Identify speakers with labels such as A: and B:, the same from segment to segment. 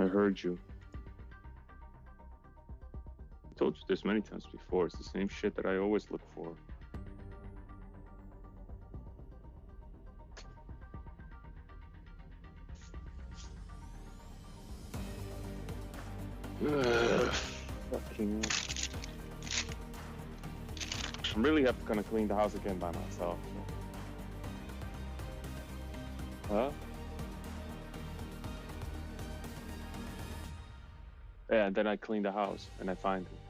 A: I heard you. I told you this many times before. It's the same shit that I always look for. Fucking hell. I'm really gonna clean the house again by myself. Huh? Yeah, and then I clean the house and I find it.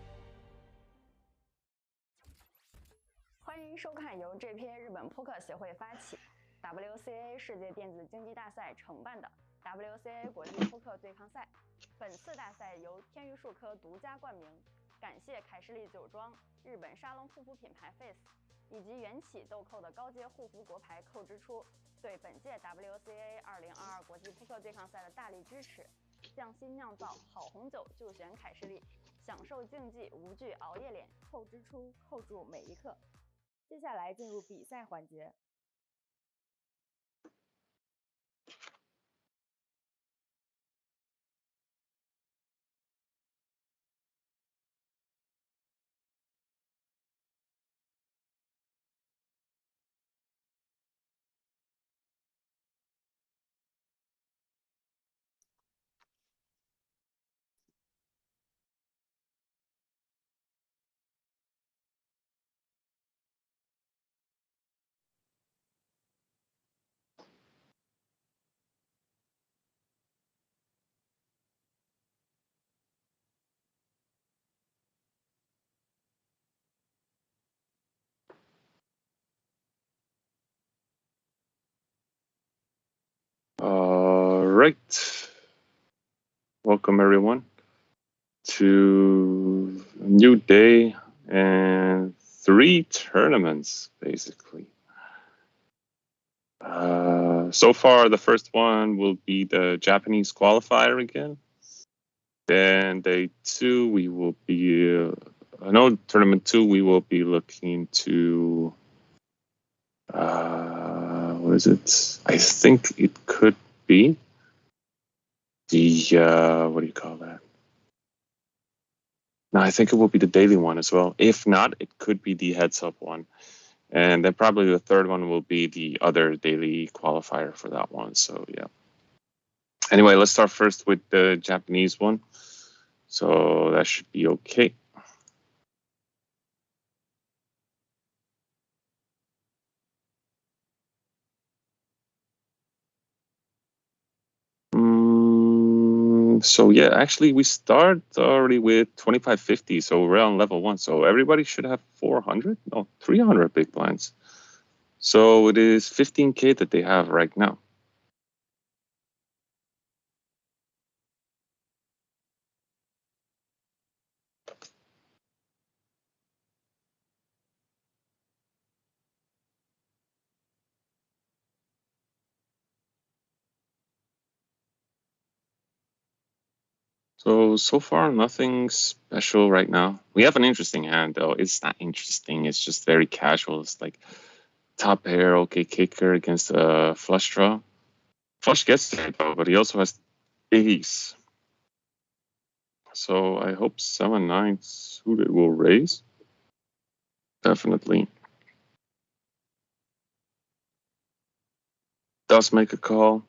B: 欢迎收看由这篇日本扑克协会发起、WCAA 世界电子竞技大赛承办的 WCAA 国际扑克对抗赛。本次大赛由天娱数科独家冠名，感谢凯士利酒庄、日本沙龙护肤品牌 Face 以及缘起豆蔻的高阶护肤国牌蔻之初对本届 WCAA 2022国际扑克对抗赛的大力支持。匠心酿造好红酒就选凯士利，享受竞技无惧熬夜脸，蔻之初，扣住每一刻。接下来进入比赛环节。
A: Right. Welcome everyone to a new day and 3 tournaments basically. So far, the first one will be the Japanese qualifier again. Then day 2, we will be tournament 2. We will be looking to what is it? I think it could be the what do you call that? No, I think it will be the daily one as well. If not, it could be the heads up one. And then probably the third one will be the other daily qualifier for that one. So, yeah. Anyway, let's start first with the Japanese one. So that should be okay. So, yeah, actually, we start already with 2550. So we're on level 1. So everybody should have 400? No, 300 big blinds. So it is 15K that they have right now. So far, nothing special right now. We have an interesting hand, though. It's not interesting. It's just very casual. It's like top pair, okay, kicker against a flush draw. Flush gets there, though, but he also has ace. So I hope 7-9 suited will raise. Definitely. Does make a call.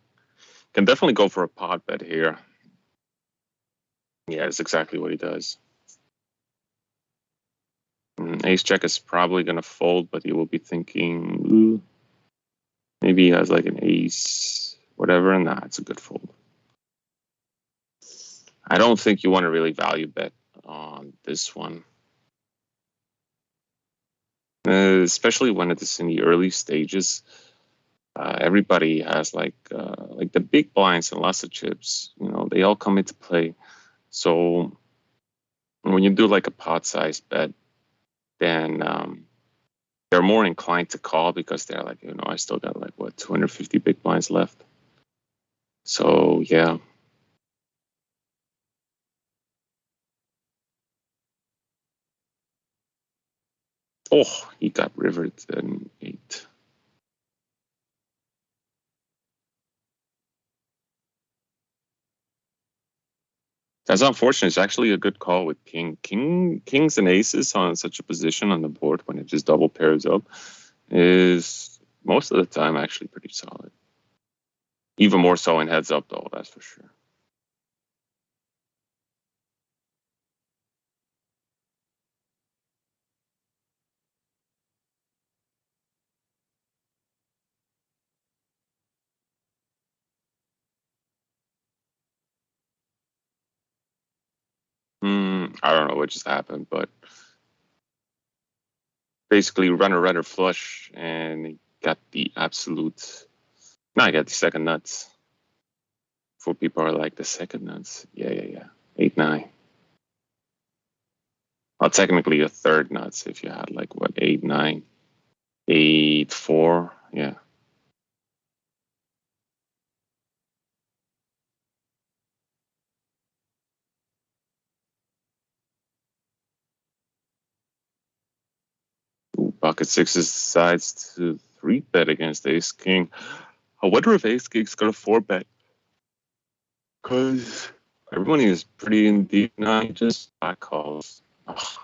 A: Can definitely go for a pot bet here. Yeah, that's exactly what he does. Ace check is probably going to fold, but he will be thinking, ooh, maybe he has like an ace, whatever, and it's a good fold. I don't think you want to really value bet on this one. Especially when it is in the early stages. Everybody has like the big blinds and lots of chips, they all come into play. So when you do like a pot size bet, then they're more inclined to call because they're like, I still got like 250 big blinds left. So yeah. Oh, he got rivered in 8. That's unfortunate. It's actually a good call with kings and aces on such a position on the board when it just double pairs up is most of the time actually pretty solid. Even more so in heads up, though, that's for sure. I don't know what just happened, but basically runner flush and got the absolute. No, I got the second nuts. For people are like the second nuts. Yeah. 8-9. Well, technically a third nuts if you had like what 8-9, 8-4. Yeah. Ooh, pocket sixes decides to 3-bet against ace king. I wonder if ace king's gonna 4-bet. Because everyone is pretty in deep now. Just back calls. Oh,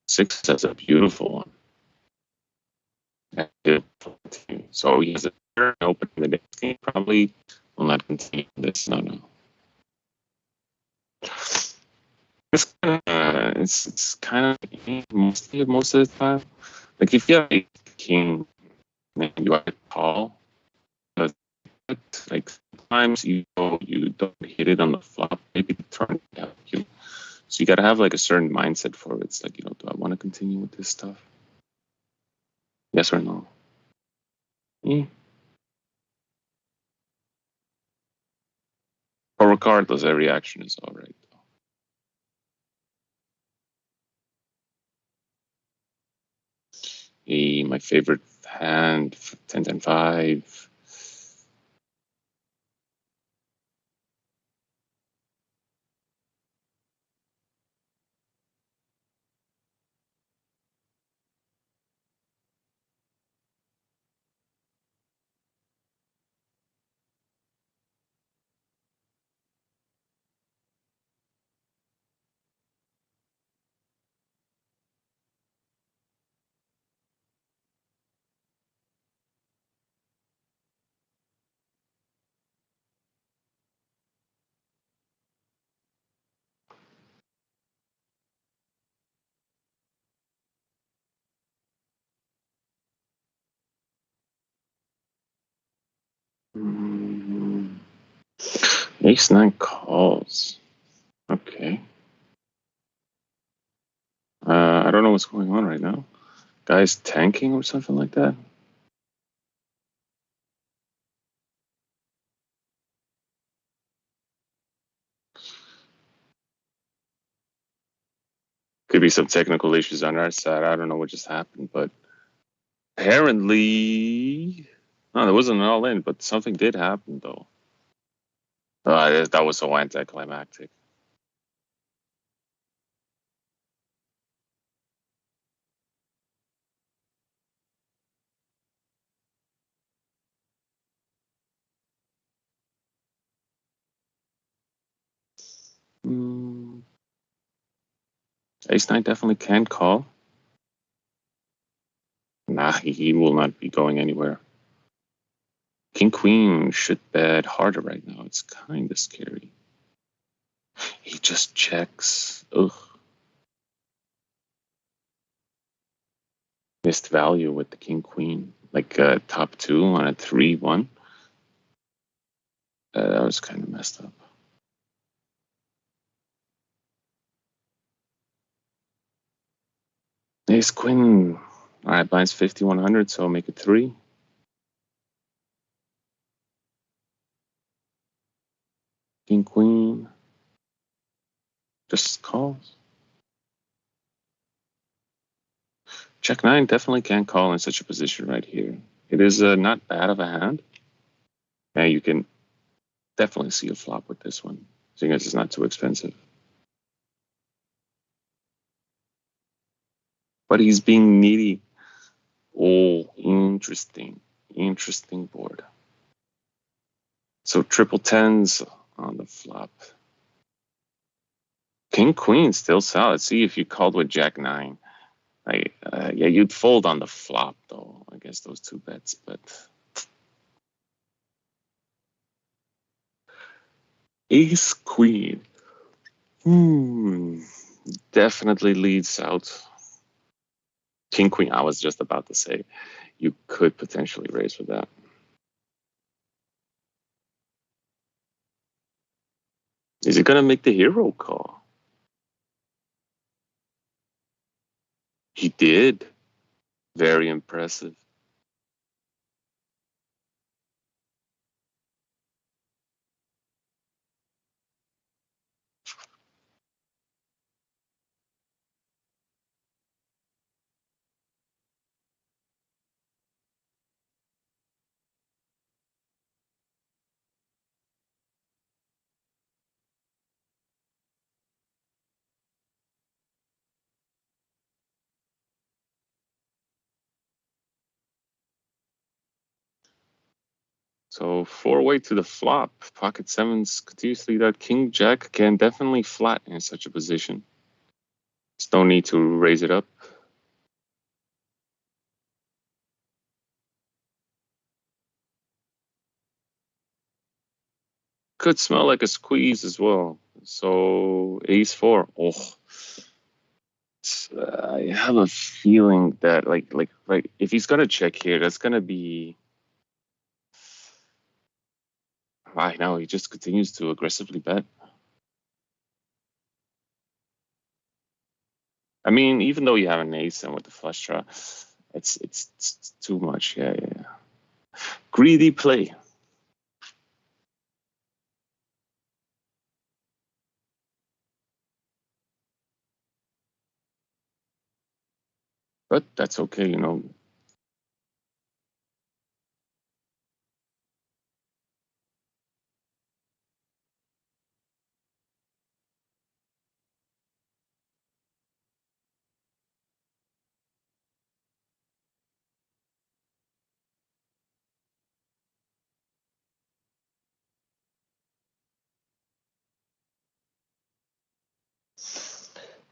A: six has a beautiful one. So he has a turn open in the next game. Probably will not continue this. No. It's kind of most of the time. Like if you have a king and you have a call, like sometimes you don't hit it on the flop, maybe the turn down. So you got to have like a certain mindset for it. It's like, do I want to continue with this stuff? Yes or no? Yeah. But regardless, every action is all right. My favorite hand, 10-5. Ace-9 calls. Okay. I don't know what's going on right now. Guy's tanking or something like that. Could be some technical issues on our side. I don't know what just happened, but apparently, no, there wasn't an all-in, but something did happen though. That was so anticlimactic. Ace-9 definitely can call. Nah, he will not be going anywhere. King-Queen should bet harder right now. It's kind of scary. He just checks. Ugh. Missed value with the King-Queen. Like top two on a 3-1. That was kind of messed up. Ace Queen. All right, blinds 5,100, so I'll make it 3. King Queen. Just calls. Check 9 definitely can't call in such a position right here. It is not bad of a hand. Yeah, you can definitely see a flop with this one, seeing as it's not too expensive. But he's being needy. Oh, interesting. Interesting board. So triple tens on the flop. King Queen still solid. See if you called with Jack 9. Yeah, you'd fold on the flop though against those two bets, but Ace Queen. Definitely leads out. King Queen, I was just about to say, you could potentially raise with that. Is he gonna make the hero call? He did. Very impressive. So 4-way to the flop. Pocket sevens continuously that king jack can definitely flat in such a position. There's no need to raise it up. Could smell like a squeeze as well. So ace 4. Oh, I have a feeling that like if he's gonna check here, that's gonna be. I know he just continues to aggressively bet. I mean, even though you have an ace and with the flush draw, it's too much. Yeah. Greedy play. But that's okay, you know.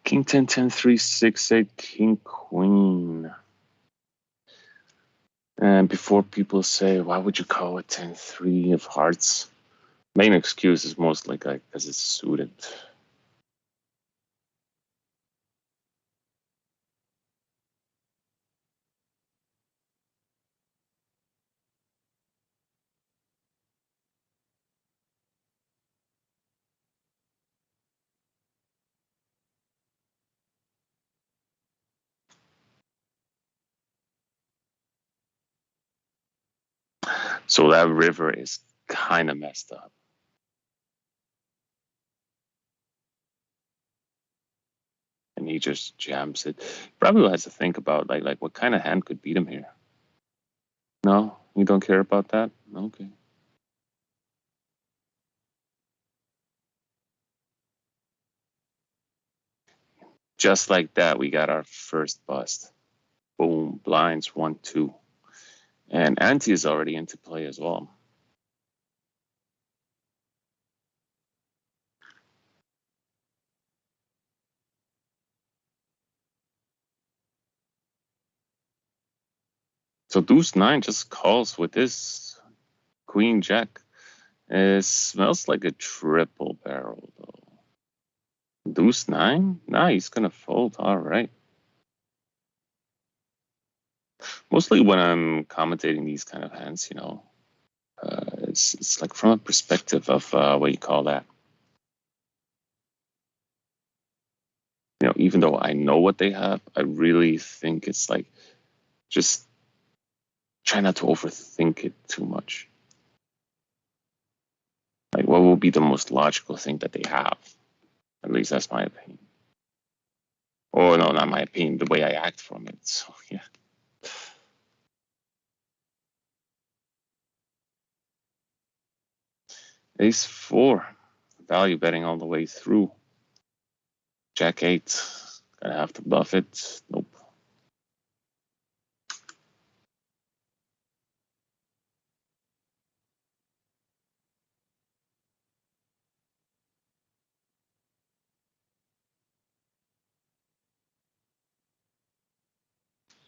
A: King 10, 10, 3, 6, 8, King Queen. And before people say, why would you call it 10, 3 of hearts? Main excuse is most like because it's suited. So that river is kind of messed up. And he just jams it. Probably has to think about like what kind of hand could beat him here. No, you don't care about that? Okay. Just like that, we got our first bust. Boom, blinds 1, 2. And ante is already into play as well. So deuce 9 just calls with this queen jack. It smells like a triple barrel though. Deuce 9? Nah, he's gonna fold. All right. Mostly when I'm commentating these kind of hands, you know, it's like from a perspective of what you call that. You know, even though I know what they have, I really think it's like just try not to overthink it too much. Like, what will be the most logical thing that they have? At least that's my opinion. Oh no, not my opinion. The way I act from it. So yeah. Ace 4, value betting all the way through. Jack 8, gonna have to bluff it. Nope.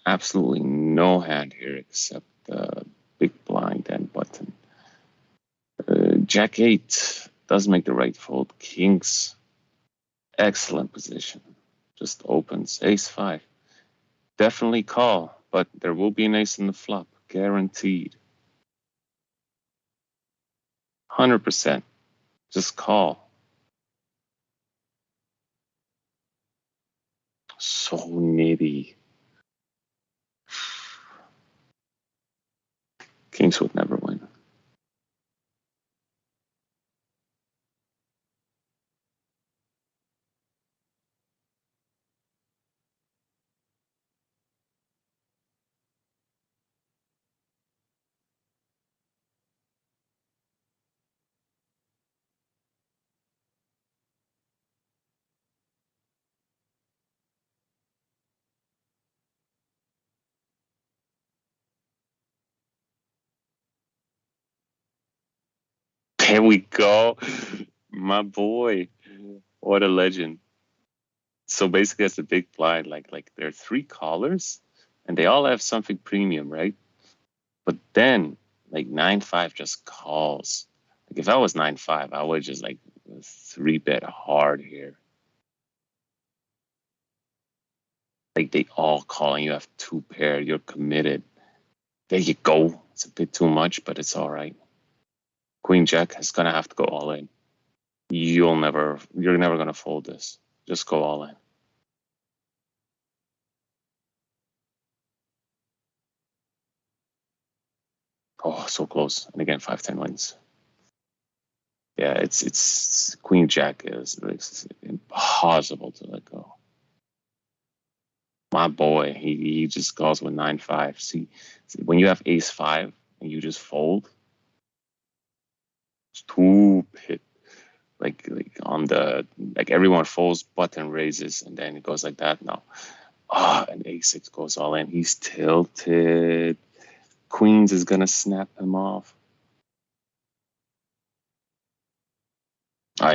A: Absolutely no hand here except big blind and button. Jack 8 does make the right fold. Kings, excellent position. Just opens. Ace 5. Definitely call, but there will be an ace in the flop. Guaranteed. 100%. Just call. So nitty. Kings would never win. There we go. My boy. What a legend. So basically that's a big blind. Like there are 3 callers and they all have something premium, right? But then like 9-5 just calls. Like if I was 9-5, I would just like 3-bet hard here. Like they all call and you have 2 pair, you're committed. There you go. It's a bit too much, but it's all right. Queen Jack is gonna have to go all in. You're never gonna fold this. Just go all in. Oh, so close. And again, 5-10 wins. Yeah, it's Queen Jack is impossible to let go. My boy, he just calls with 9-5. See, when you have Ace-5 and you just fold, stupid. Like on the everyone folds, button raises, and then it goes like that. No, and A6 goes all in. He's tilted. Queens is gonna snap him off.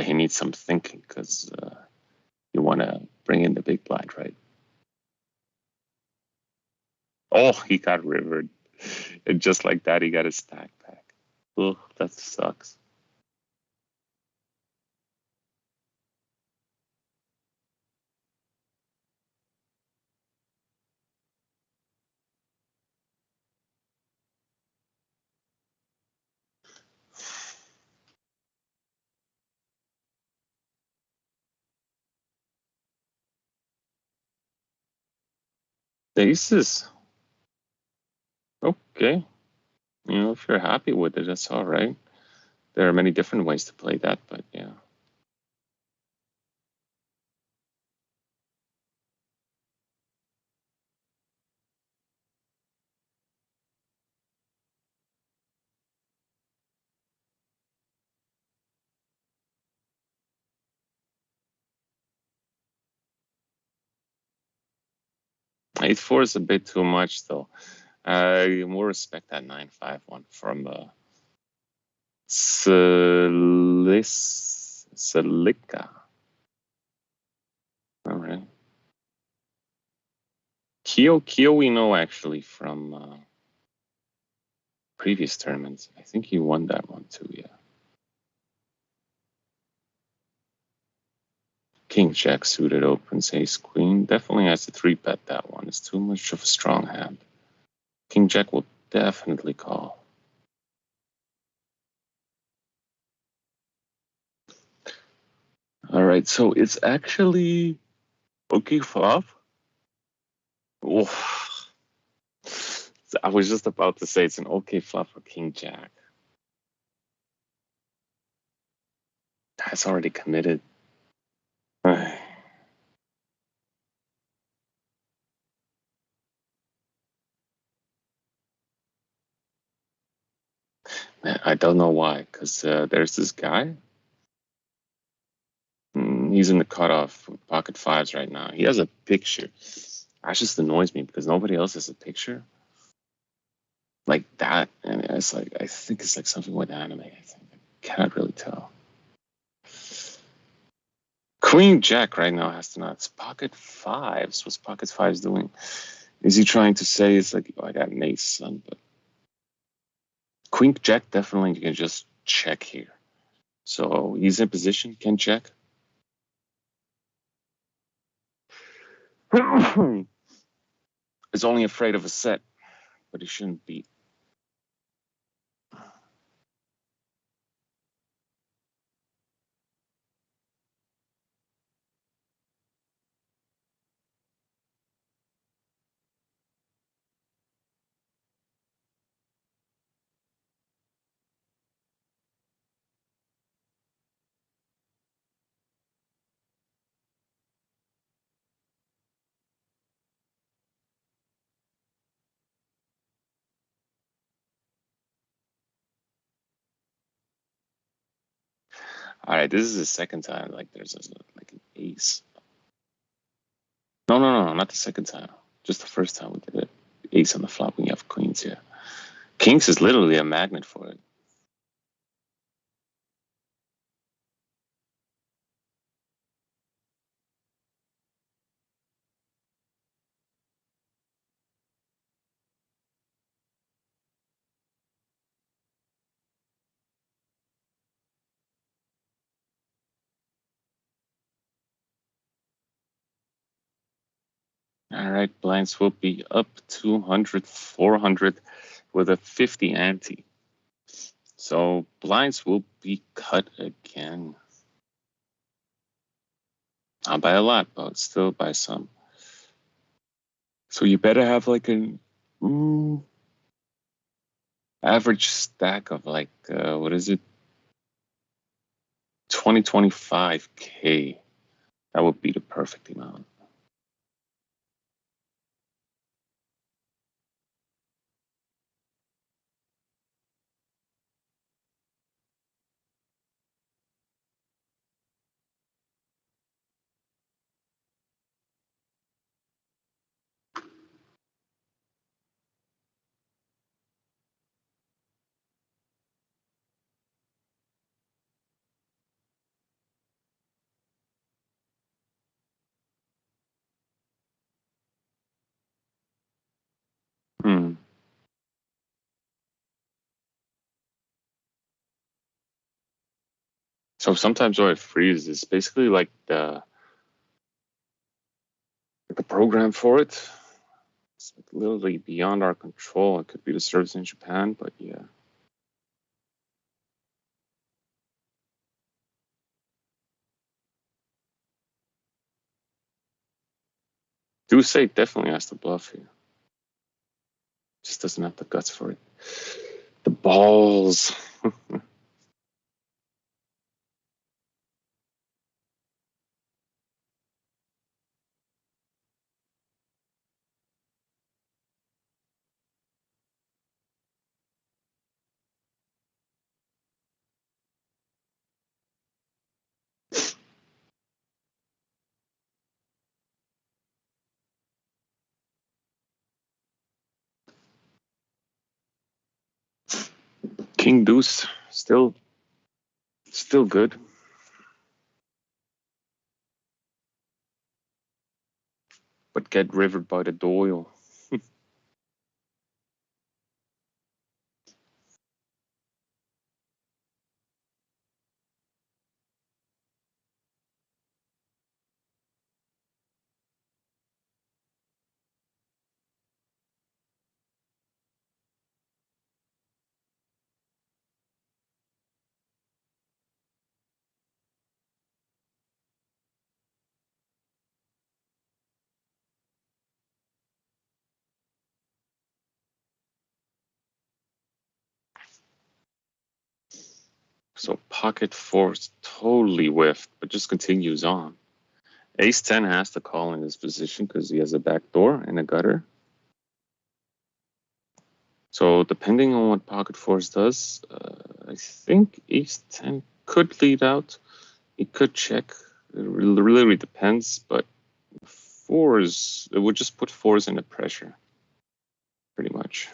A: He needs some thinking because you want to bring in the big blind, right? Oh, he got rivered. And just like that, he got his stack back. Oh, that sucks. The aces. Okay. You know, if you're happy with it, that's all right. There are many different ways to play that, but yeah. Eight four is a bit too much, though. I more respect that 9-5 one from Celica. All right. Kyo we know actually from previous tournaments. I think he won that one too, yeah. King Jack suited opens ace queen. Definitely has to 3-bet that one. It's too much of a strong hand. King Jack will definitely call. All right, so it's actually okay flop. Oh, I was just about to say it's an okay flop for King Jack. That's already committed. Man, I don't know why, because there's this guy. He's in the cutoff with pocket fives right now. He has a picture. That just annoys me because nobody else has a picture like that. And it's like, I think it's like something with anime. I think I cannot really tell. Queen Jack right now has to nuts. Pocket fives. What's pocket fives doing? Is he trying to say it's like, oh, I got an ace, son? But Queen Jack definitely you can just check here. So he's in position, can check. Is only afraid of a set, but he shouldn't be. All right, this is the second time. Like there's like an ace. No, not the second time. Just the first time we did it. Ace on the flop when you have queens here. Kings is literally a magnet for it. All right, blinds will be up 200, 400 with a 50 ante. So blinds will be cut again. Not by a lot, but still by some. So you better have like an average stack of like, what is it? 25K. That would be the perfect amount. Hmm. So sometimes when it freezes, it's basically like the program for it. It's like literally beyond our control. It could be the servers in Japan, but yeah. Do say definitely has to bluff here. Just doesn't have the guts for it. The balls. King deuce, still good. But get rivered by the Doyle. So pocket fours totally whiffed, but just continues on. Ace 10 has to call in this position because he has a back door and a gutter. So depending on what pocket fours does, I think ace 10 could lead out. He could check. It really depends, but fours, it would just put fours into pressure, pretty much.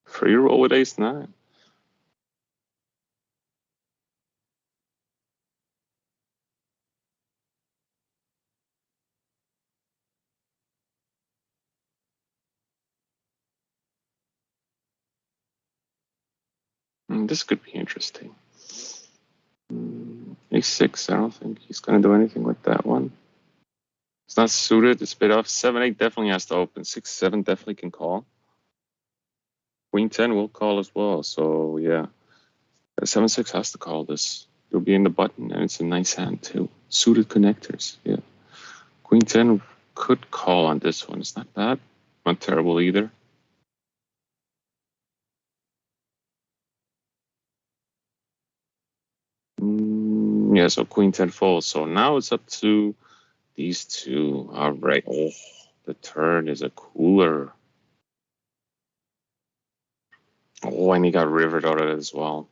A: Free roll with ace 9. This could be interesting. A6, I don't think he's going to do anything with that one. It's not suited. It's bit off. 7-8 definitely has to open. 6-7 definitely can call. Queen 10 will call as well. So, yeah. 7-6 has to call this. It'll be in the button, and it's a nice hand, too. Suited connectors, yeah. Queen 10 could call on this one. It's not bad. Not terrible either. Yeah, so Queen 10 folds. So now it's up to these two. All right. Oh, the turn is a cooler. Oh, and he got rivered out of it as well.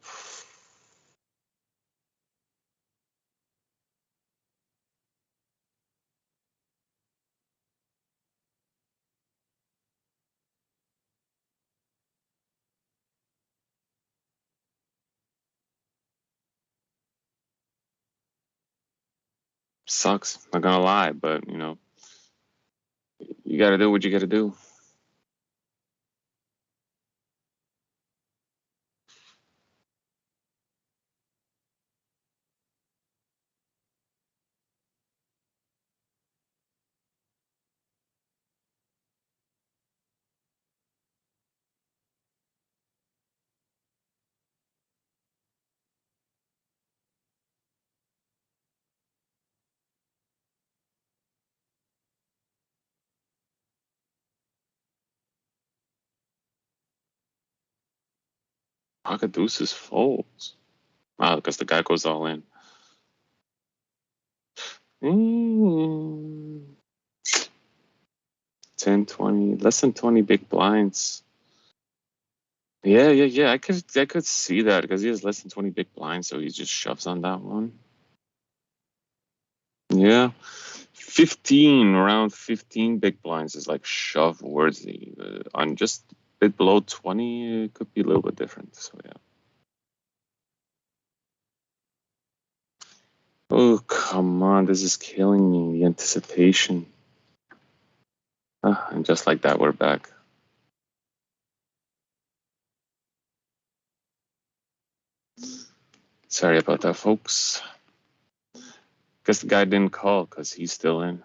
A: Sucks. Not gonna lie, but you know, you gotta do what you gotta do. Pocket deuces folds. Wow, because the guy goes all in. 10, 20, less than 20 big blinds. Yeah. I could see that because he has less than 20 big blinds, so he just shoves on that one. Yeah. 15, around 15 big blinds is like shove worthy. On just a bit below 20, it could be a little bit different. So, yeah. Oh, come on. This is killing me. The anticipation. And just like that, we're back. Sorry about that, folks. Guess the guy didn't call because he's still in.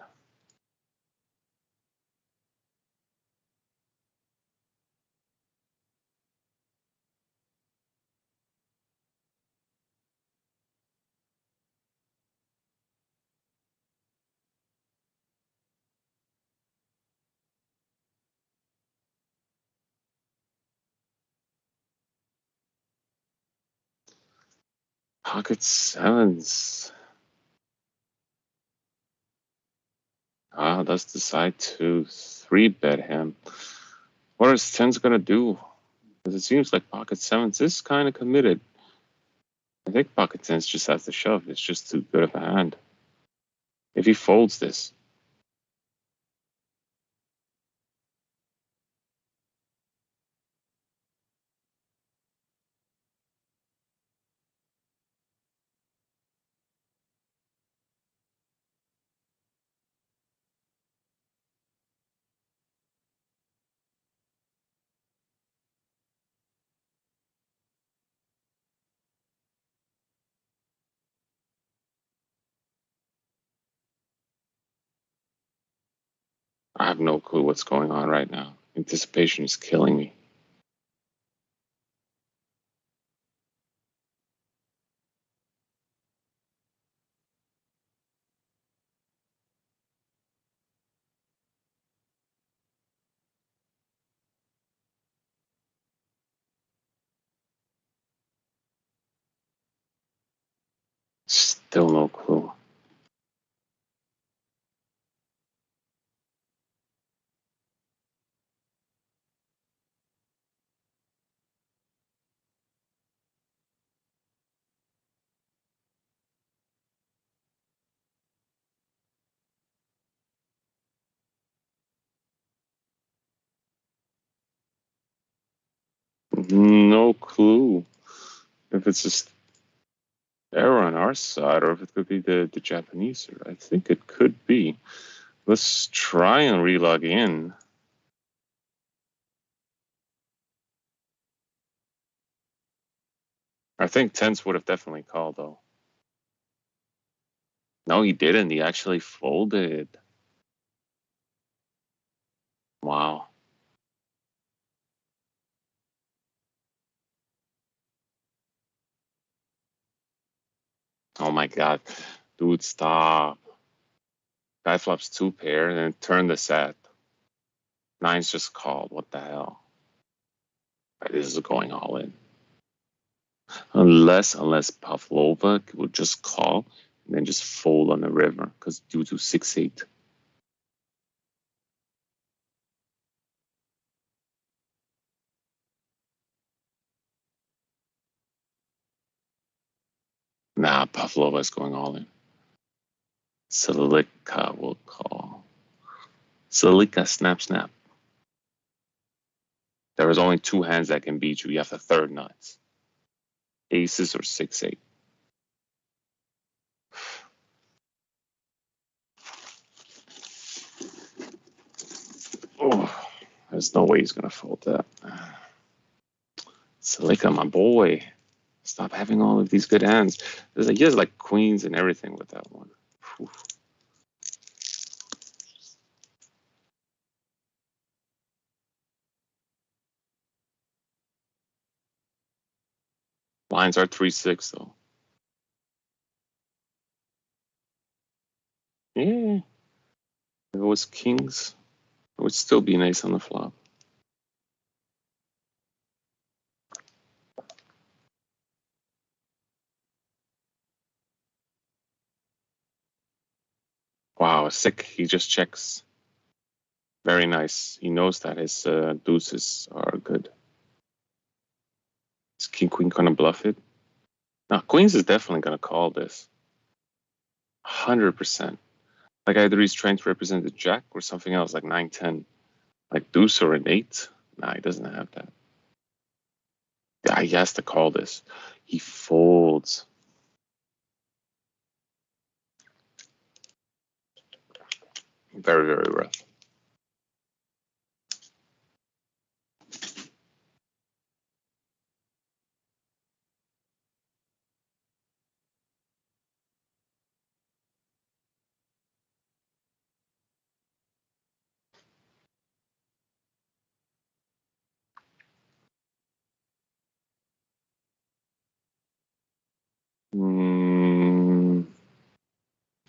A: Pocket sevens. Let's decide to 3-bet him. What is tens gonna do? Because it seems like pocket sevens is kind of committed. I think pocket tens just has to shove. It's just too good of a hand. If he folds this. I have no clue what's going on right now. Anticipation is killing me. Still no clue. No clue if it's just error on our side or if it could be the Japanese. I think it could be. Let's try and relog in. I think tens would have definitely called though. No, he didn't. He actually folded. Wow. Oh my God. Dude, stop. Guy flops 2 pair and then turn the set. Nine's just called. What the hell? This is going all in. Unless Pavlova would just call and then just fold on the river because due to 6-8. Nah, Pavlova is going all in. Salika will call. Salika, snap, snap. There is only 2 hands that can beat you. You have the third nuts. Aces or 6-8. Oh, there's no way he's going to fold that. Salika, my boy. Stop having all of these good hands. He has like queens and everything with that one. Whew. Lines are 3-6 though. Yeah. If it was kings, it would still be nice on the flop. Wow, sick. He just checks. Very nice. He knows that his deuces are good. Is king queen gonna bluff it? No, queens is definitely gonna call this. 100%. Like either he's trying to represent the jack or something else, like 9-10. Like deuce or an 8. Nah, he doesn't have that. Yeah, he has to call this. He folds. Very, very rough.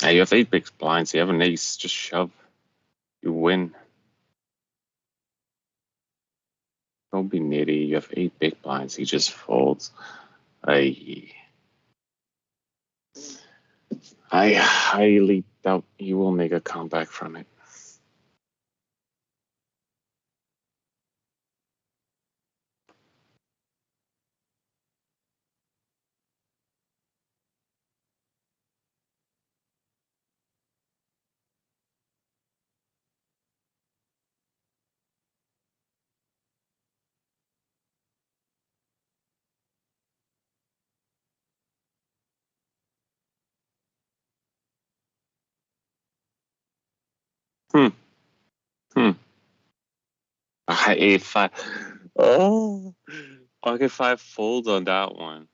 A: Yeah, you have 8 big blinds. You have an ace. Just shove. You win. Don't be nitty. You have 8 big blinds. He just folds. I highly doubt he will make a comeback from it. Hmm. Hmm. High 8-5. Oh, pocket 5 fold on that one.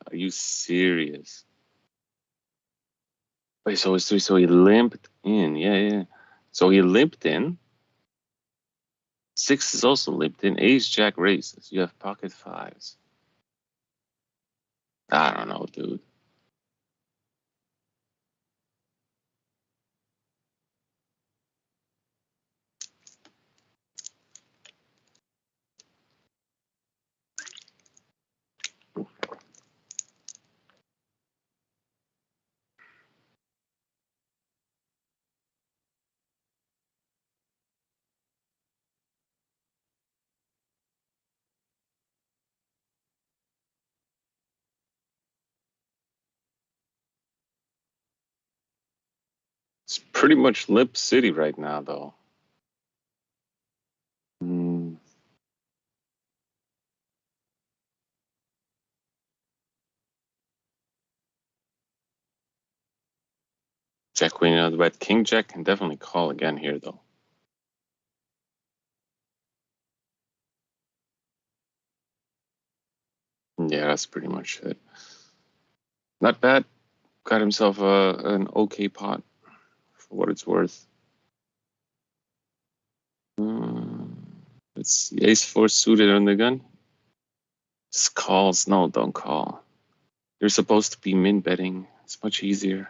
A: Are you serious? Wait, so he limped in. Yeah. So he limped in. 6 is also limped in. Ace, jack raises. You have pocket 5s. I don't know, dude. It's pretty much Limp City right now, though. Jack queen out of the bed. King jack can definitely call again here, though. Yeah, that's pretty much it. Not bad. Got himself an okay pot for what it's worth. Let's see. Ace-4 suited on the gun. Just calls. No, don't call. You're supposed to be min betting. It's much easier.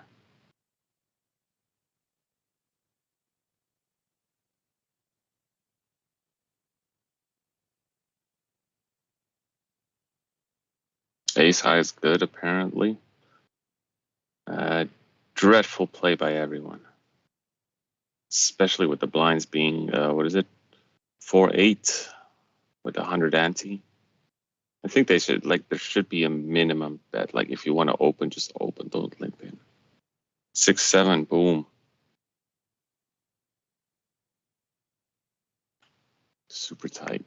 A: Ace high is good, apparently. Dreadful play by everyone, especially with the blinds being, what is it, 4-8 with 100 ante. I think they should, like, there should be a minimum bet. Like, if you want to open, just open, don't limp in. 6-7, boom. Super tight.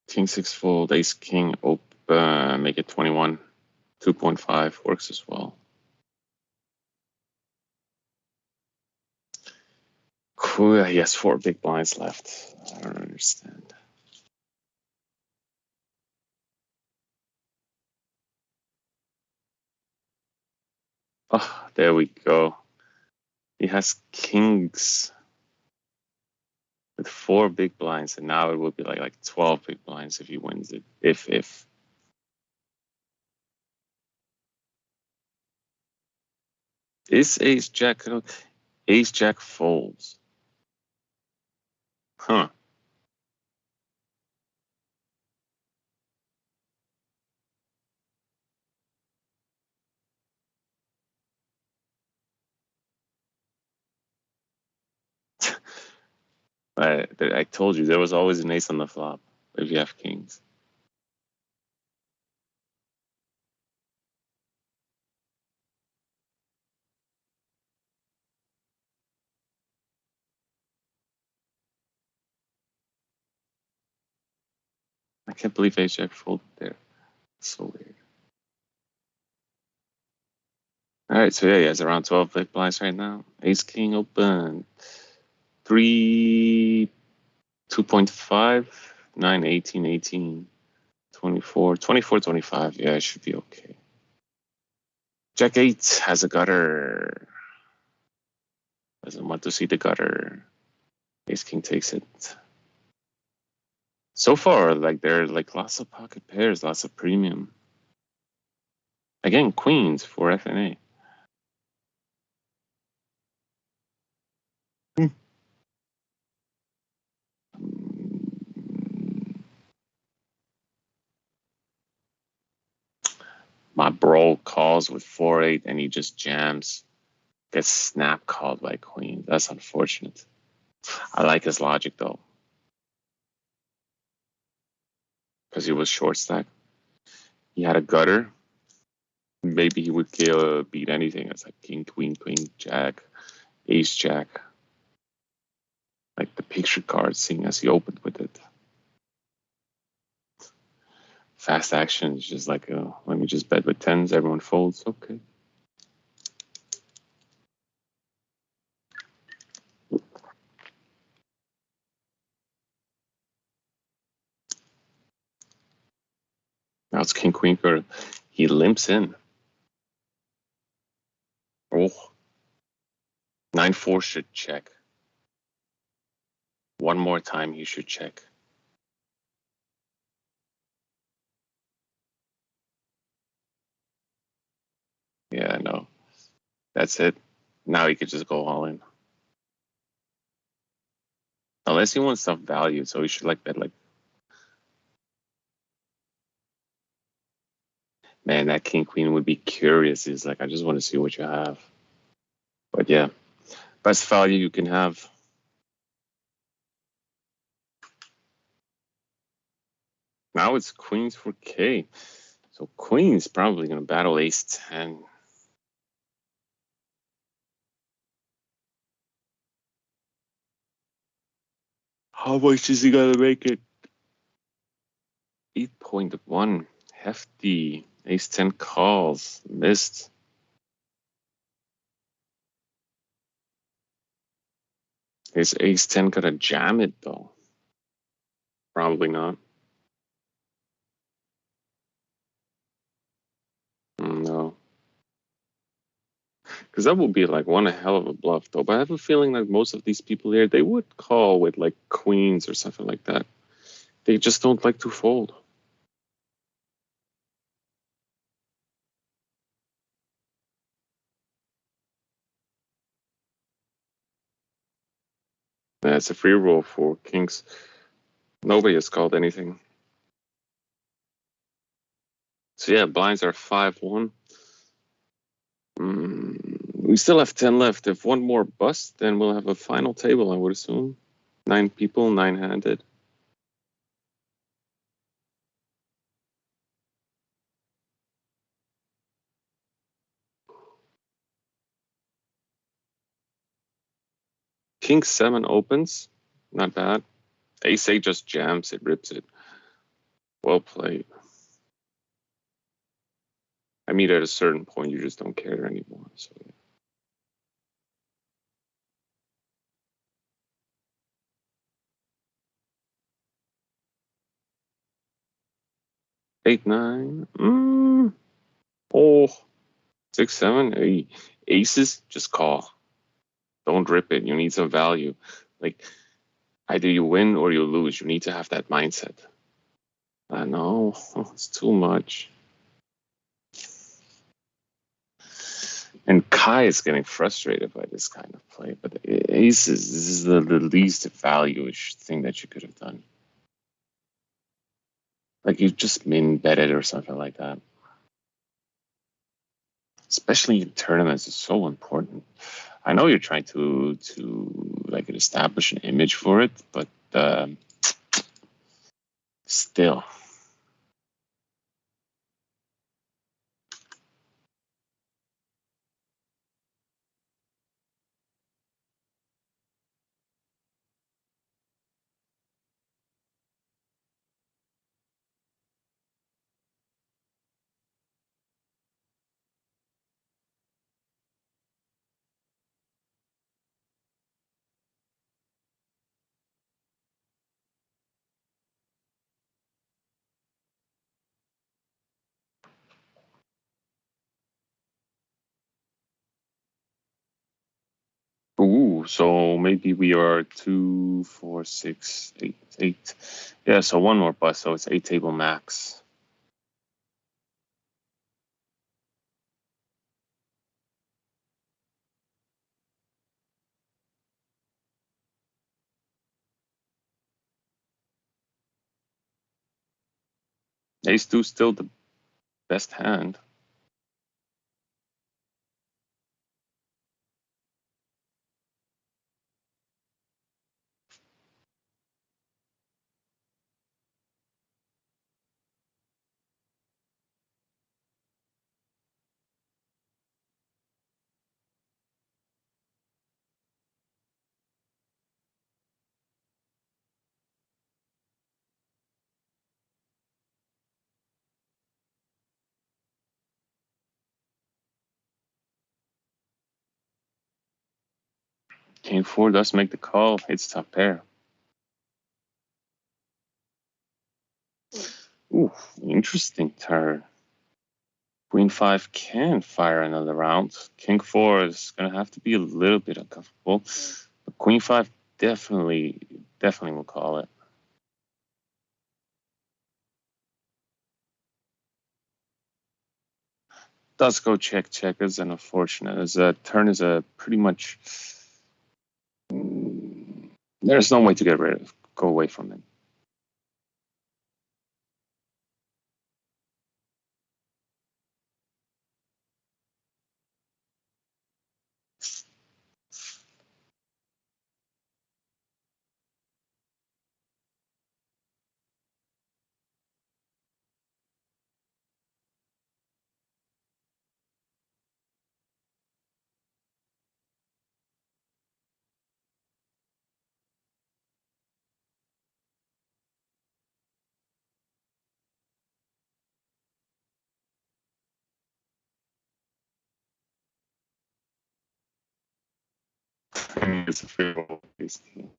A: King 6 fold, ace king open, make it 21. 2.5 works as well. Cool. He has 4 big blinds left. I don't understand. Oh, there we go. He has kings with 4 big blinds, and now it will be like 12 big blinds if he wins it. If is ace jack, ace jack folds, huh? I told you there was always an ace on the flop if you have kings. I can't believe ace jack folded there. It's so weird. All right, so yeah, he has around 12 big blinds right now. Ace king open. 3, 2.5, 9, 18, 18, 24, 24, 25. Yeah, it should be okay. Jack 8 has a gutter. Doesn't want to see the gutter. Ace king takes it. So far, like, there are like lots of pocket pairs, lots of premium. Again, queens for FNA. My bro calls with 4-8 and he just jams. Gets snap called by queen. That's unfortunate. I like his logic though, because he was short stack. He had a gutter. Maybe he would beat anything. It's like king, queen, jack, ace, jack. Like the picture card, seeing as he opened with it. Fast action is just like, let me just bet with 10s. Everyone folds. Okay. Now it's king, queen card. He limps in. Oh. 9-4 should check. One more time, he should check. Yeah, no. That's it. Now he could just go all in. Unless he wants stuff valued, so he should like bet like. Man, that king queen would be curious. He's like, I just want to see what you have. But yeah, best value you can have. Now it's queens for K. So queen's probably going to battle ace 10. How much is he going to make it? 8.1. Hefty. Ace 10 calls. Missed. Is ace-10 gonna jam it, though? Probably not. No. Because that would be like one hell of a bluff, though. But I have a feeling that most of these people here, they would call with like queens or something like that. They just don't like to fold. It's a free roll for kings. Nobody has called anything. So yeah, blinds are 5-1. We still have 10 left. If one more busts, then we'll have a final table, I would assume. 9 people, 9-handed. King 7 opens. Not bad. Ace-8 just jams. It rips it. Well played. I mean, at a certain point, you just don't care anymore. So yeah. 8-9. Oh, 6-7. Hey, aces, just call. Don't rip it. You need some value. Like, either you win or you lose. You need to have that mindset. I know. It's too much. And Kai is getting frustrated by this kind of play. But aces, this is the least value-ish thing that you could have done. Like, you just min bet it or something like that. Especially in tournaments, it's so important. I know you're trying to like establish an image for it, but still. Ooh, so maybe we are 2, 4, 6, 8, 8. Yeah, so one more bust, so it's 8 table max. Ace 2 still the best hand. King 4 does make the call. It's top pair. Ooh, interesting turn. Queen 5 can fire another round. King 4 is going to have to be a little bit uncomfortable. But Queen 5 definitely will call it. Does go check is an unfortunate, as a turn is a pretty much. There's no way to get rid of, go away from it. mean, it's a free roll based game.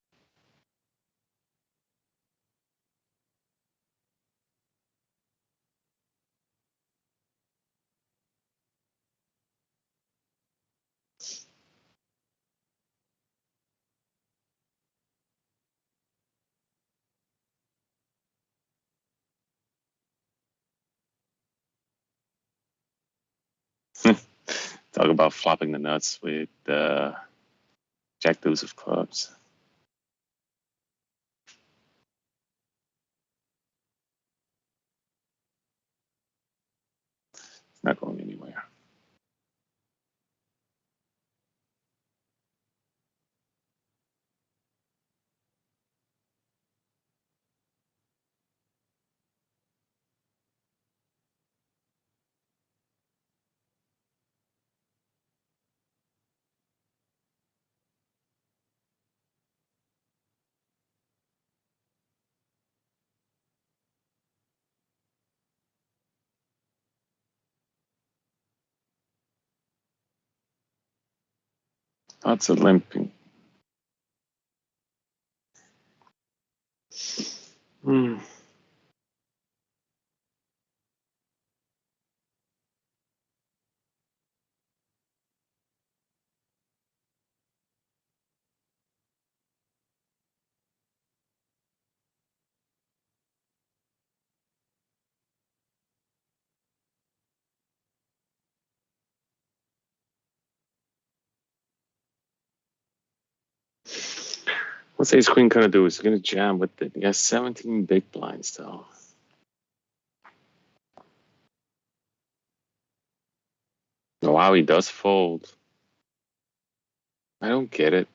A: Talk about flopping the nuts with Jack deuce of clubs. It's not going anywhere. Lots of limping. What's ace queen gonna do? Is gonna jam with it. He has 17 big blinds though. Oh, wow, he does fold. I don't get it.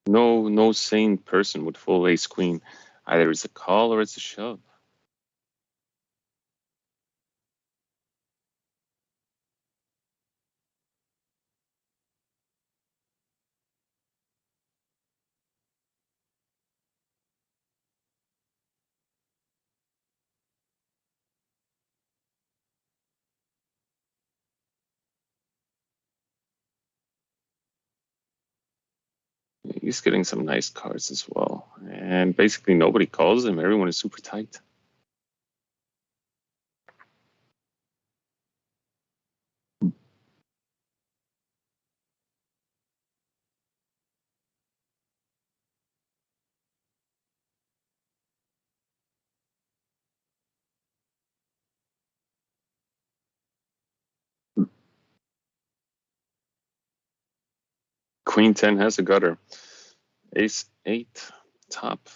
A: No sane person would fold ace queen. Either it's a call or it's a shove. He's getting some nice cards as well. And basically nobody calls him. Everyone is super tight. Queen 10 has a gutter. Ace 8, top.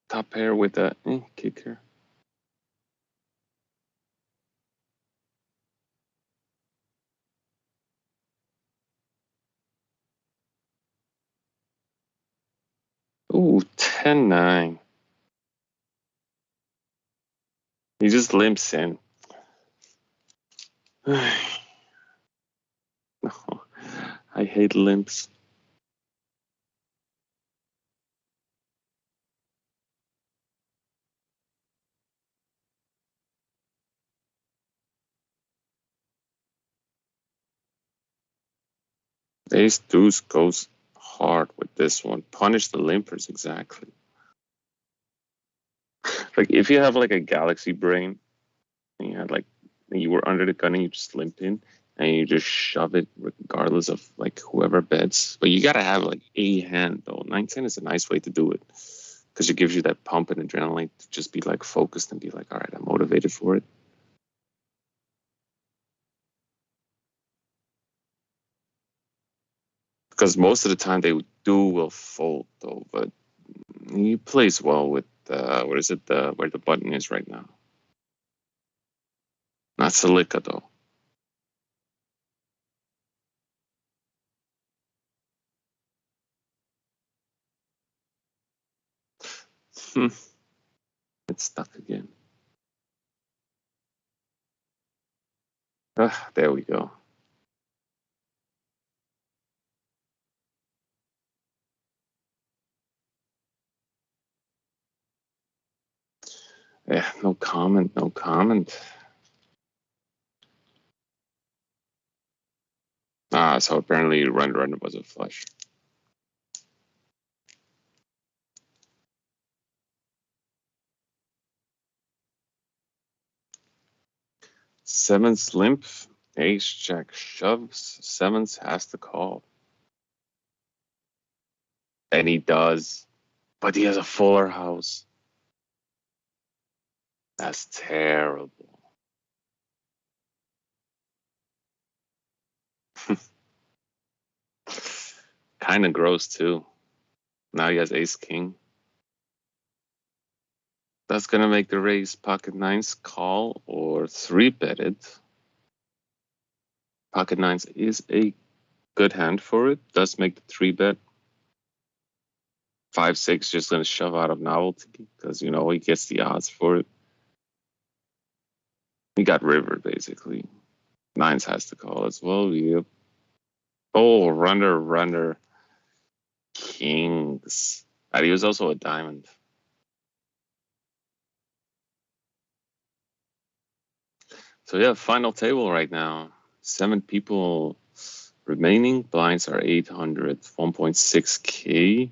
A: Top pair with a kicker. Ooh, 10-9. He just limps in. No, I hate limps. Ace deuce goes hard with this one. Punish the limpers, exactly. Like if you have like a galaxy brain, and you had like you were under the gun and you just limp in and you just shove it regardless of like whoever bets. But you gotta have like a hand though. 9-10 is a nice way to do it because it gives you that pump and adrenaline to just be like focused and be like, all right, I'm motivated for it. Because most of the time they will fold though, but he plays well with what is it, where the button is right now. Not Celica though. It's stuck again. There we go. Yeah, no comment, no comment. So apparently run was a flush. Sevens limp, ace jack shoves, sevens has to call. And he does, but he has a fuller house. That's terrible. Kind of gross too. Now he has ace king. That's gonna make the raise pocket nines call or 3-bet it. Pocket nines is a good hand for it. Does make the 3-bet. 5-6 just gonna shove out of novelty because you know he gets the odds for it. He got rivered basically. Nines has to call as well. Yep. Oh, runner. Kings. And he was also a diamond. So yeah, final table right now. 7 people remaining. Blinds are 800, 1.6K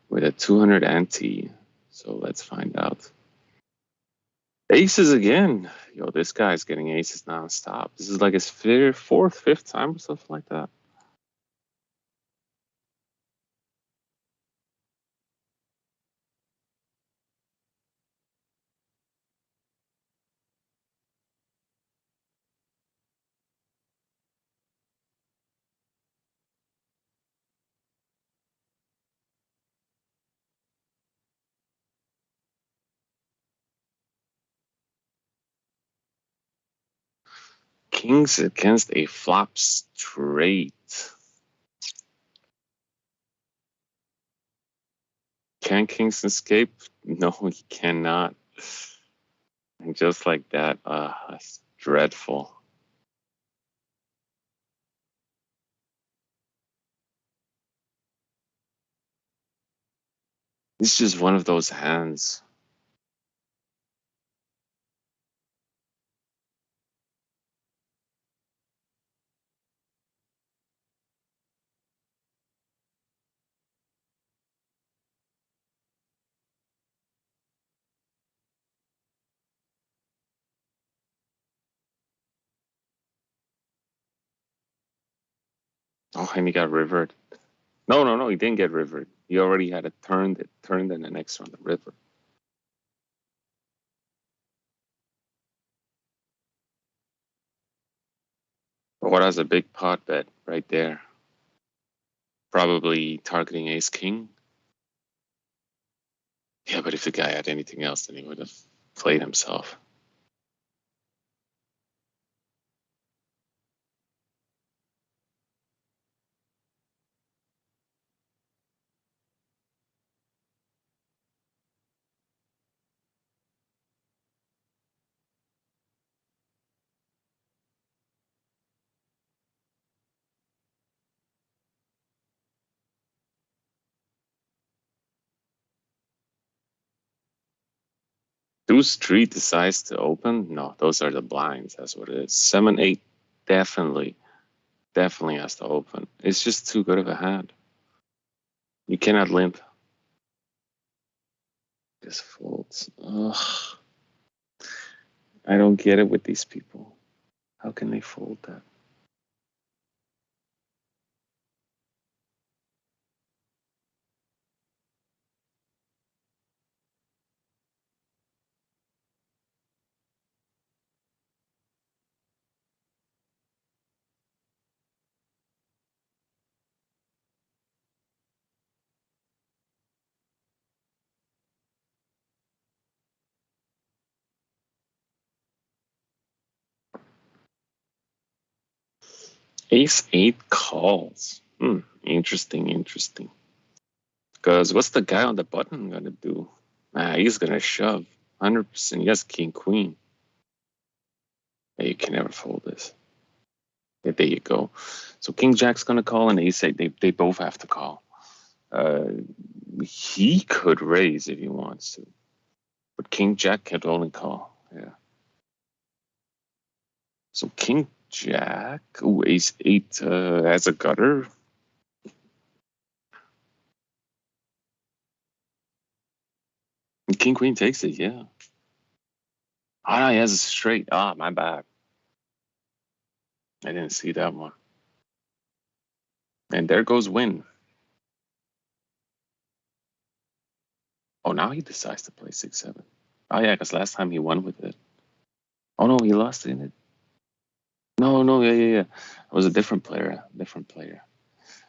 A: with a 200 ante. So let's find out. Aces again. Yo, this guy's getting aces nonstop. This is like his fourth, fifth time or something like that. Kings against a flop straight. Can Kings escape? No, he cannot. And just like that, that's dreadful. It's just one of those hands. Oh, and he got rivered. No, he didn't get rivered. He already had it turned in the next round, the river. But what has a big pot bet right there? Probably targeting ace king. Yeah, but if the guy had anything else, then he would have played himself. Deuce 3 decides to open. No, those are the blinds. That's what it is. 7-8 definitely has to open. It's just too good of a hand. You cannot limp. Just folds. Ugh. I don't get it with these people. How can they fold that? Ace-8 calls. Interesting. Because what's the guy on the button gonna do? He's gonna shove. 100%. Yes, king-queen. Yeah, you can never fold this. Yeah, there you go. So king-jack's gonna call and ace-8. They both have to call. He could raise if he wants to. But king-jack can only call. Yeah. So king Jack. Ooh, ace 8 has a gutter. And king queen takes it, yeah. Ah, no, he has a straight. Ah, my bad. I didn't see that one. And there goes win. Oh, now he decides to play 6-7. Oh, yeah, because last time he won with it. Oh, no, he lost in it. No, yeah. It was a different player.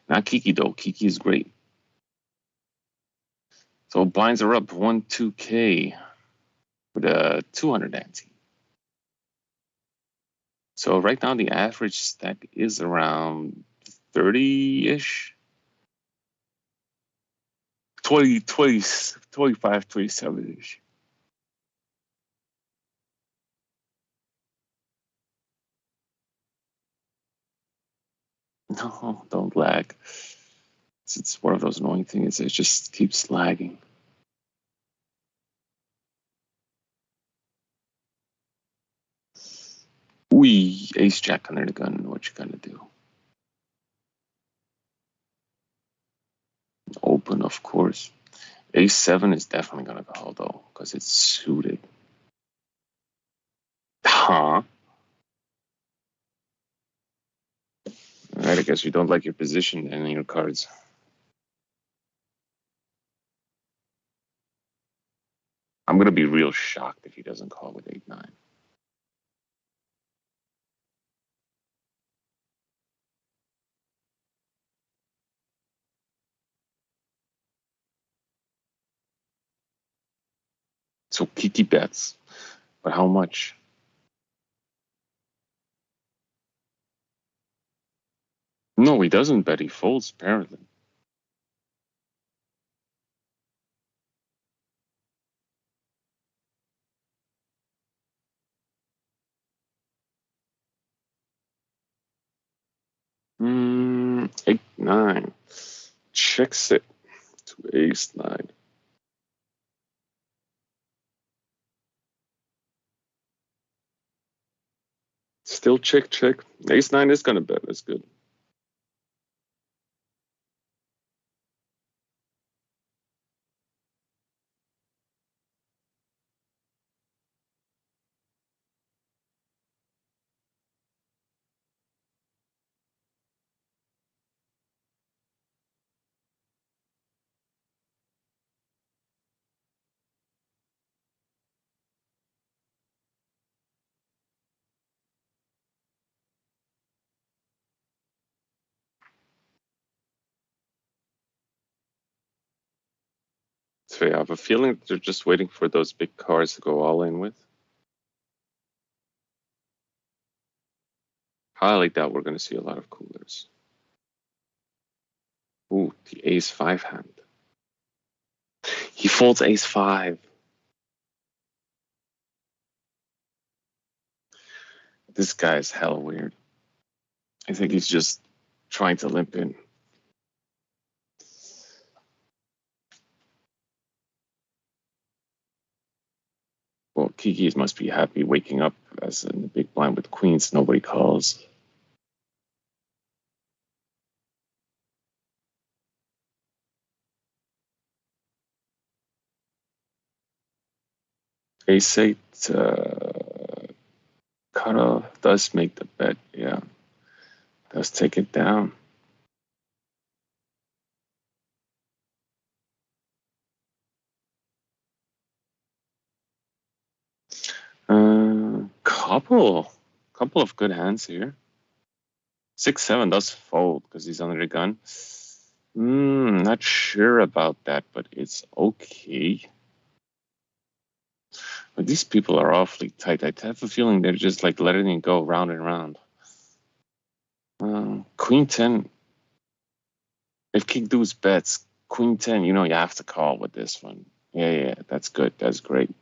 A: Not Kiki, though. Kiki is great. So blinds are up 1-2K with a 200 ante. So right now the average stack is around 30-ish. 25, 27-ish. No, don't lag. It's one of those annoying things. It just keeps lagging. Ooh, ace jack under the gun. What you gonna do? Open, of course. Ace 7 is definitely gonna call though, because it's suited. Huh? Alright, I guess you don't like your position and your cards. I'm gonna be real shocked if he doesn't call with 8-9. So Kiki bets, but how much? No, he doesn't bet. He folds apparently. Hmm, 8-9. Checks it to ace 9. Still check. Ace 9 is gonna bet. That's good. So yeah, I have a feeling they're just waiting for those big cards to go all in with. Highly doubt we're gonna see a lot of coolers. Ooh, the ace 5 hand. He folds ace 5. This guy is hell weird. I think he's just trying to limp in. Well, Kiki must be happy waking up as in the big blind with queens. Nobody calls. Ace 8 cutoff does make the bet. Yeah, does take it down. Couple of good hands here. 6-7 does fold because he's under the gun. Not sure about that, but it's okay. But these people are awfully tight. I have a feeling they're just like letting it go round and round. Queen 10. If King Deuce bets, Queen 10, you have to call with this one. Yeah, that's good. That's great.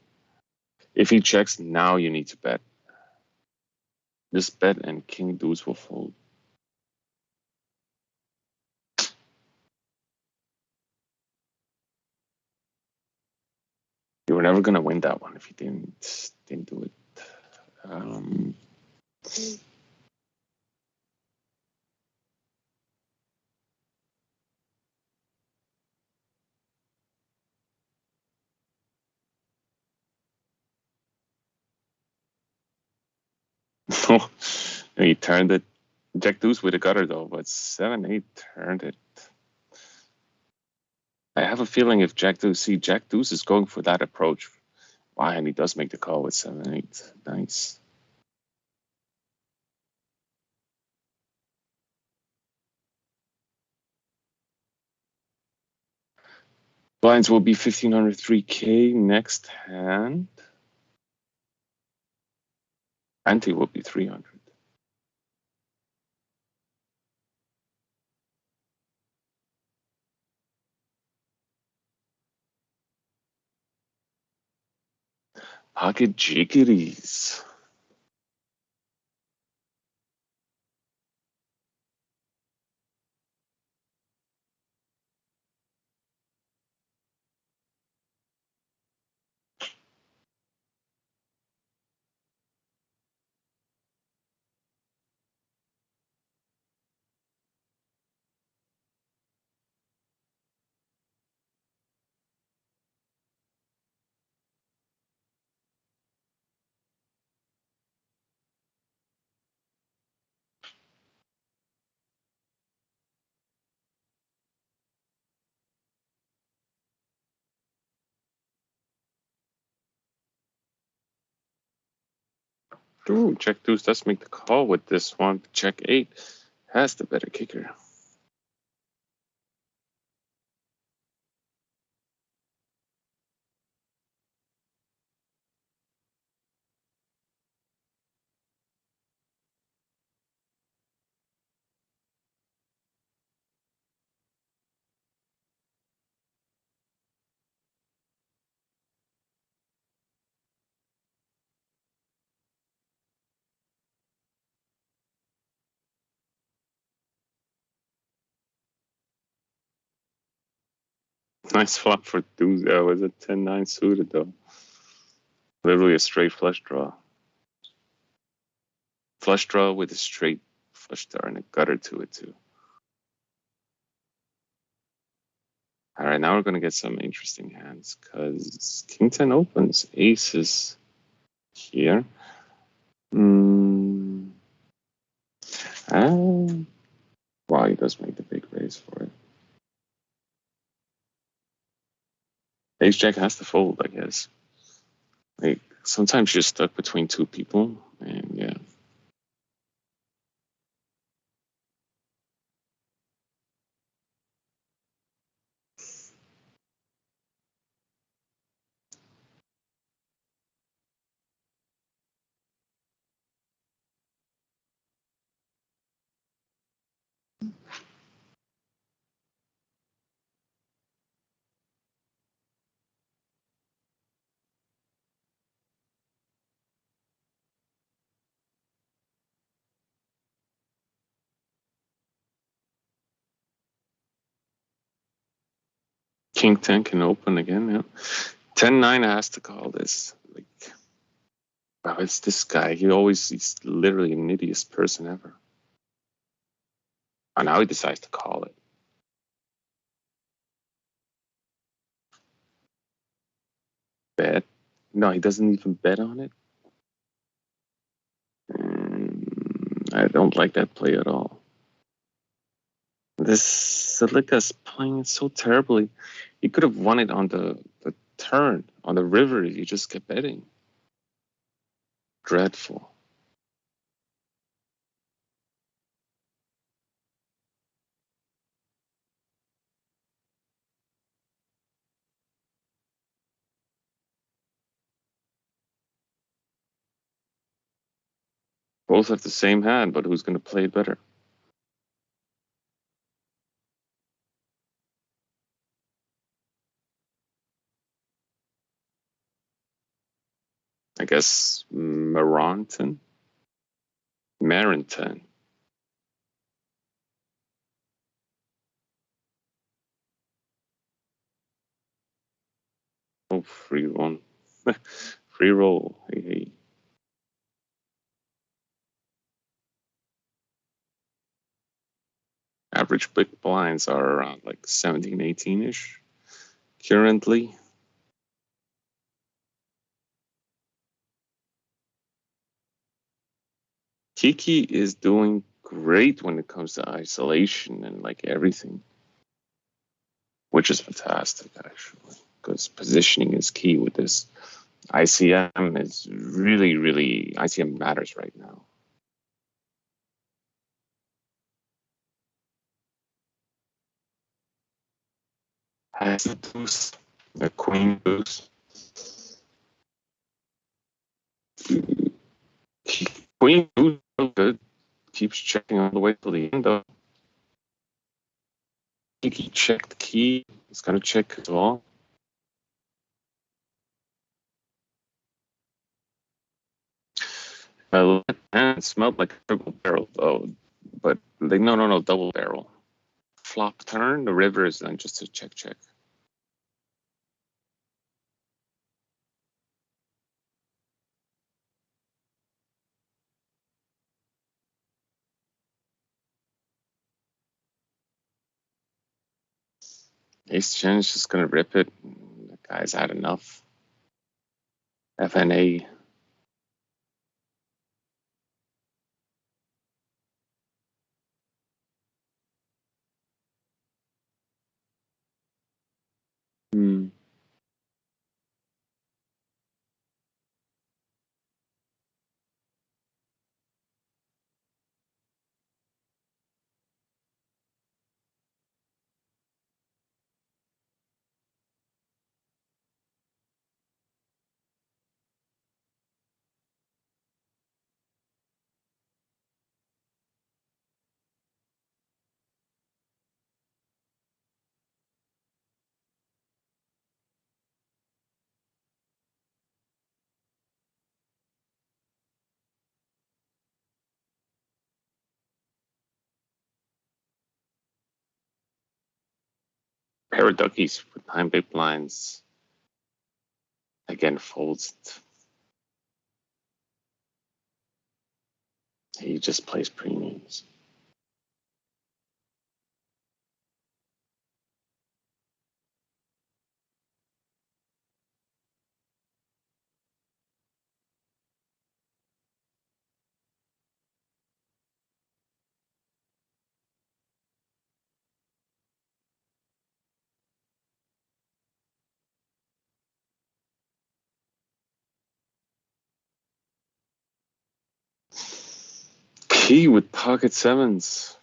A: If he checks, now you need to bet. Just bet and King Deuce will fold. You were never gonna win that one if you didn't do it. He turned it. Jack deuce with a gutter though, but 7-8 turned it. I have a feeling if Jack deuce is going for that approach. Why, and he does make the call with 7-8. Nice. Blinds will be 1500 3K next hand. Ante will be 300. Pocket jiggeries. Ooh, Jack deuce does make the call with this one. Jack 8 has the better kicker. Nice flop for deuce. Was it 10-9 suited though? Literally a straight flush draw. Flush draw with a straight flush draw and a gutter to it too. All right, now we're going to get some interesting hands because King 10 opens, aces here. Wow, he does make the big raise for it. Ace Jack has to fold, I guess. Like, sometimes you're stuck between two people, and yeah. King 10 can open again, yeah. 10-9 has to call this. Like, wow, it's this guy. He's literally the nittiest person ever. And now he decides to call it. Bet? No, he doesn't even bet on it. I don't like that play at all. This Celica's playing it so terribly. He could have won it on the turn, on the river. He just kept betting. Dreadful. Both have the same hand, but who's going to play it better? I guess Maranton? Maranton. Oh, free one. Free roll. Hey, hey. Average big blinds are around like 17, 18-ish currently. Kiki is doing great when it comes to isolation and like everything, which is fantastic actually, because positioning is key with this. ICM is really ICM matters right now. Has the deuce, the queen deuce. Queen deuce, good. Keeps checking all the way till the end though. Kiki checked key. It's gonna check as well. And it smelled like a triple barrel though, but like no, double barrel. Flop turn, the river is then just a check. Ace 10 is just gonna rip it. The guy's had enough. FNA. Hmm. Pair of duckies with 9 big blinds. Again, folds. He just plays premiums. Key with pocket sevens.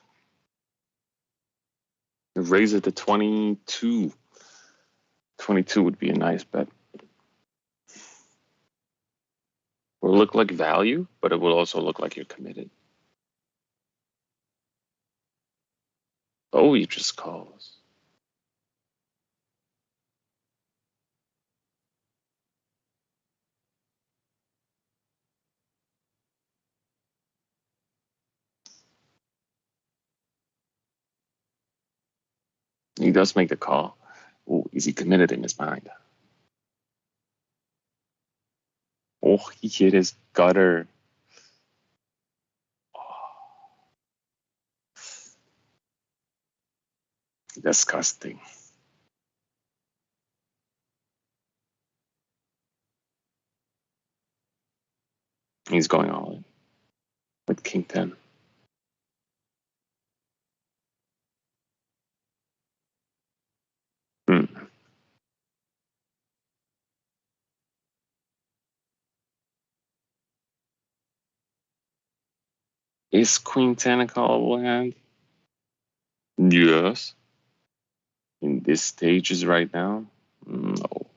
A: Raise it to 22. 22 would be a nice bet. Will look like value, but it will also look like you're committed. Oh, he just calls. He does make the call. Oh, is he committed in his mind? Oh, he hit his gutter. Oh, disgusting. He's going all in with King 10. Hmm. Is Queen 10 a callable hand? Yes. In this stages right now? No.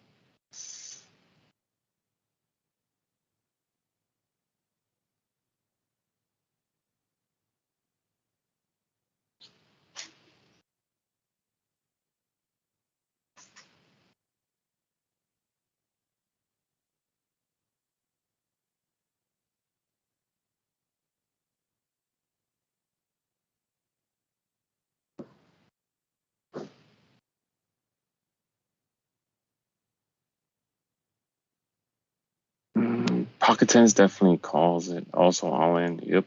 A: Pocket tens definitely calls it. Also all in. Yep.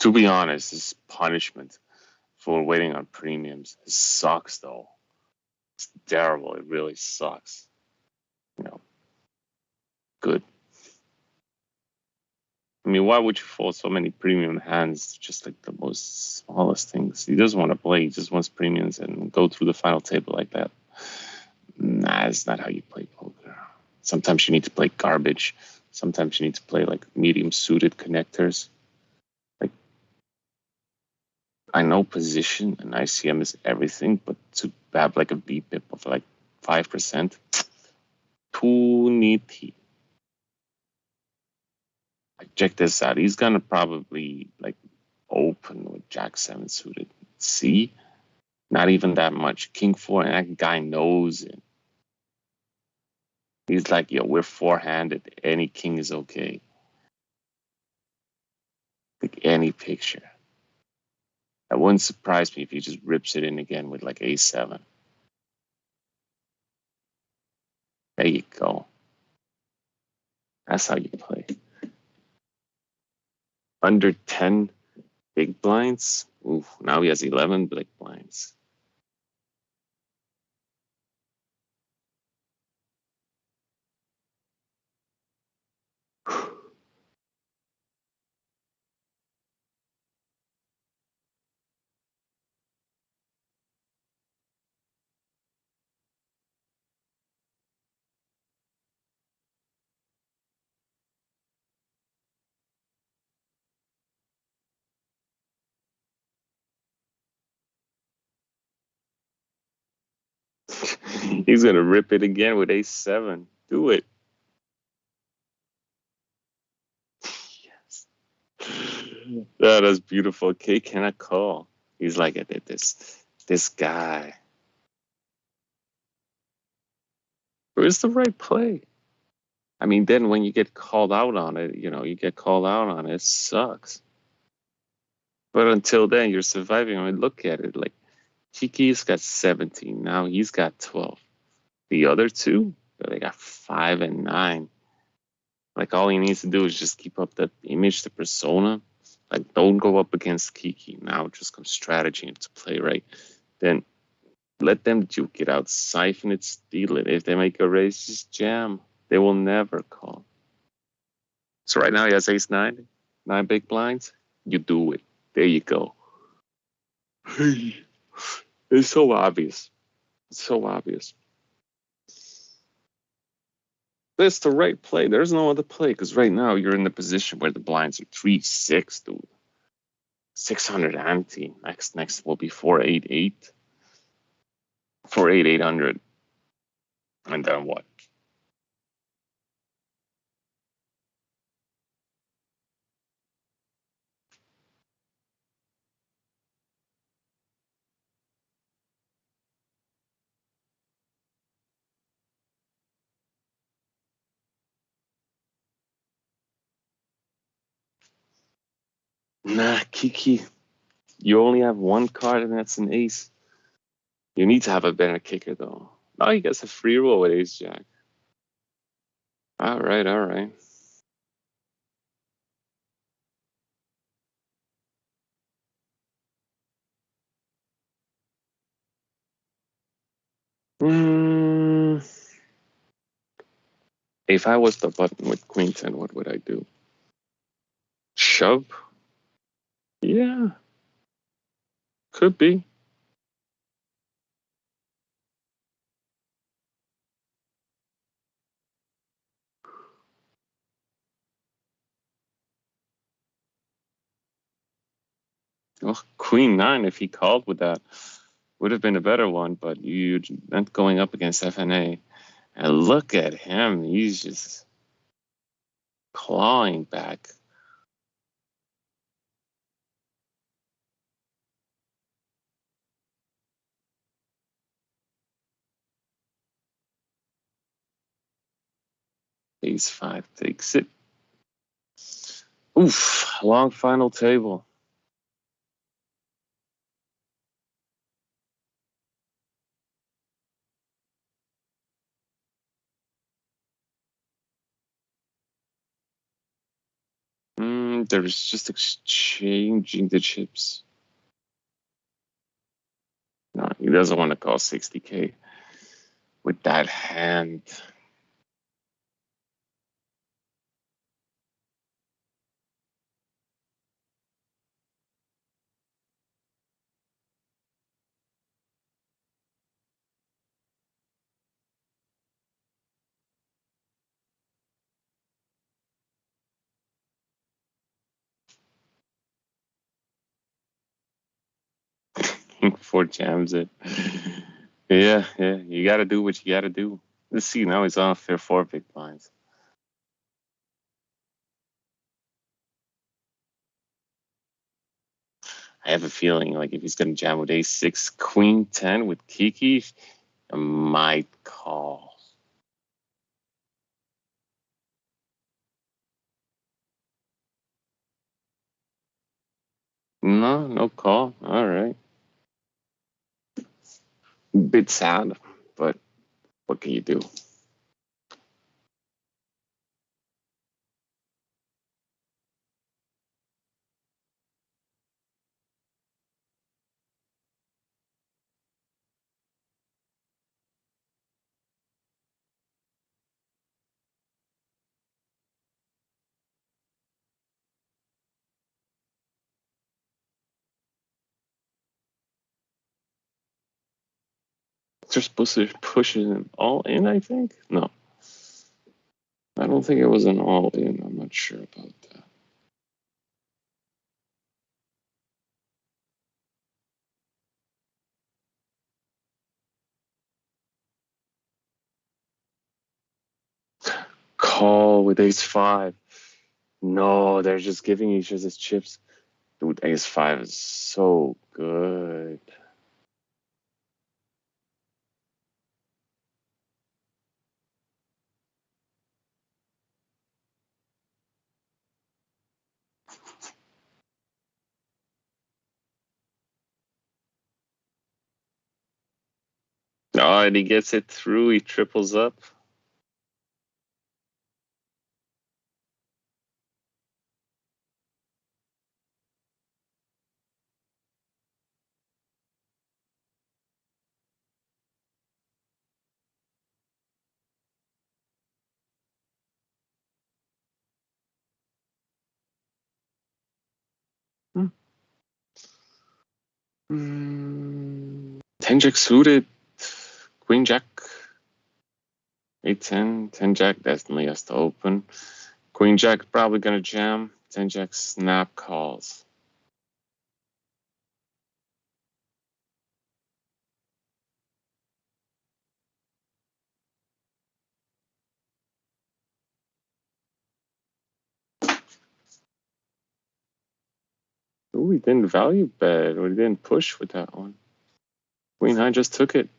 A: To be honest, this punishment for waiting on premiums. It sucks though. It's terrible. It really sucks. You know. good. I mean, why would you fold so many premium hands? Just like the most smallest things. He doesn't want to play. He just wants premiums and go through the final table like that. Nah, that's not how you play poker. Sometimes you need to play garbage. Sometimes you need to play like medium suited connectors. Like, I know position and ICM is everything, but to have like a VPIP of like 5%, too nitty. Like, check this out. He's gonna probably like open with Jack 7 suited. See? Not even that much. King 4, and that guy knows it. He's like, yo, we're four-handed. Any king is okay. Like any picture. That wouldn't surprise me if he just rips it in again with like A7. There you go. That's how you play. Under 10 big blinds. Ooh, now he has 11 big blinds. He's gonna rip it again with A7. Do it. Yes. That is beautiful. K cannot call. He's like, this guy. Where's the right play? I mean, then when you get called out on it, you get called out on it. It sucks. But until then, you're surviving. I mean, look at it. Like, Kiki's got 17. Now he's got 12. The other two, they got 5 and 9. Like, all he needs to do is just keep up that image, the persona. Like, don't go up against Kiki. Now just come strategy into play, right? Then let them duke it out, siphon it, steal it. If they make a raise, just jam. They will never call. So right now he has ace-9, 9 big blinds. You do it. There you go. It's so obvious. It's so obvious. That's the right play. There's no other play because right now you're in the position where the blinds are 3-6, dude. 600 ante. Next will be 4-8-8. 4-8-800. And then what? Nah, Kiki. You only have one card and that's an ace. You need to have a better kicker though. Oh, he gets a free roll with ace jack. All right, all right. If I was the button with queen 10, what would I do? Shove? Yeah, could be. Oh, queen 9, if he called with that, would have been a better one, but you're not going up against FNA. And look at him. He's just clawing back. Ace 5 takes it. Oof, long final table. There's just exchanging the chips. No, he doesn't want to call 60K with that hand. Four jams it. Yeah, you gotta do what you gotta do. Let's see, now he's on fair four big blinds. I have a feeling like if he's gonna jam with ace-6, queen-10 with Kiki, I might call. No call. All right. Bit sad, but what can you do? They're supposed to push him all in, I think? No. I don't think it was an all in. I'm not sure about that. Call with ace-5. No, they're just giving each other chips. Dude, ace-5 is so good. Oh, and he gets it through. He triples up. Hmm. 10 jack suited. Queen jack. 8-10. 10 jack definitely has to open. Queen jack probably gonna jam. 10 jack snap calls. Ooh, he didn't value bet, or he didn't push with that one. Queen high just took it.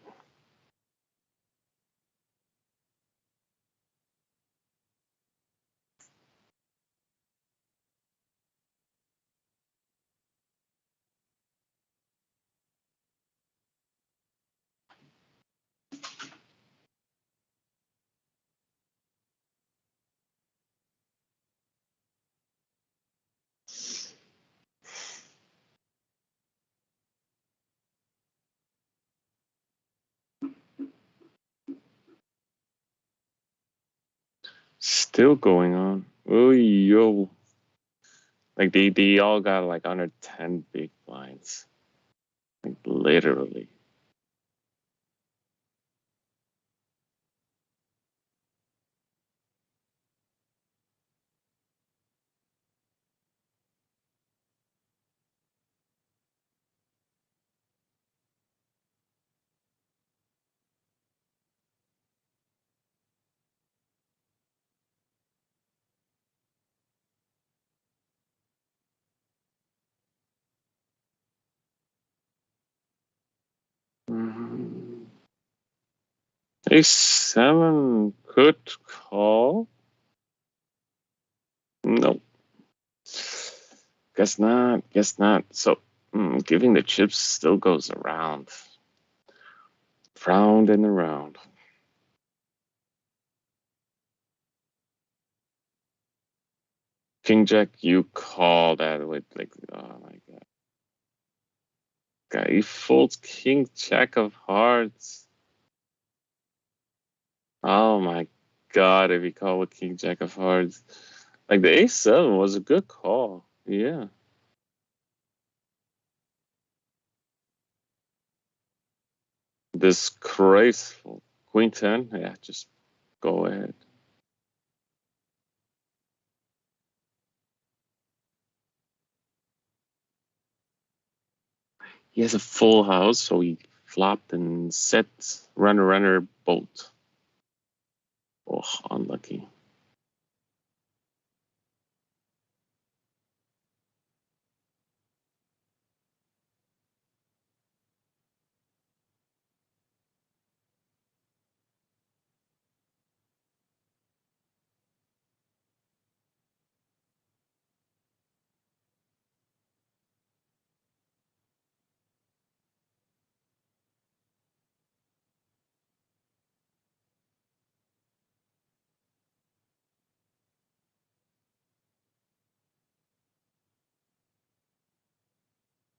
A: Still going on. Oh, yo. Like they all got like under 10 big blinds. Like literally. Mhm. Ace-7 could call. Nope. Guess not. Guess not. So giving the chips still goes around. Round and around. King Jack, you call that with like, oh my god. Guy, he folds King Jack of Hearts. Oh my god, if he called with King Jack of Hearts. Like the Ace-7 was a good call. Yeah. Disgraceful. Queen 10? Yeah, just go ahead. He has a full house, so he flopped and set runner bolt. Oh, unlucky.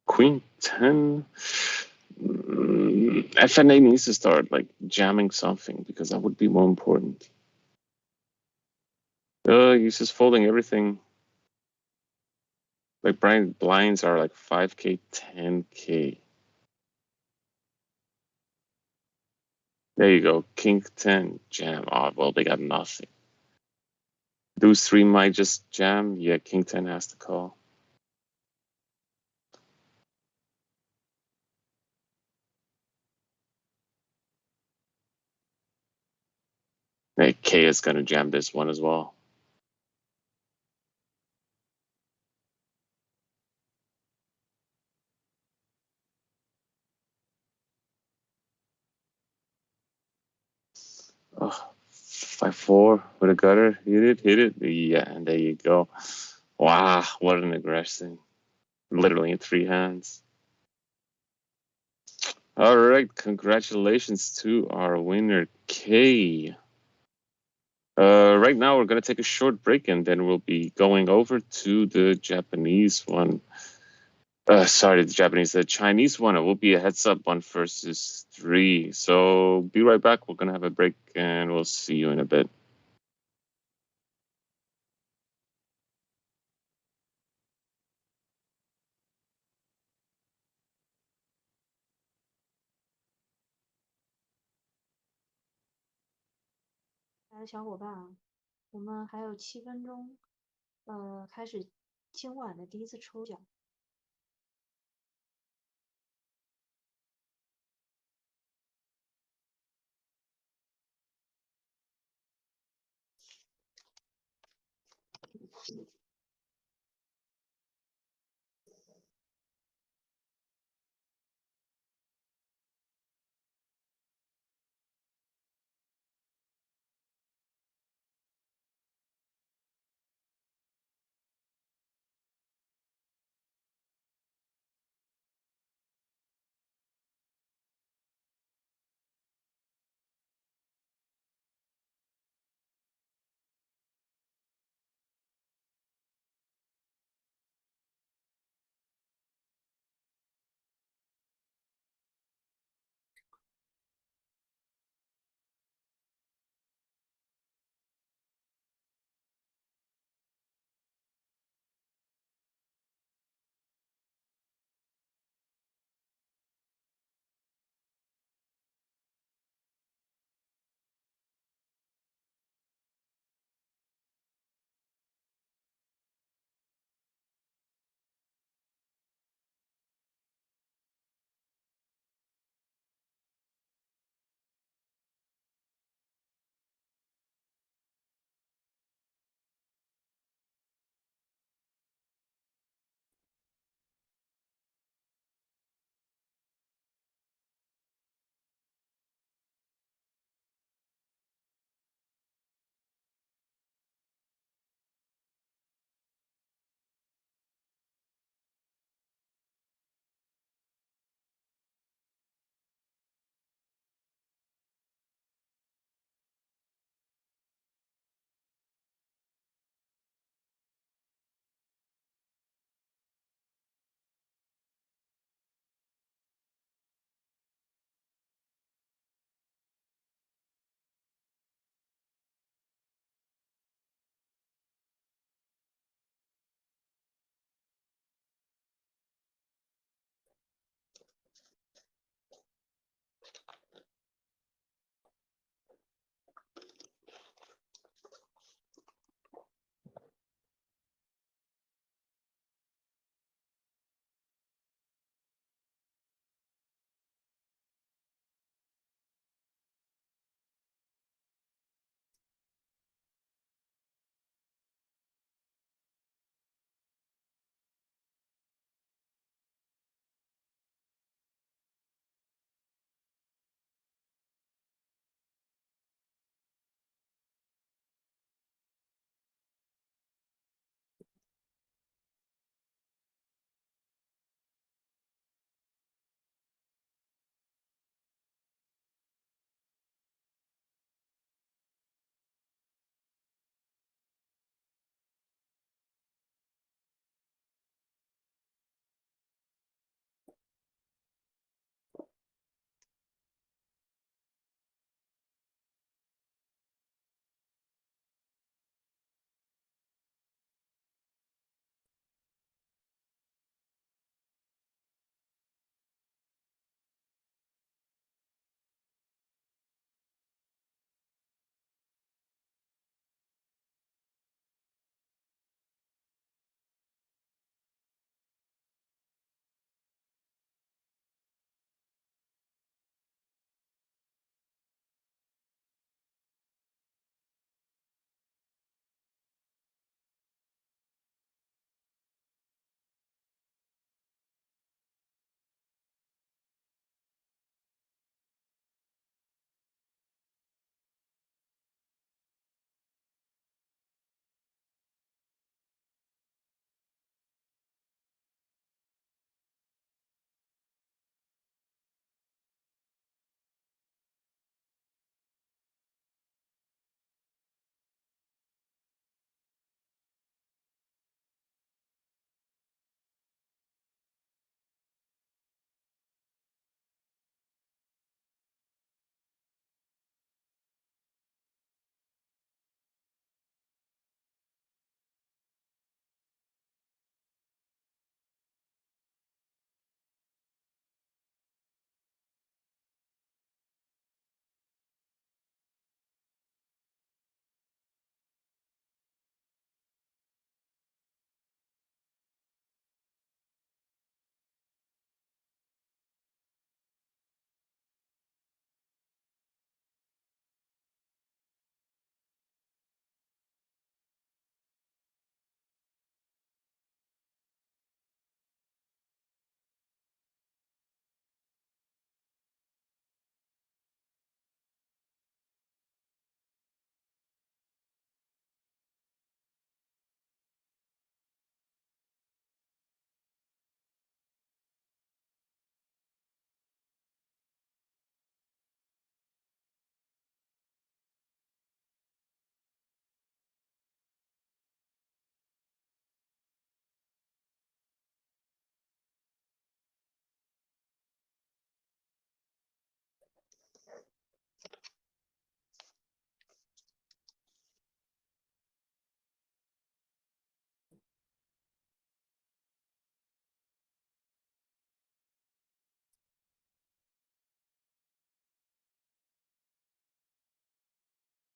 A: Queen 10. FNA needs to start like jamming something because that would be more important. He's just folding everything. Like Brian blinds are like 5K, 10K. There you go. King 10, jam. Oh, well, they got nothing. Deuce 3 might just jam. Yeah, King 10 has to call. Hey, K is going to jam this one as well. Oh, 5-4 with a gutter. Hit it. Yeah, and there you go. Wow, what an aggression. Literally in 3 hands. All right, congratulations to our winner, K. Right now, we're going to take a short break and then we'll be going over to the Japanese one. The Chinese one. It will be a heads up 1 versus 3. So be right back. We're going to have a break and we'll see you in a bit.
C: 开始今晚的第一次抽奖。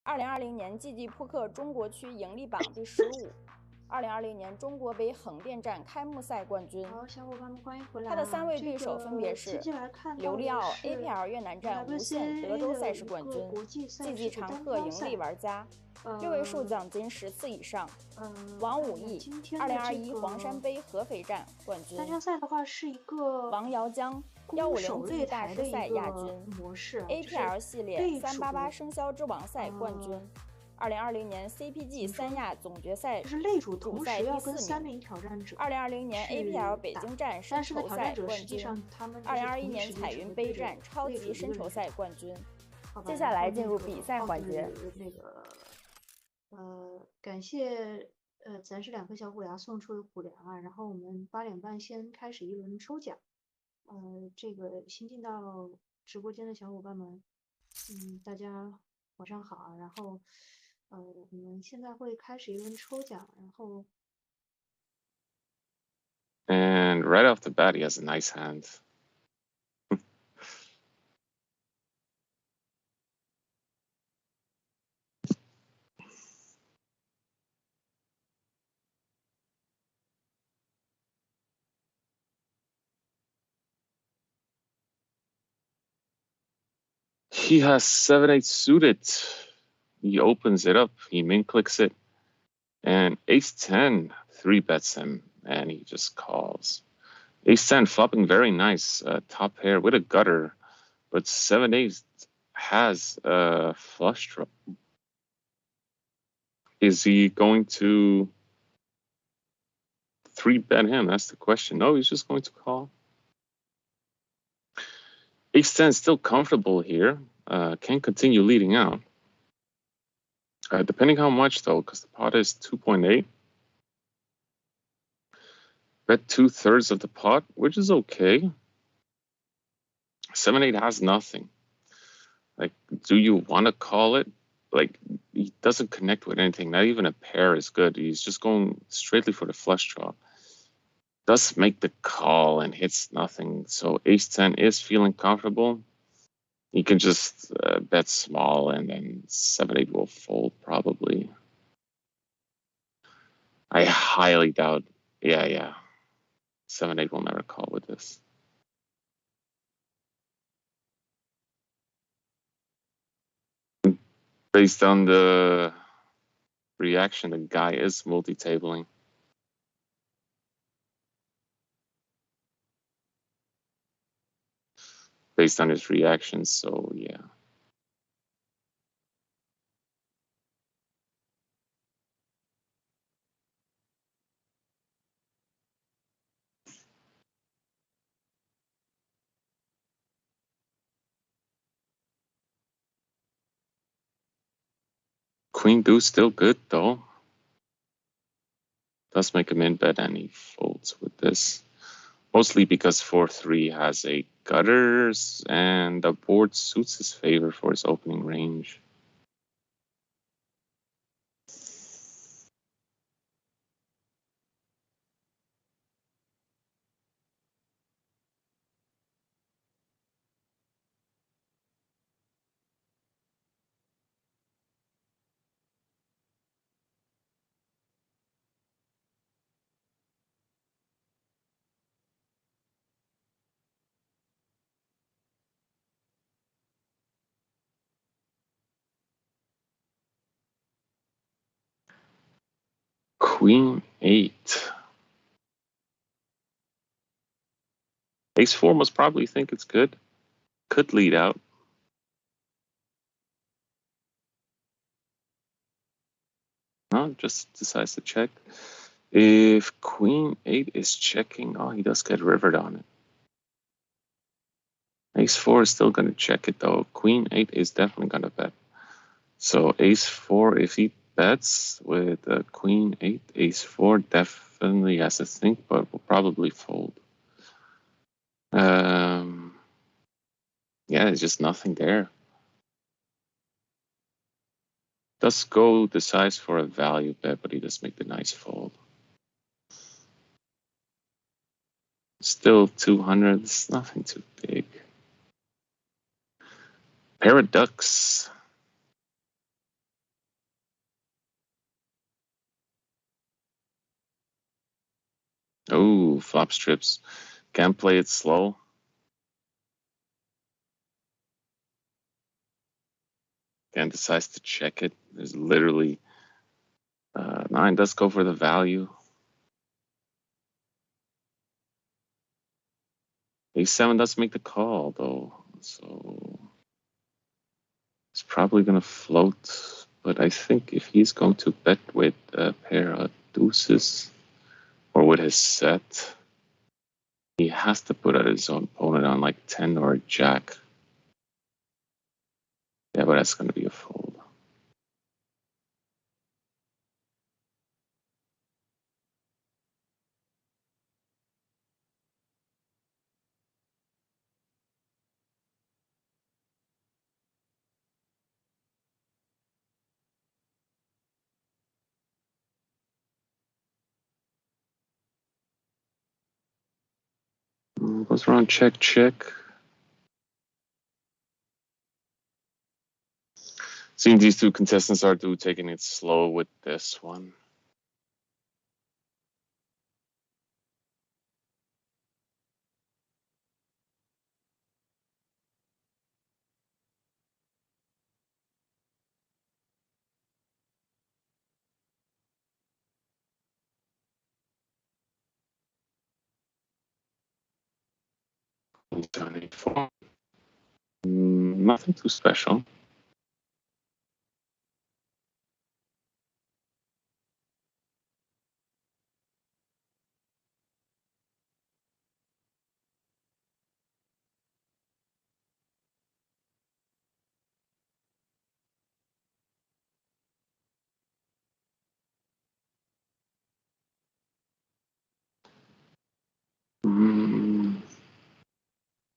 B: 2020年季季扑克中国区盈利榜第15，2020年中国杯横店站开幕赛冠军。
C: 好，小伙伴们欢迎回来。
B: 他的3位对手分别是刘利奥 APL 越南站无限德州赛事冠军，季季常客盈利玩家，6位数奖金10次以上。王武义2021黄山杯合肥站冠军。
C: 单场赛的话是一个
B: 王瑶江150季大师赛亚军
C: 模式
B: ，APL 系列388生肖之王赛冠军。2020年 CPG 三亚总决赛
C: 就是擂主
B: 主赛第
C: 4
B: 名。
C: 名挑战者。
B: 2020年 APL 北京站深筹赛冠军。2021年彩云杯站超级深筹赛冠军。接下来进入比赛环节。
C: 感谢咱是2颗小虎牙送出的虎粮啊，然后我们8点半先开始一轮抽奖。这个新进到直播间的小伙伴们，大家晚上好啊，然后我们现在会开始一轮抽奖，然后
A: And right off the bat, he has a nice hand. He has 7-8 suited. He opens it up. He min clicks it. And ace-10 3-bets him. And he just calls. Ace-10 flopping very nice. Top pair with a gutter. But 7-8 has a flush draw. Is he going to 3-bet him? That's the question. No, he's just going to call. Ace-10 is still comfortable here. Can continue leading out. Depending how much, though, because the pot is 2.8. Bet 2/3 of the pot, which is okay. 7-8 has nothing. Like, do you want to call it? Like, he doesn't connect with anything. Not even a pair is good. He's just going straightly for the flush draw. Does make the call and hits nothing. So ace-10 is feeling comfortable. He can just bet small and then 7-8 will fold probably. I highly doubt. Yeah. 7-8 will never call with this. Based on the reaction, the guy is multi-tabling. Based on his reactions, so yeah. Queen deuce still good though. Does make him in bet and he folds with this. Mostly because 4-3 has a gutters and the board suits his favor for his opening range. Queen 8. Ace 4 must probably think it's good. Could lead out. No, just decides to check. If Queen 8 is checking, oh, he does get rivered on it. Ace 4 is still going to check it though. Queen 8 is definitely going to bet. So Ace 4, if he bets with Queen 8, Ace 4 definitely has to think, but will probably fold. Yeah, there's just nothing there. Does go the size for a value bet, but he does make the nice fold. Still 200, it's nothing too big. Pair of ducks. Oh, flop strips. Can't play it slow. And decides to check it. There's literally 9 does go for the value. A7 does make the call though, so it's probably gonna float. But I think if he's going to bet with a pair of deuces or with his set, he has to put out his own opponent on like 10 or a jack. Yeah, but that's gonna be a fold. Goes around check, check. Seeing these two contestants are taking it slow with this one. Nothing too special.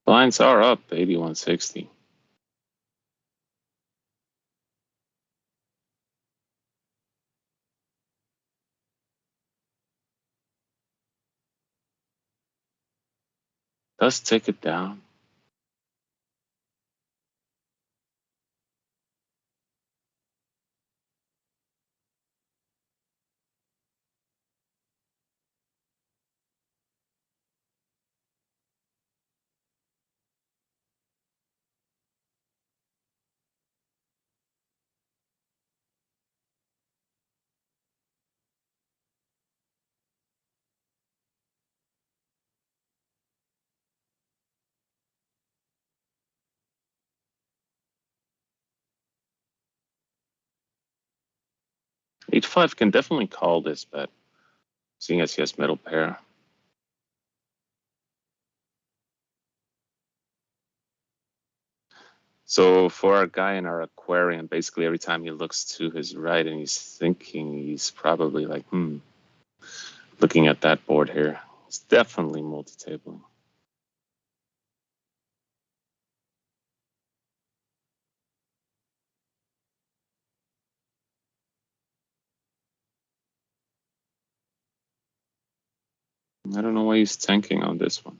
A: Blinds are up 8160. Does take it down. H5 can definitely call this bet, seeing as he has middle pair. So for our guy in our aquarium, basically every time he looks to his right and he's thinking, he's probably like, looking at that board here. He's definitely multi-tabling. I don't know why he's tanking on this one.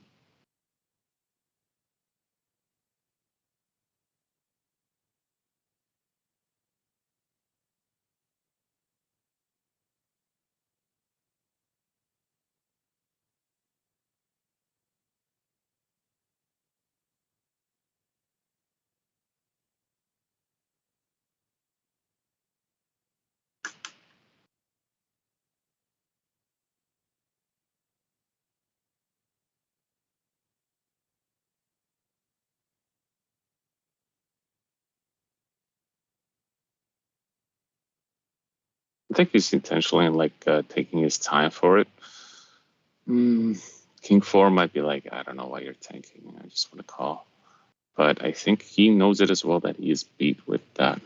A: I think he's intentionally like taking his time for it. King 4 might be like, I don't know why you're tanking. I just want to call. But I think he knows it as well that he is beat with that.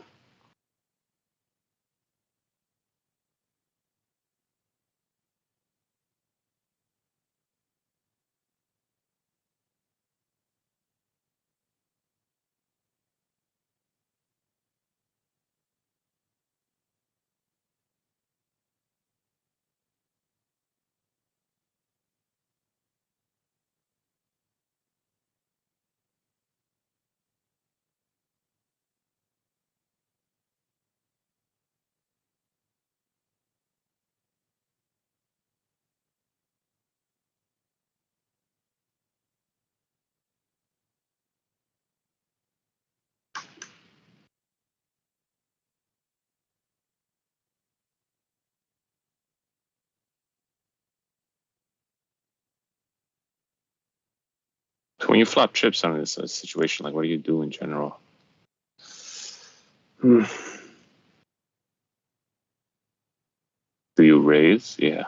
A: when you flop chips on this situation, like what do you do in general? Do you raise? Yeah.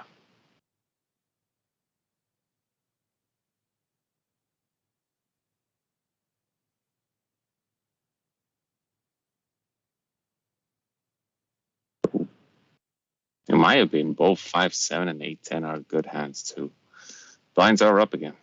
A: In my opinion, both 5-7 and 8-10 are good hands too. Blinds are up again.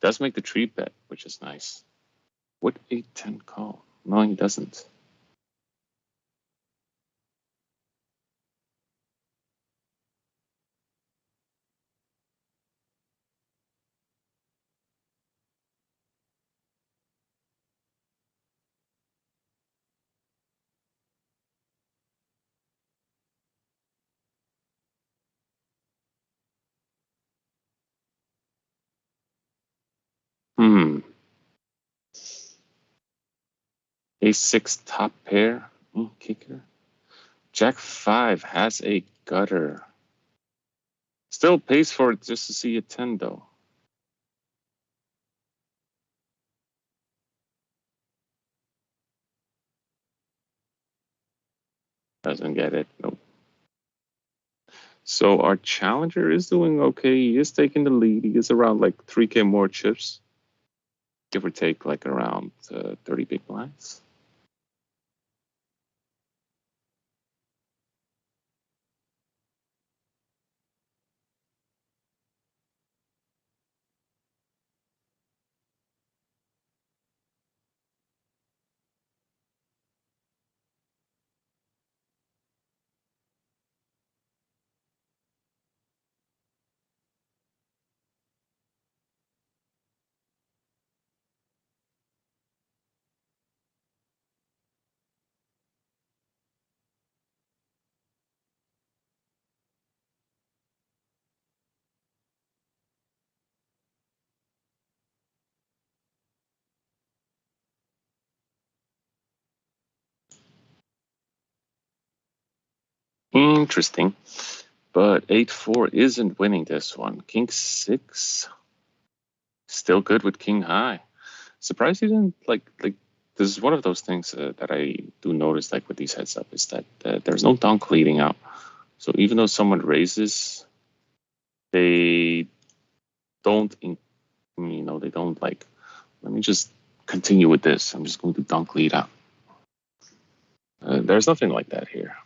A: Does make the 3-bet, which is nice. Would 8-10 call? No, he doesn't. Ace-6 top pair. Kicker. Jack-5 has a gutter. Still pays for it just to see a 10 though. Doesn't get it. Nope. So our challenger is doing okay. He is taking the lead. He is around like 3K more chips. Give or take like around 30 big blinds. Interesting. But 8-4 isn't winning this one. King-6. Still good with King-high. Surprised he didn't like this is one of those things that I do notice like with these heads up is that there's no donk leading out. So even though someone raises, they don't, they don't like, let me just continue with this. I'm just going to donk lead out. There's nothing like that here.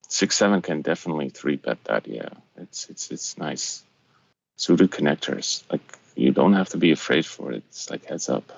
A: Six, 7 can definitely 3-bet that. Yeah, it's nice. Suited connectors, like you don't have to be afraid for it. It's like heads up.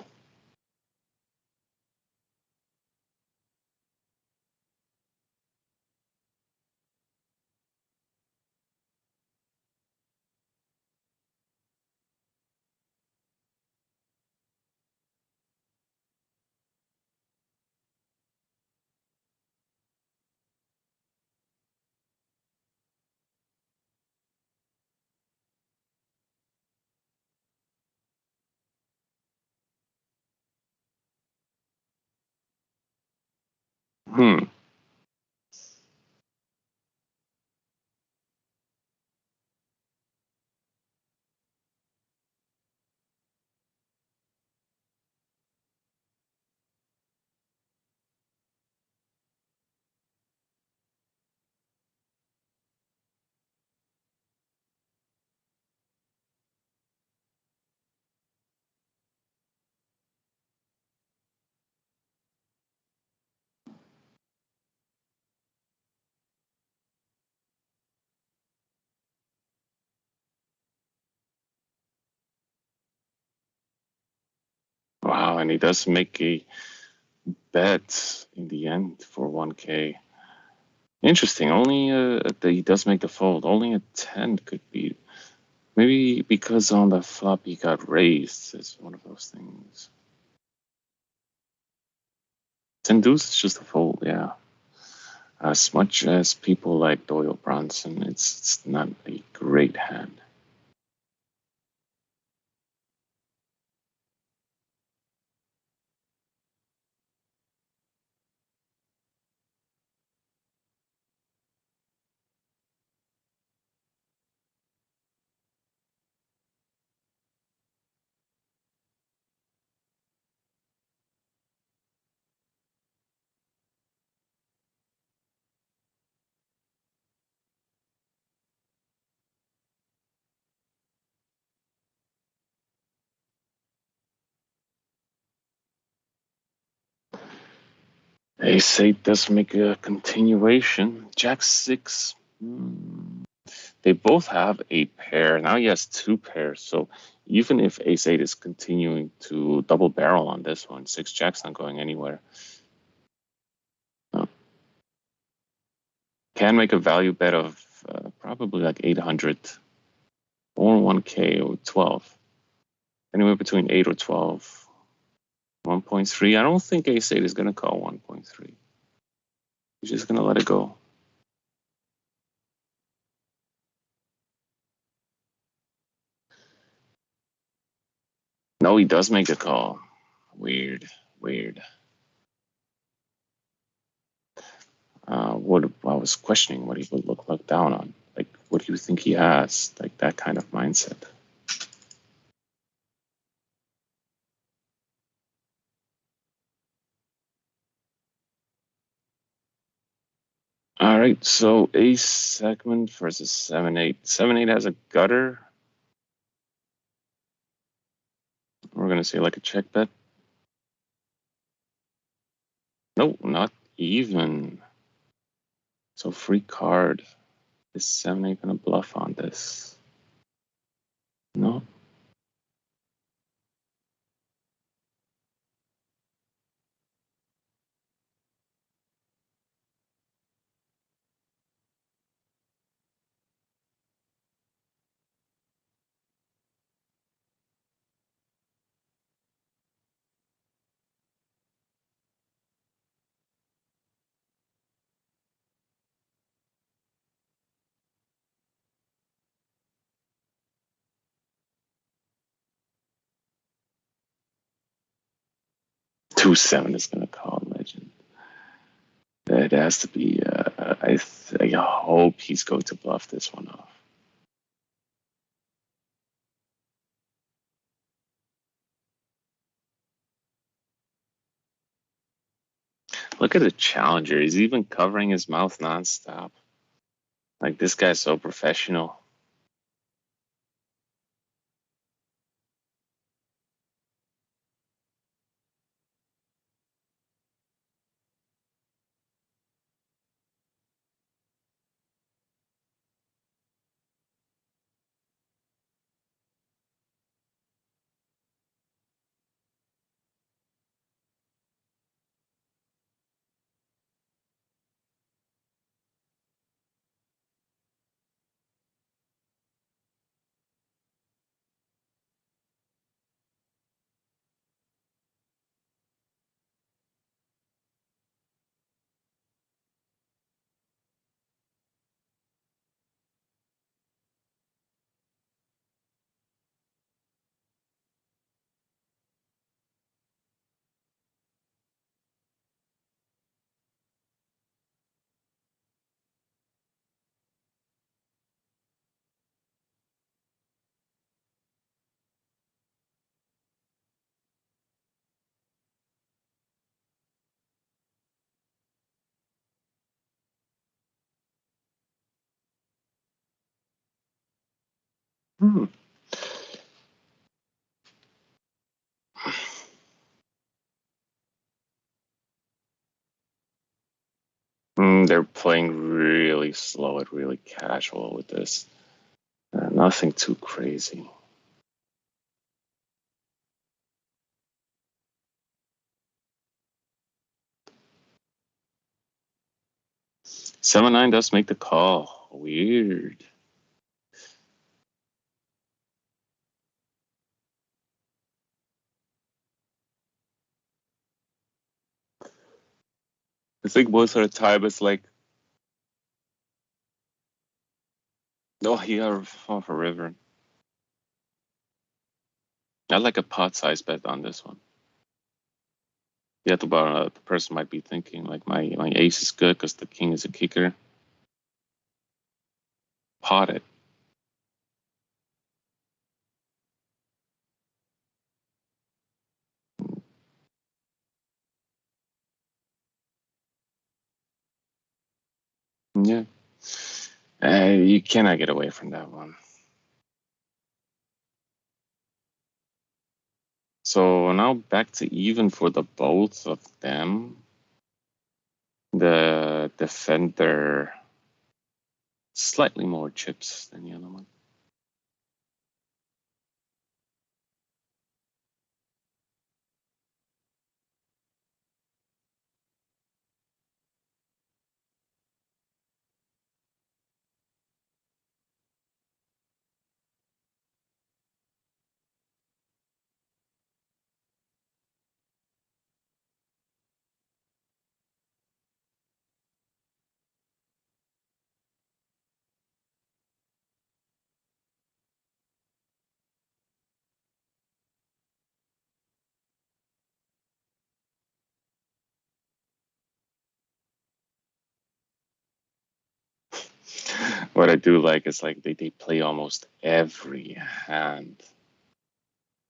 A: Wow, and he does make a bet in the end for 1K. Interesting. Only he does make the fold. Only a 10 could be. Maybe because on the flop he got raised. It's one of those things. 10 deuce is just a fold, yeah. As much as people like Doyle Bronson, it's not a great hand. Ace-8 does make a continuation. Jack-6. They both have a pair. Now he has two pairs. So even if Ace-8 is continuing to double barrel on this one, 6-Jack's not going anywhere. Can make a value bet of probably like 800 or 1K or 12. Anywhere between 8 or 12. 1.3. I don't think Ace-8 is going to call 1.3. He's just going to let it go. No, he does make a call. Weird. What I was questioning what he would look down on. Like, what do you think he has? Like that kind of mindset. All right, so ace segment versus 7-8. 7-8 has a gutter. We're gonna say like a check bet. Nope, not even. So free card. Is 7-8 gonna bluff on this? No. Two 7 is gonna call legend. It has to be. I hope he's going to bluff this one off. Look at the challenger. He's even covering his mouth nonstop. Like, this guy's so professional. They're playing really slow and really casual with this. Nothing too crazy. Seven nine does make the call. Weird. I think most of the time it's like, oh, he got off a river. I like a pot size bet on this one. Yeah, the person might be thinking like my ace is good because the king is a kicker. Pot it. Yeah. You cannot get away from that one. So now back to even for the both of them. The defender slightly more chips than the other one. What I do like is like they play almost every hand.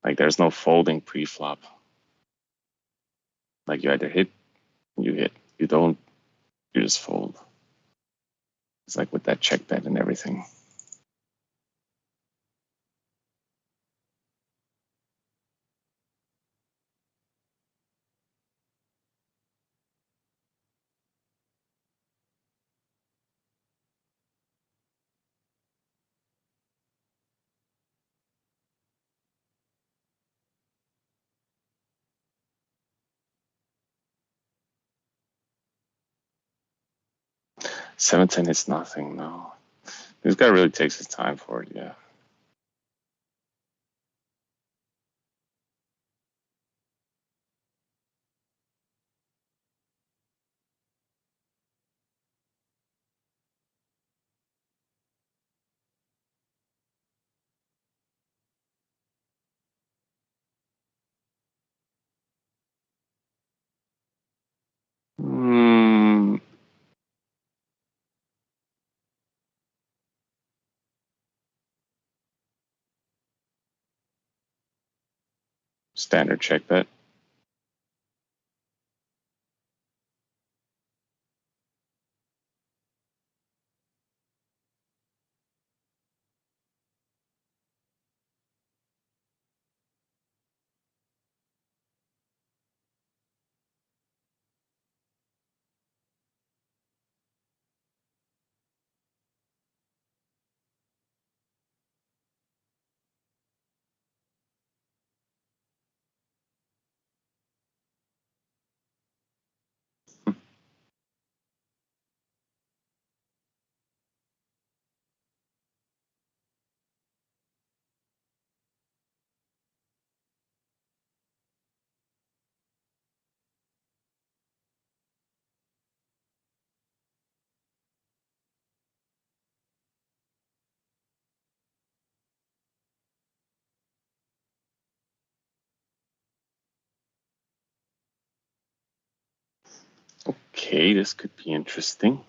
A: Like there's no folding pre-flop. Like you either hit, you hit. You don't, you just fold. It's like with that check bet and everything. Seven ten is nothing, no. This guy really takes his time for it, yeah. Standard check bet. Okay, this could be interesting.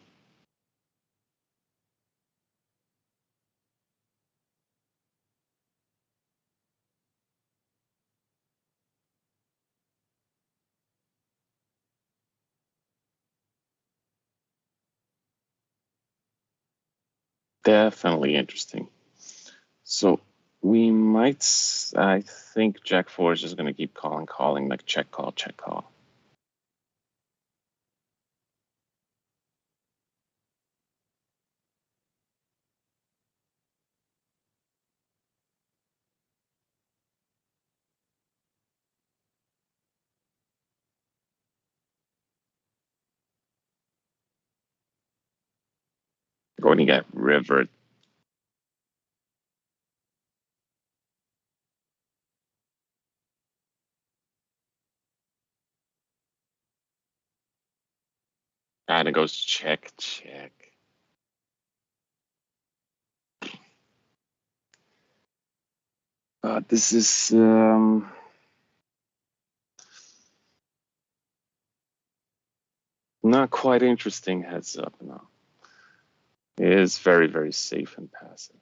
A: Definitely interesting. So we might, I think Jack 4 is just going to keep calling, like check call, check call. Going to get rivered. And it goes check, check. This is not quite interesting heads up now. It is very, very safe and passive.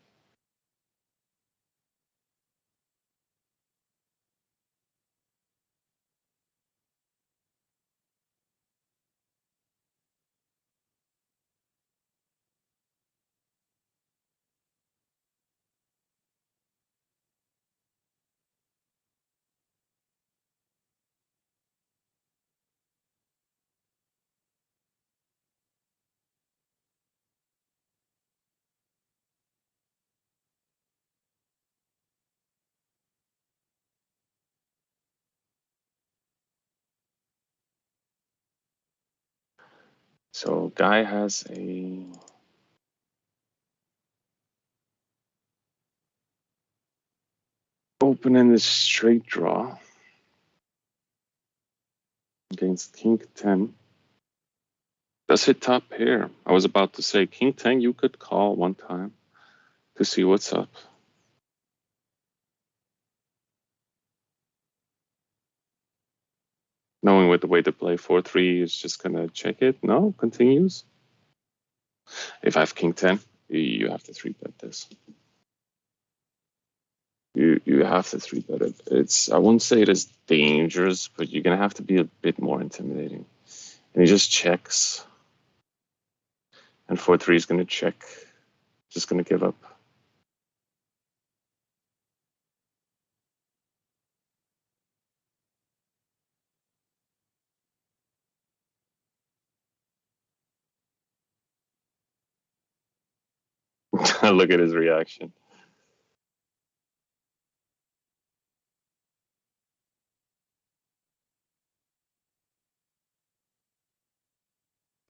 A: So guy has a open-ended straight draw against King 10. Does hit top pair. I was about to say King 10 you could call one time to see what's up. Knowing with the way to play 4-3 is just gonna check it. No, continues. If I have King 10, you have to 3-bet this. You have to 3-bet it. It's, I wouldn't say it is dangerous, but you're gonna have to be a bit more intimidating. And he just checks. And 4-3 is gonna check. Just gonna give up. Look at his reaction.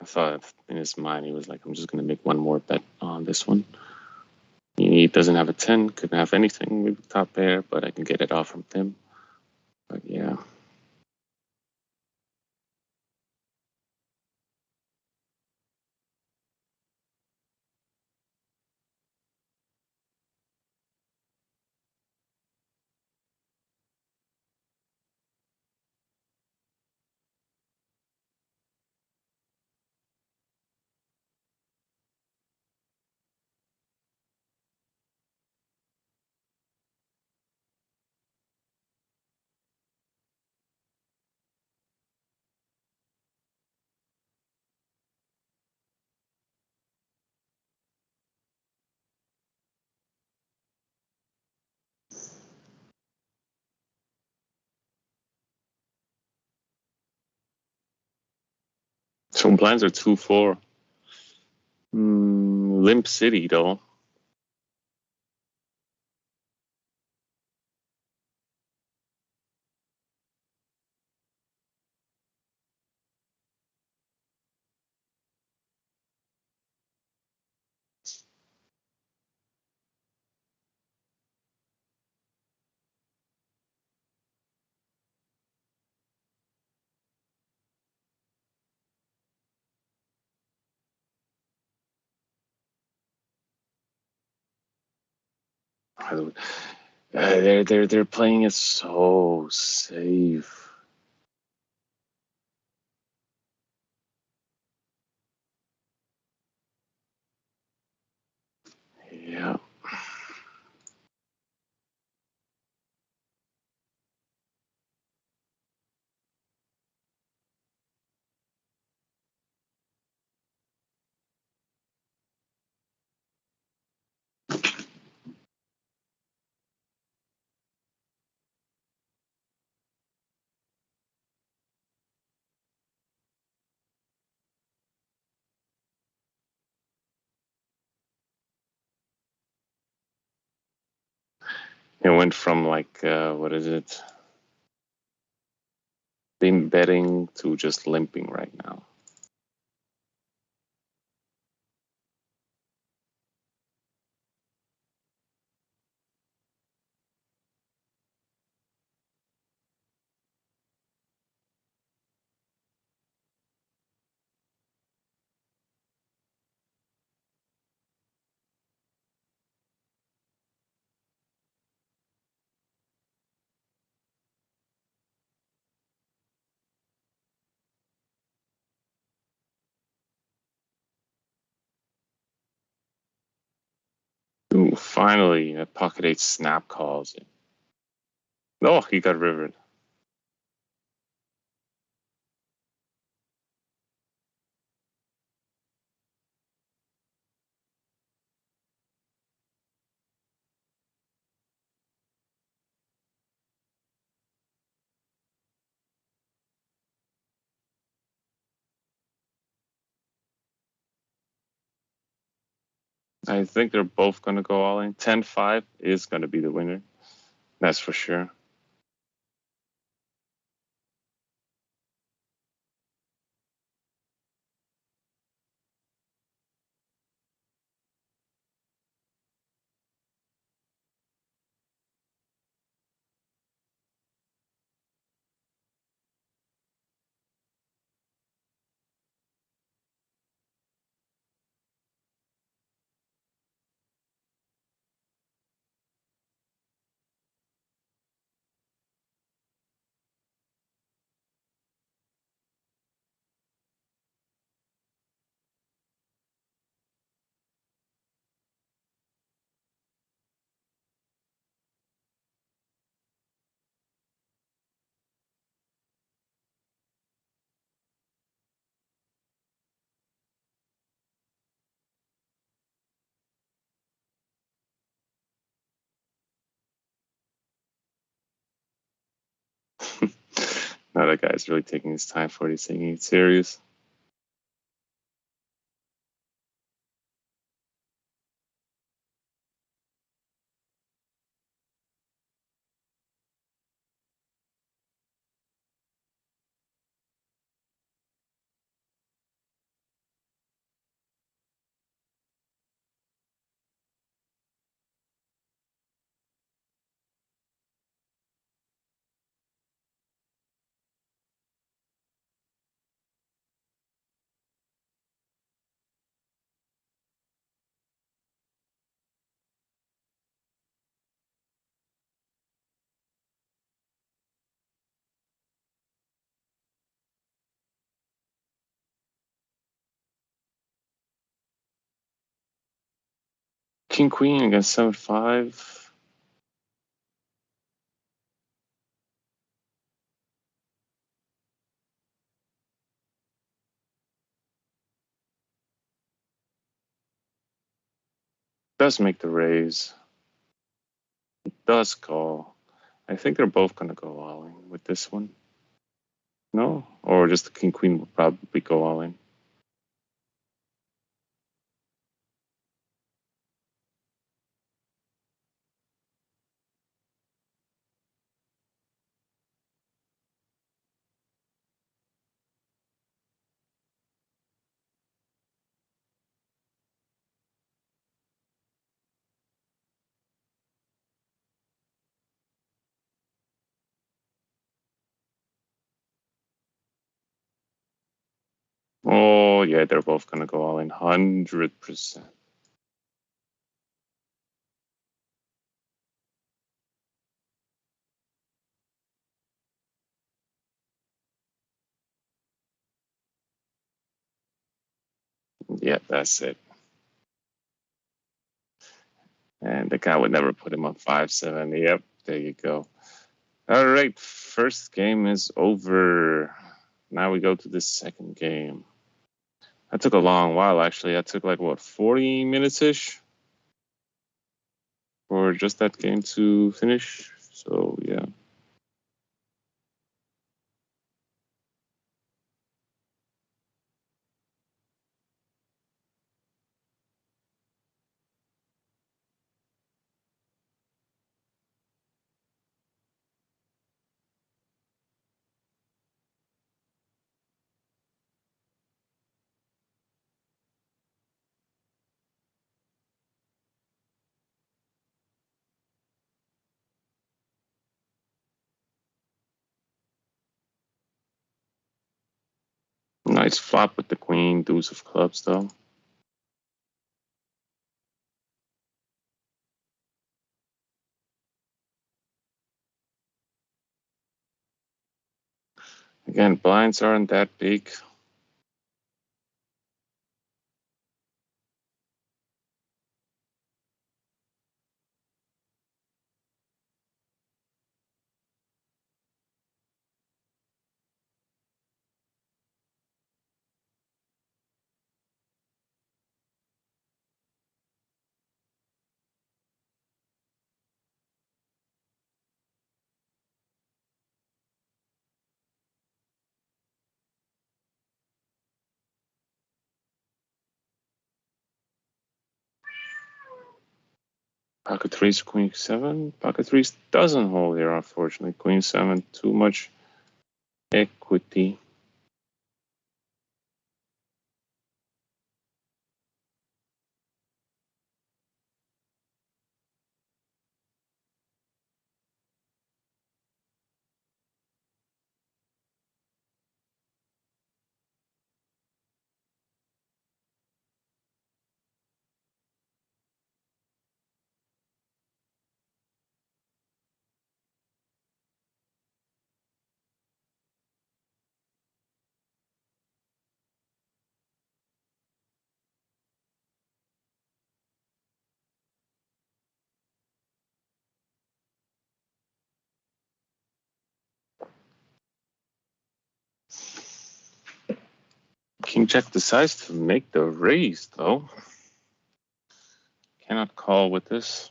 A: I thought in his mind he was like, I'm just gonna make one more bet on this one. He doesn't have a 10, couldn't have anything with top pair, but I can get it off from him. But yeah. So blinds are 2-4. Limp City though. They're playing it so safe. Yeah. It went from like what is it? Being betting to just limping right now. Ooh, finally, a pocket 8 snap calls it. Oh, he got rivered. I think they're both going to go all in. 10-5 is going to be the winner. That's for sure. Now that guy's really taking his time for it. He's taking it serious. King Queen against 7-5. Does make the raise. Does call. I think they're both going to go all in with this one. No? Or just the King Queen will probably go all in. Oh, yeah, they're both going to go all in 100%. Yeah, that's it. And the guy would never put him on 5-7. Yep, there you go. All right, first game is over. Now we go to the second game. That took a long while, actually. That took like, what, 40 minutes-ish for just that game to finish? So, yeah. Nice flop with the queen, deuce of clubs, though. Again, blinds aren't that big. Pocket threes, queen seven. Pocket threes doesn't hold here, unfortunately. Queen seven, too much equity. King Jack decides to make the raise, though. Cannot call with this.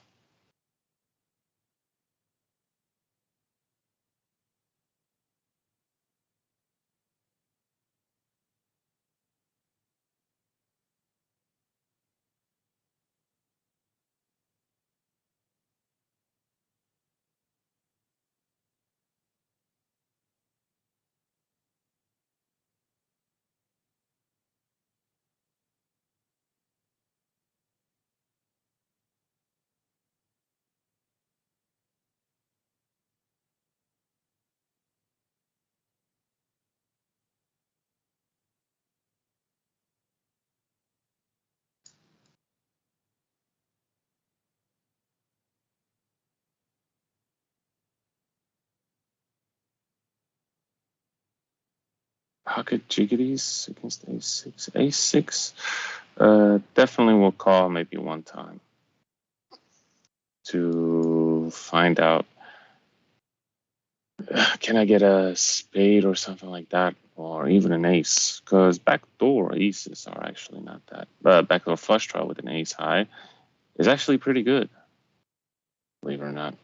A: Pocket jiggities against a6. A6 definitely will call maybe one time to find out, can I get a spade or something like that, or even an ace? Because backdoor aces are actually not that. Backdoor flush draw with an ace high is actually pretty good, believe it or not.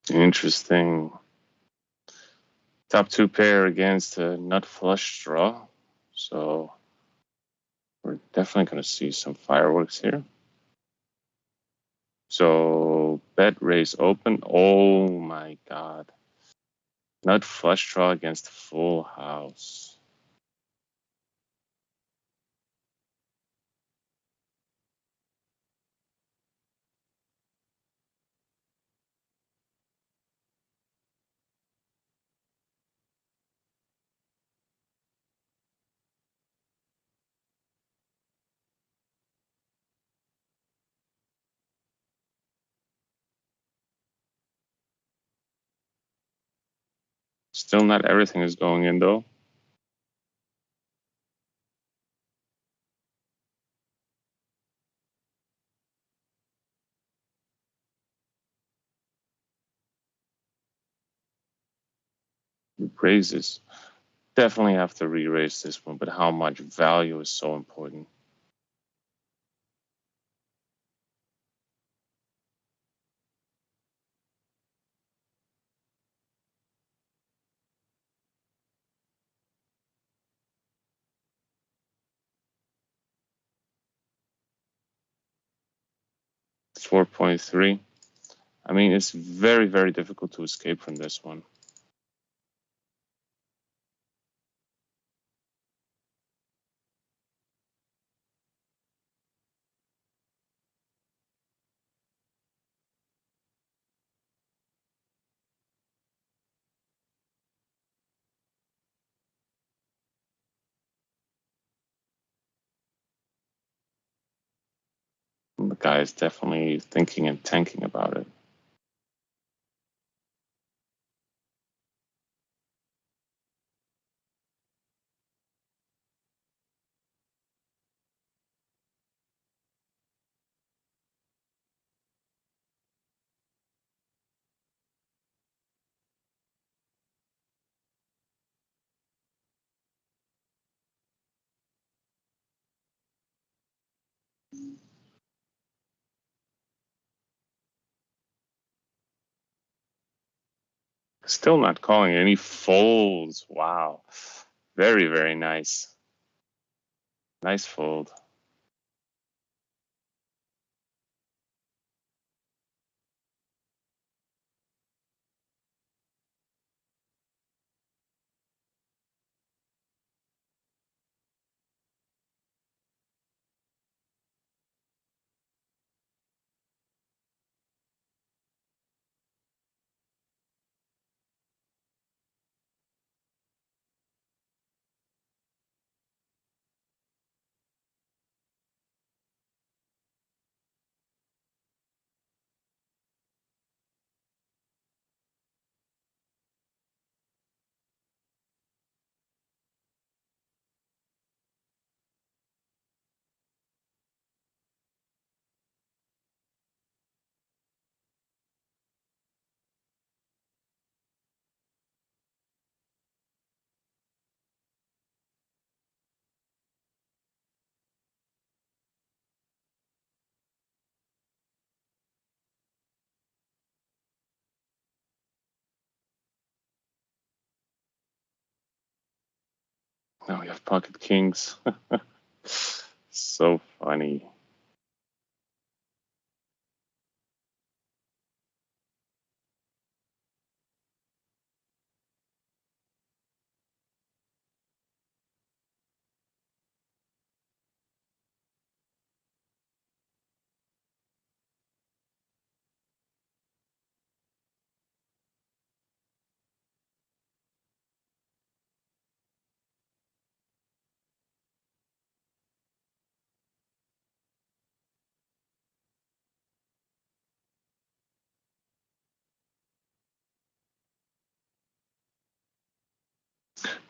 A: Interesting. Top two pair against a nut flush draw. So we're definitely going to see some fireworks here. So bet raise open. Oh my god. Nut flush draw against full house. Still not everything is going in though. Raises. Definitely have to re-raise this one, but how much value is so important. It's 4.3. I mean, it's very, very difficult to escape from this one. guy is definitely thinking and tanking about it. Still not calling any folds. Wow. Very, very nice. Nice fold. Now we have pocket kings. So funny.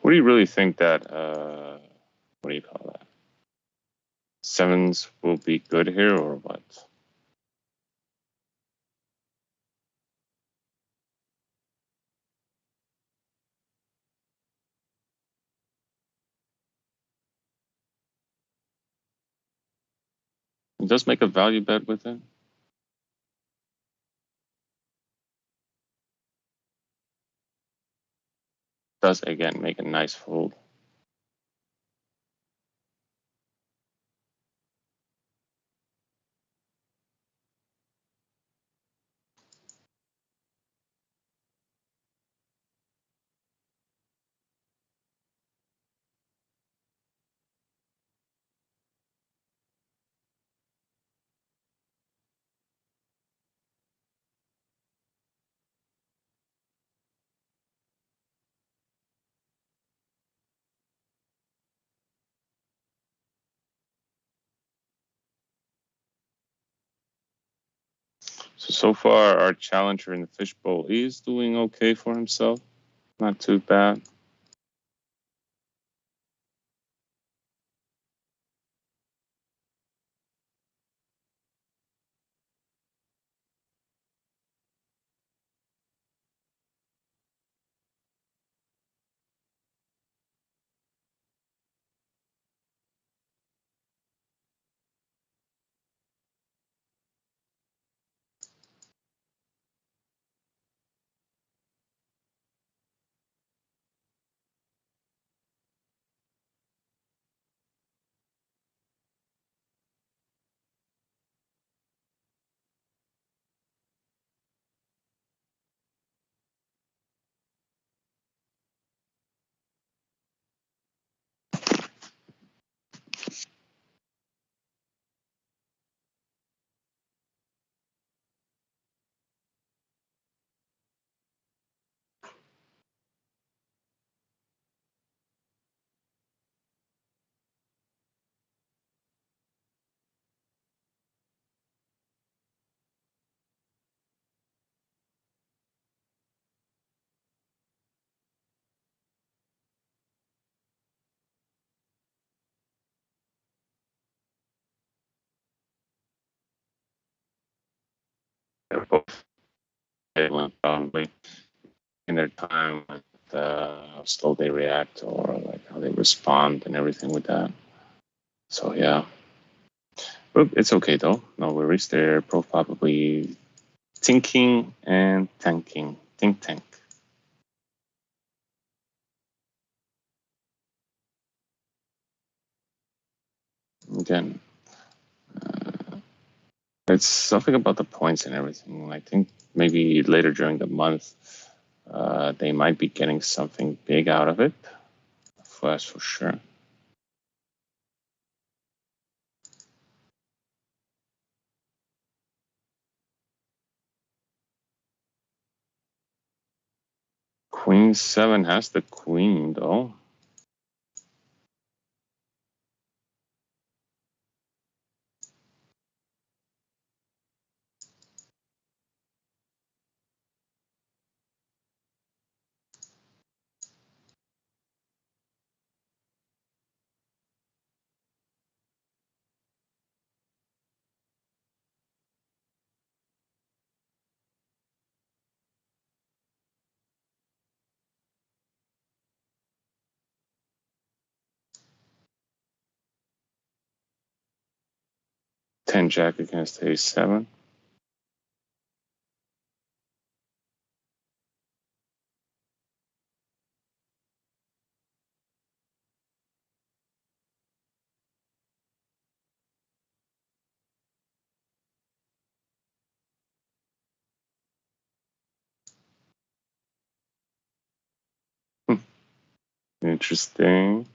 A: What do you really think that, what do you call that? Sevens will be good here or what? He does make a value bet with it. Does again make a nice fold. So far, our challenger in the fishbowl is doing okay for himself. Not too bad. They're both probably in their time with how slow they react or like how they respond and everything with that. So yeah, but it's okay though. No worries. They're both probably thinking and tanking. Think tank. Again, it's something about the points and everything. I think maybe later during the month, they might be getting something big out of it. That's for sure. Queen 7 has the queen though. Ten jack against ace 7. Interesting.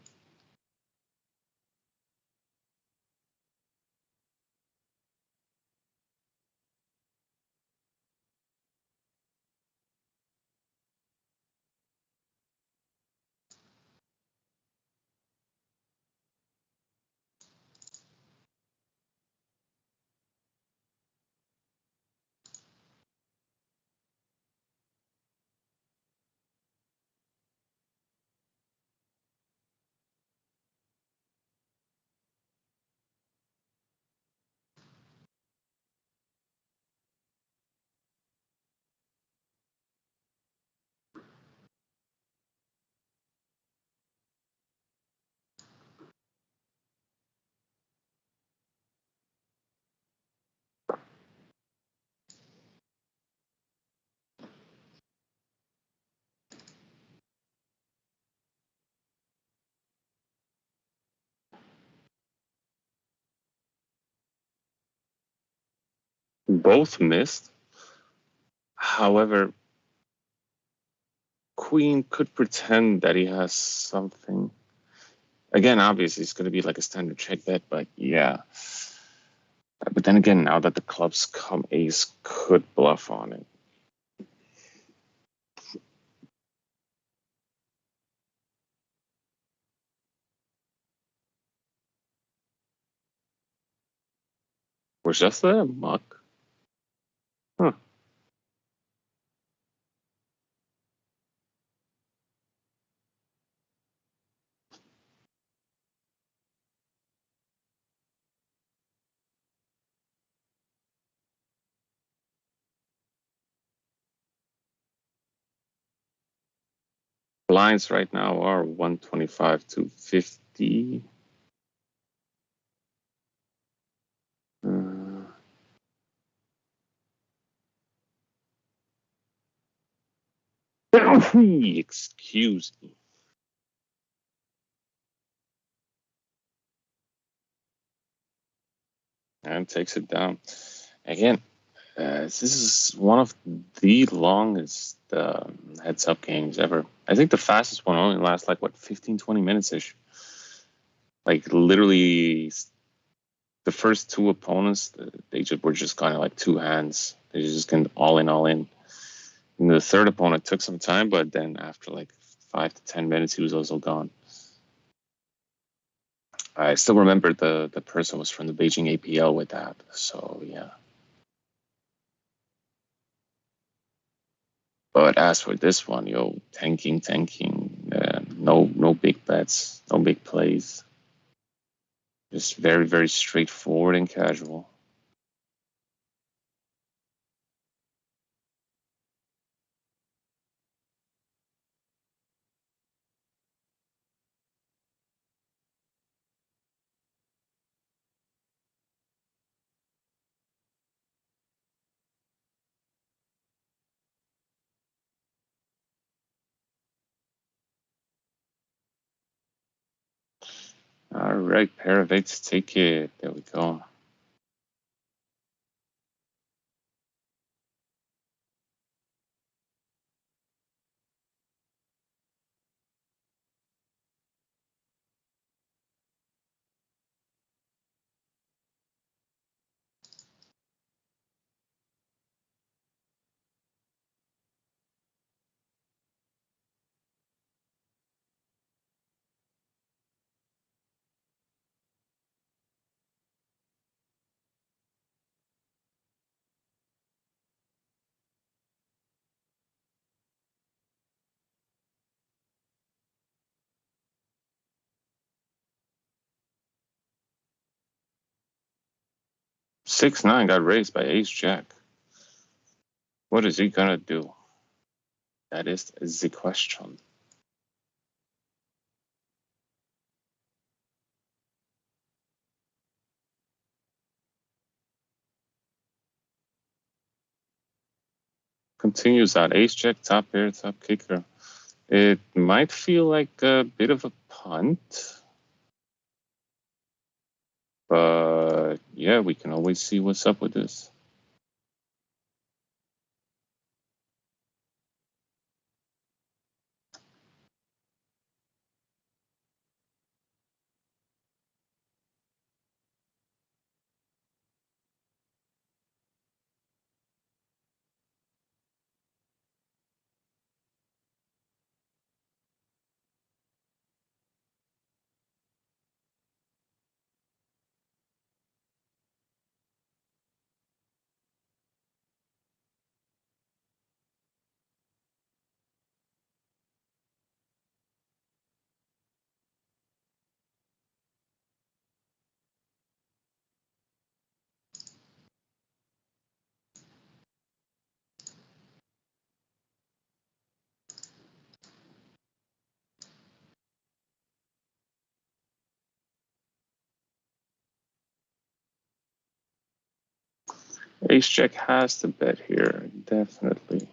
A: Both missed. However, queen could pretend that he has something. Again, obviously, it's going to be like a standard check bet, but yeah. But then again, now that the clubs come, ace could bluff on it. Was just a muck? Huh. Blinds right now are 125 to 50. Excuse me. And takes it down. Again, this is one of the longest heads up games ever. I think the fastest one only lasts like, what, 15, 20 minutes ish. Like, literally, the first two opponents, they were just kind of like two hands. They just kind of all in, all in. And the third opponent took some time, but then after like 5 to 10 minutes, he was also gone. I still remember the person was from the Beijing APL with that. So, yeah. But as for this one, tanking, no big bets, no big plays. Just very, very straightforward and casual. All right, pair of eights, take it. There we go. Six nine got raised by ace jack. What is he gonna do? That is the question. Continues out. Ace jack, top pair, top kicker. It might feel like a bit of a punt. But yeah, we can always see what's up with this. Ace jack has to bet here, definitely.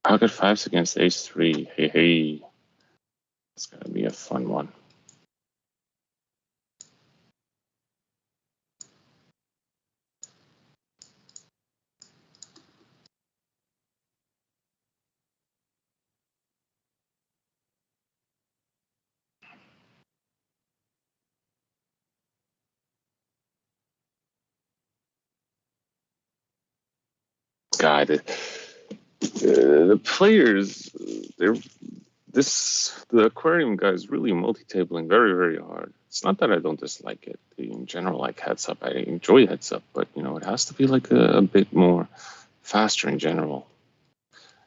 A: Pocket fives against ace three. Hey, hey. It's gonna be a fun one. God, the players, the aquarium guy is really multi-tabling very, very hard. It's not that I don't dislike it. In general, like heads up, I enjoy heads up, but it has to be like a bit more faster in general.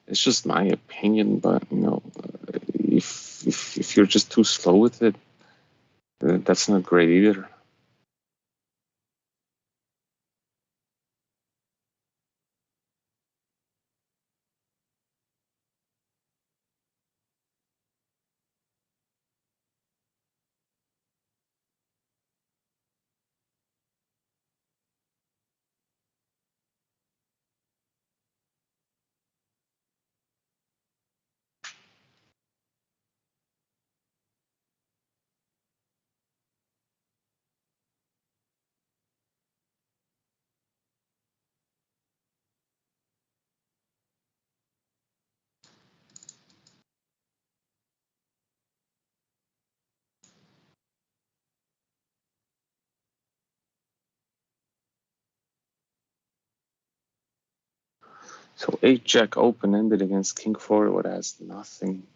A: It's just my opinion, but if you're just too slow with it, that's not great either. So 8 jack open ended against king forward has nothing.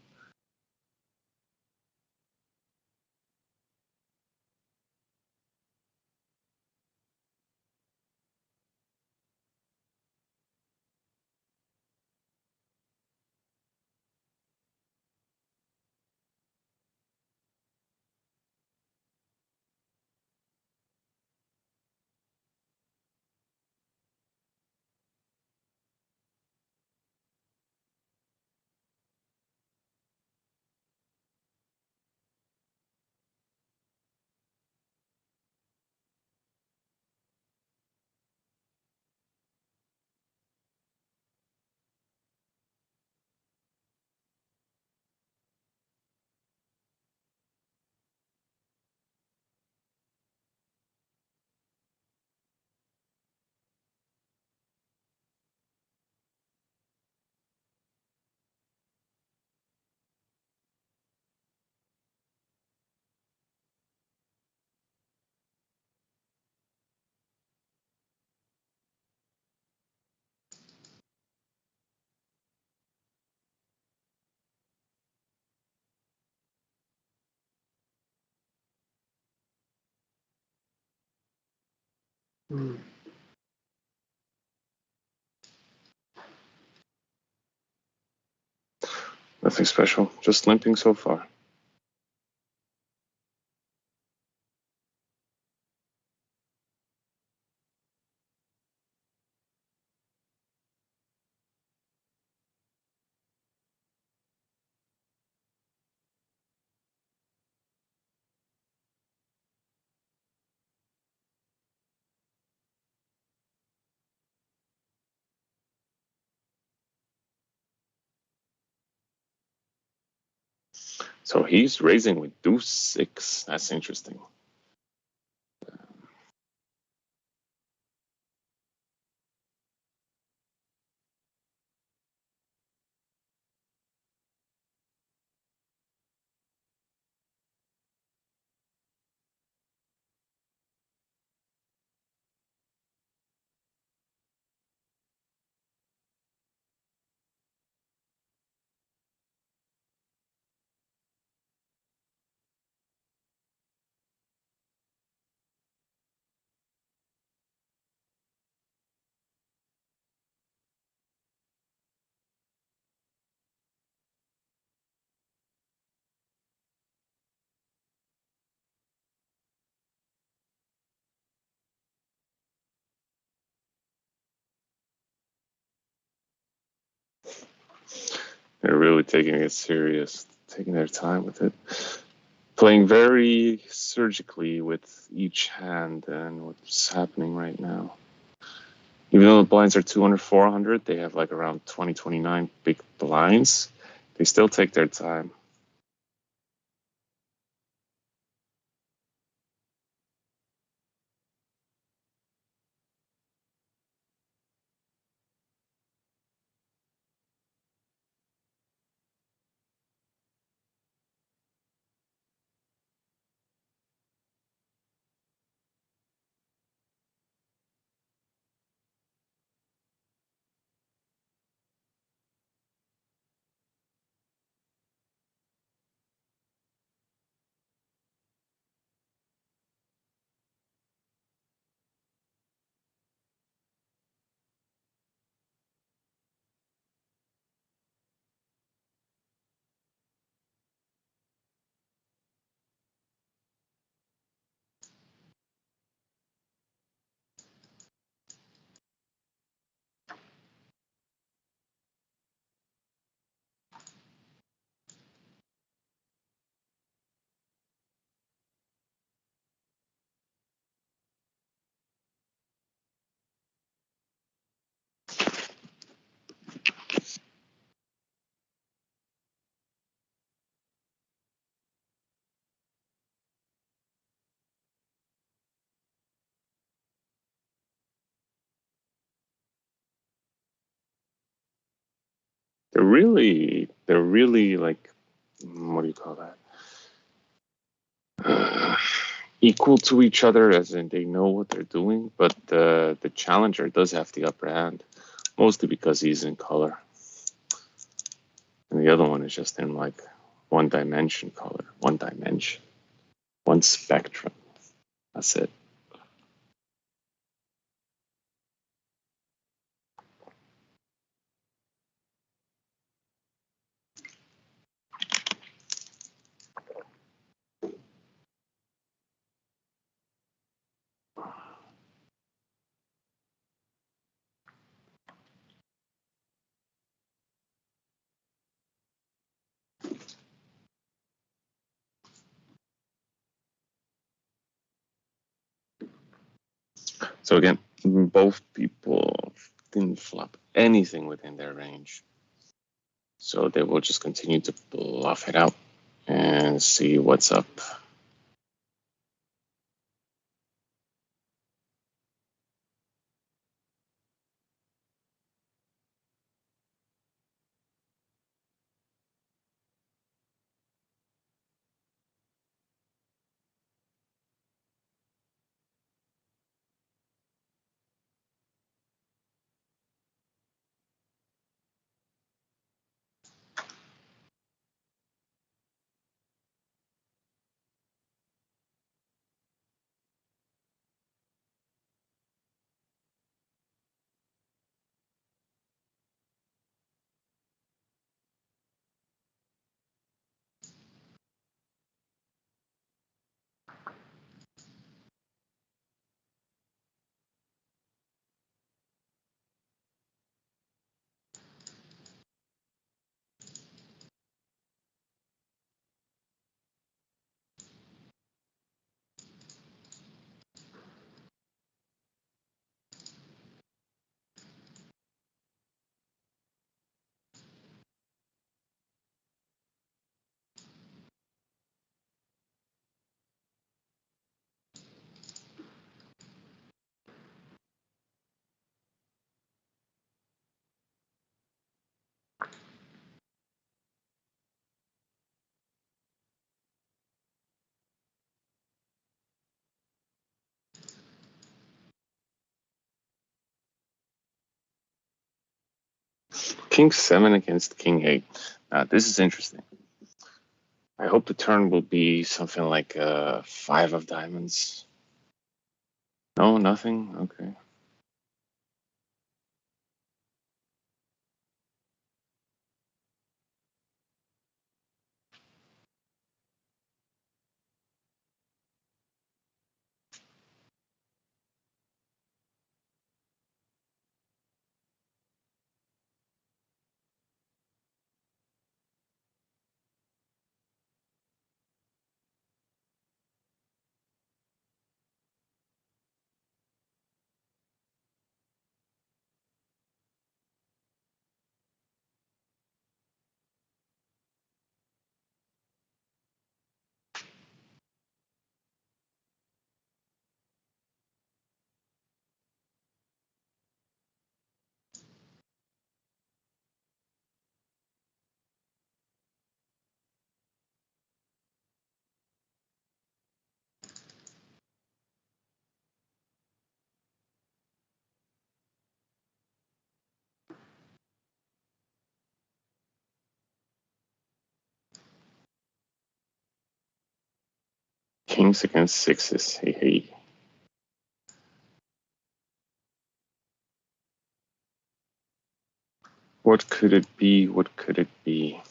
A: Nothing special, just limping so far. So he's raising with deuce 6. That's interesting. They're really taking it serious, taking their time with it. Playing very surgically with each hand and what's happening right now. Even though the blinds are 200, 400, they have like around 20, 29 big blinds. They still take their time. They're really like, what do you call that? Equal to each other, as in they know what they're doing, but the challenger does have the upper hand, mostly because he's in color. And the other one is just in like one dimension color, one dimension, one spectrum. That's it. So again, both people didn't flop anything within their range. So they will just continue to bluff it out and see what's up. King 7 against King 8. This is interesting. I hope the turn will be something like 5 of diamonds. No, nothing? Okay. Kings against 6s. Hey, hey. What could it be? What could it be?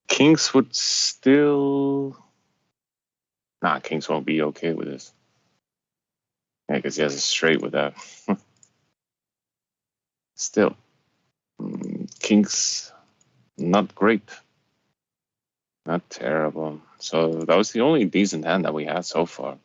A: Kings would still... Nah, Kings won't be okay with this. Yeah, because he has a straight with that. Still. Kings, not great. Not terrible. So that was the only decent hand that we had so far.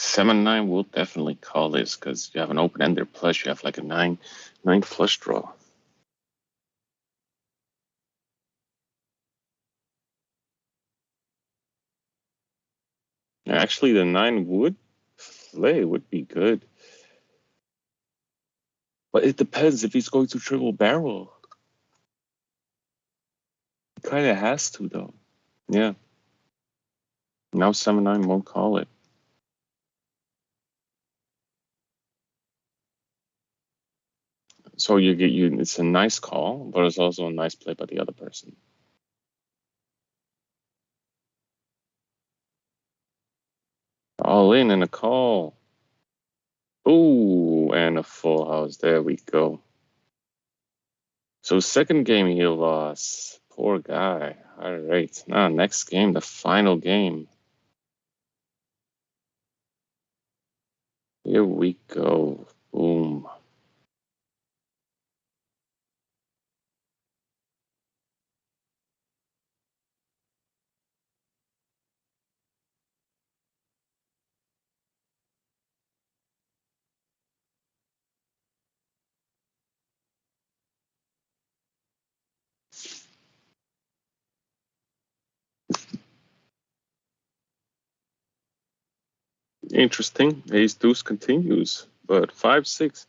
A: Seven nine will definitely call this because you have an open ender plus you have like a nine flush draw. Actually, the 9 would play would be good, but it depends if he's going to triple barrel. He kind of has to though. Yeah. Now 7-9 won't call it. So it's a nice call, but it's also a nice play by the other person. All in and a call. Ooh, and a full house. There we go. So second game he lost. Poor guy. All right. Now next game, the final game. Here we go. Boom. Interesting. Ace deuce continues, but 5-6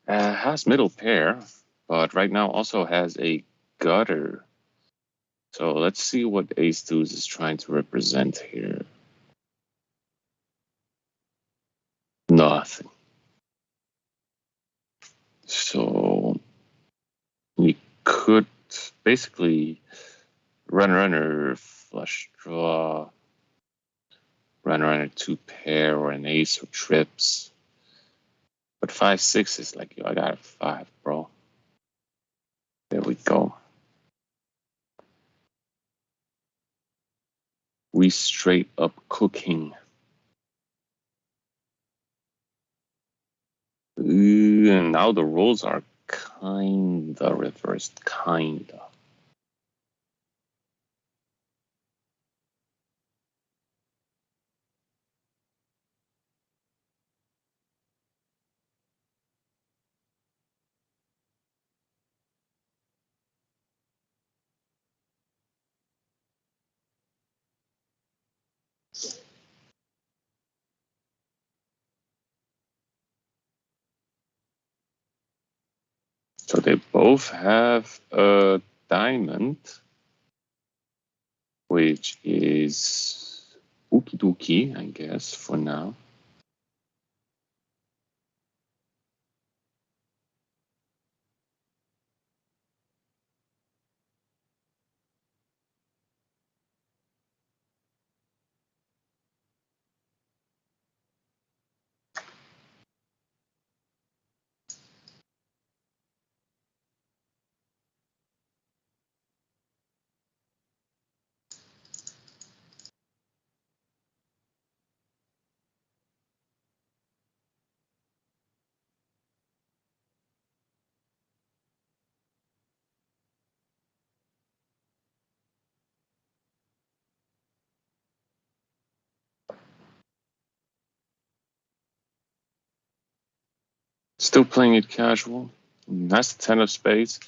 A: has middle pair, but right now also has a gutter. So let's see what ace deuce is trying to represent here. Nothing. So we could basically runner, flush draw, runner, 2 pair, or an ace or trips. But 5-6 is like, yo, I got a 5, bro. There we go. we straight up cooking? And now the roles are kinda reversed, kinda. So they both have a diamond, which is okie dokie, I guess, for now. Still playing it casual. That's the 10 of spades.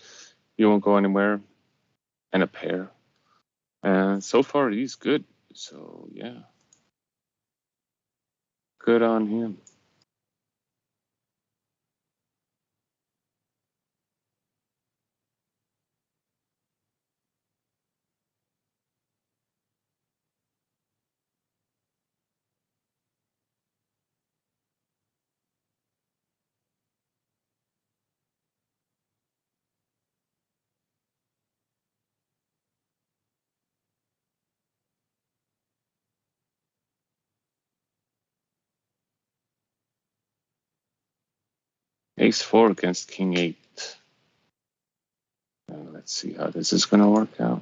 A: You won't go anywhere. And a pair. And so far, he's good. So, yeah. Good on him. Ace 4 against King 8. Let's see how this is going to work out.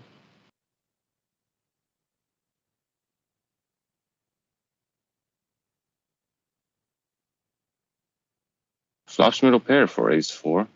A: Flops middle pair for Ace 4.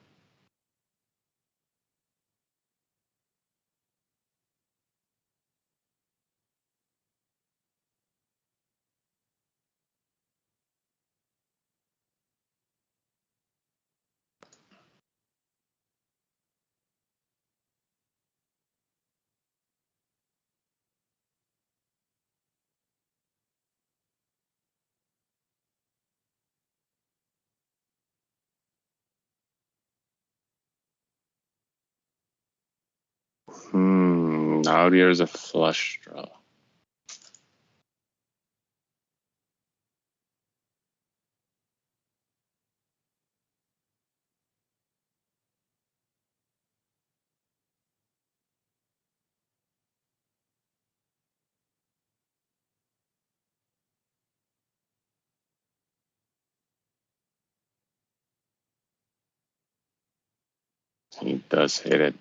A: Now there's a flush draw. He does hit it.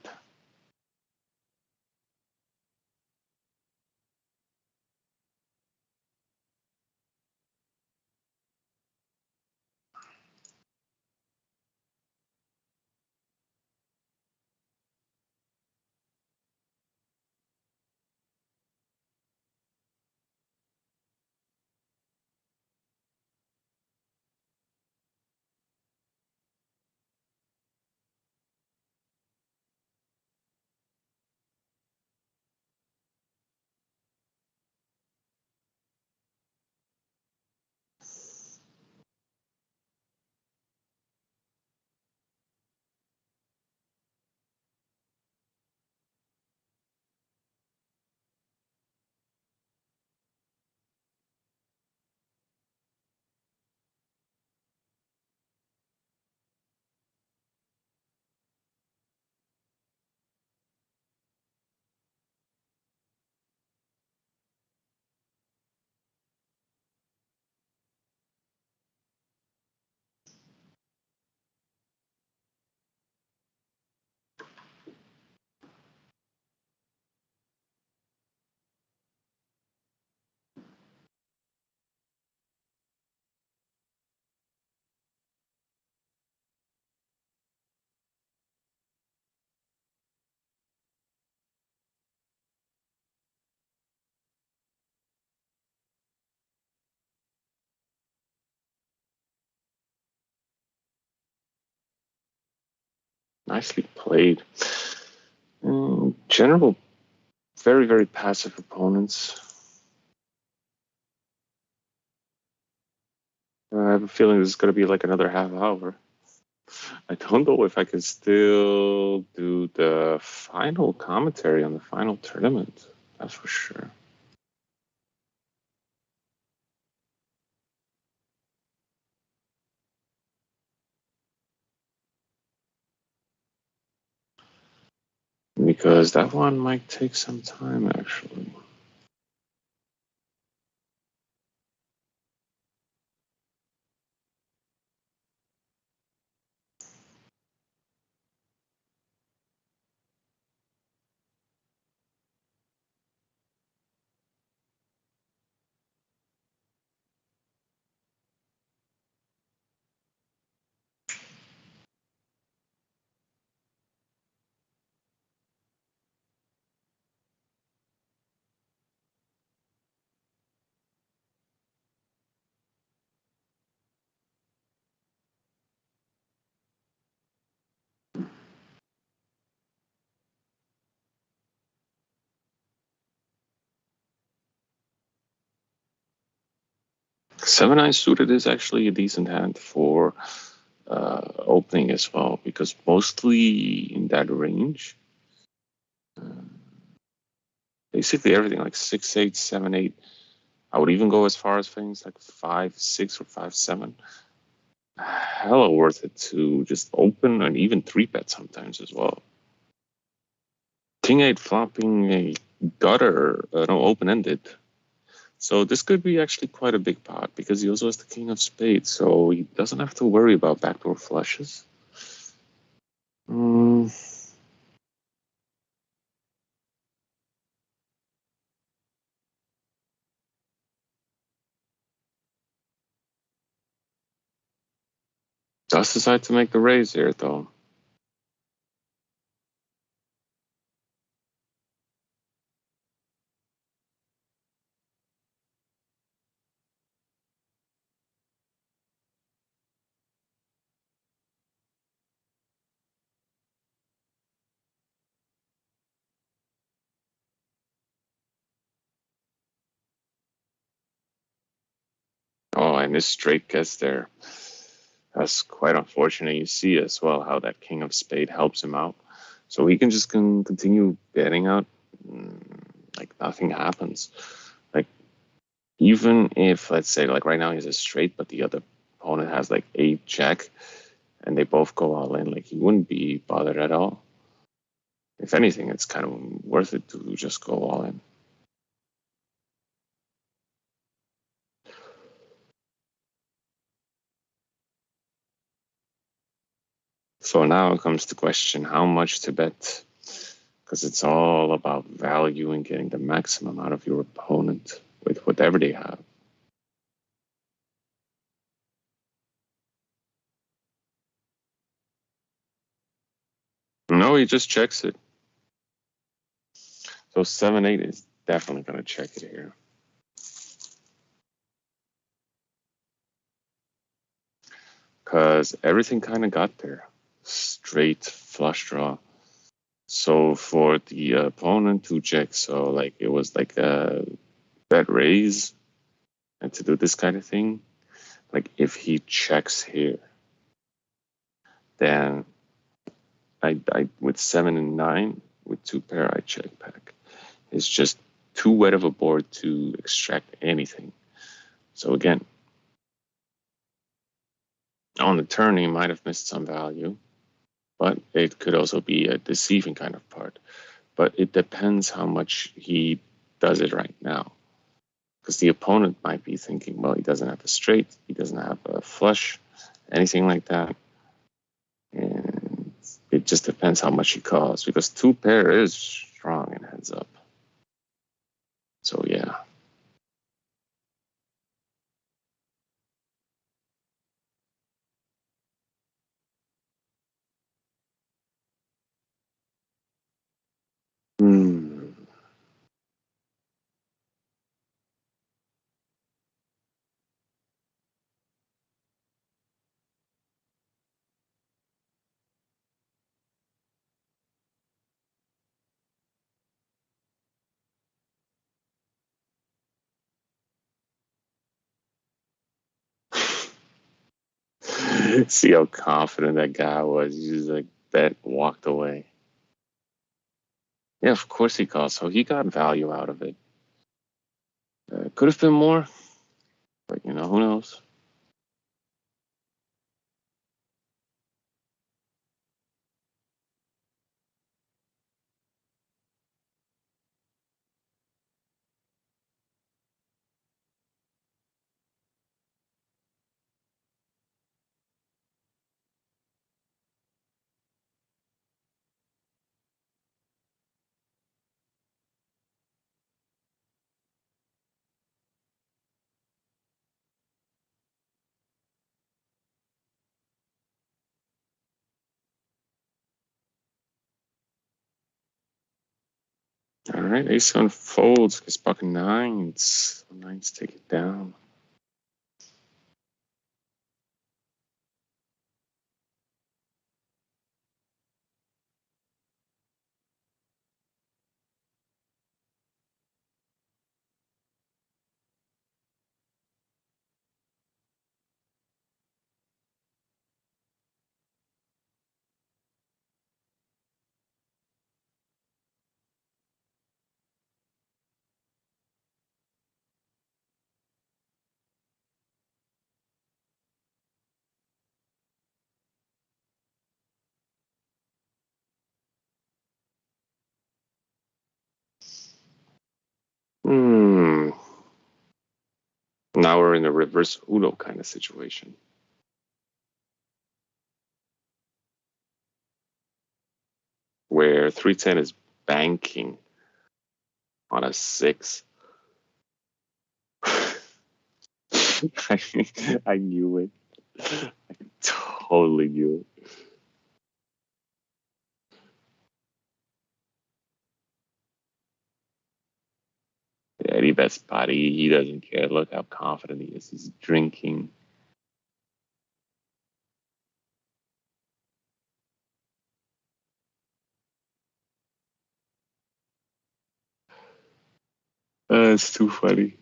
A: Nicely played. General, very, very passive opponents. I have a feeling this is going to be like another half hour. I don't know if I can still do the final commentary on the final tournament. That's for sure. Because that one might take some time, actually. Seven nine suited is actually a decent hand for opening as well, because mostly in that range, basically everything like 6-8, 7-8. I would even go as far as things like 5-6 or 5-7. Hella worth it to just open and even 3-bet sometimes as well. King 8 flopping a gutter, no, open-ended. So this could be actually quite a big pot because he also has the king of spades, so he doesn't have to worry about backdoor flushes. Does decide to make the raise here, though. Oh, and this straight gets there. That's quite unfortunate. You see as well how that king of spade helps him out. So he can just continue betting out like nothing happens. Like even if, let's say, like right now he's a straight, but the other opponent has like 8 jack, and they both go all in, like he wouldn't be bothered at all. If anything, it's kind of worth it to just go all in. So now comes the question, how much to bet? Because it's all about value and getting the maximum out of your opponent with whatever they have. No, he just checks it. So 7-8 is definitely going to check it here. Because everything kind of got there. Straight flush draw. So for the opponent to check, so like it was like a bet raise, and to do this kind of thing, like if he checks here, then I with 7 and 9 with 2 pair I check back. It's just too wet of a board to extract anything. So again, on the turn he might have missed some value, but it could also be a deceiving kind of part. But it depends how much he does it right now. Because the opponent might be thinking, well, he doesn't have a straight, he doesn't have a flush, anything like that. And it just depends how much he calls, because 2 pair is strong in heads up. So yeah. See how confident that guy was. He just like bet, walked away. Yeah, of course he calls. So he got value out of it. Could have been more, but who knows? All right, ace-7 folds because pocket nines. Nines take it down. Hmm. Now we're in a reverse Uno kind of situation. Where 310 is banking on a 6. I knew it. I totally knew it. Yeah, he bets body. He doesn't care. Look how confident he is. He's drinking. It's too funny.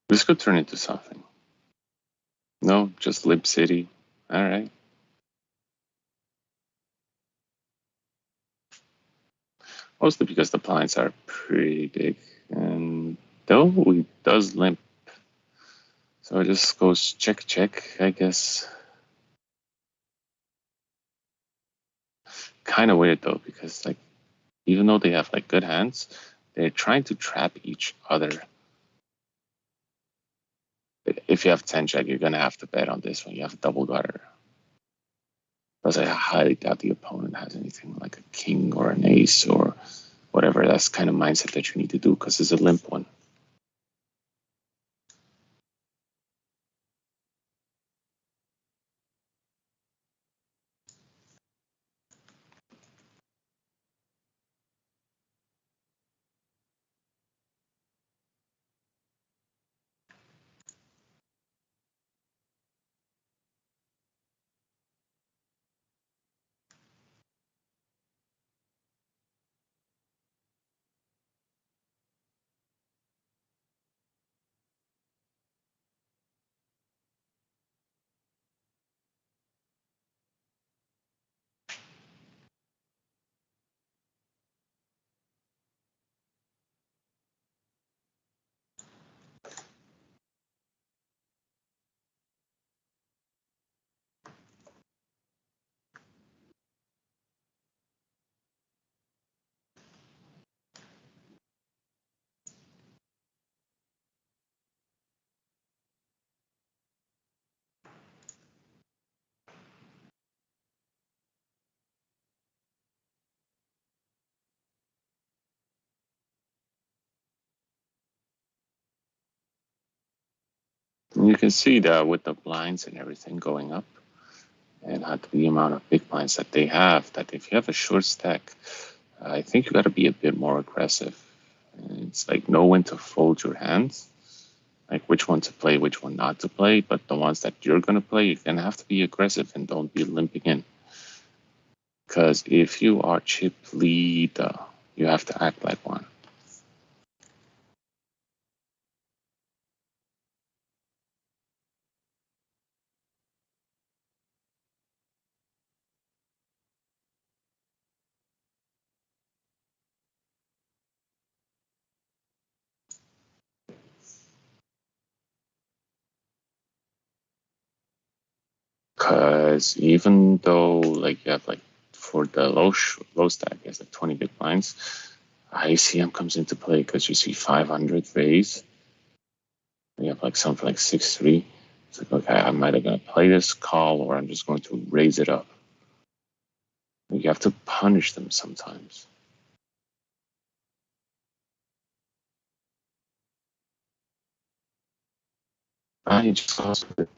A: This could turn into something. No, just Lib City. All right. Mostly because the blinds are pretty big. And though he does limp. So it just goes check, check, I guess. Kind of weird though, because like even though they have like good hands, they're trying to trap each other. If you have 10 check, you're gonna have to bet on this one. You have a double gutter. Because I highly doubt the opponent has anything like a king or an ace or whatever. That's kind of mindset that you need to do because it's a limp one. And you can see that with the blinds and everything going up, and the amount of big blinds that they have, that if you have a short stack, I think you got to be a bit more aggressive. And it's like know when to fold your hands, like which one to play, which one not to play. But the ones that you're going to play, you're going to have to be aggressive and don't be limping in. Because if you are chip lead, you have to act like one. Because even though like you have like for the low stack, you have like 20 big blinds, ICM comes into play because you see 500 raise. You have like something like 6-3. It's like, okay, I'm either going to play this call or I'm just going to raise it up. You have to punish them sometimes. He just lost it.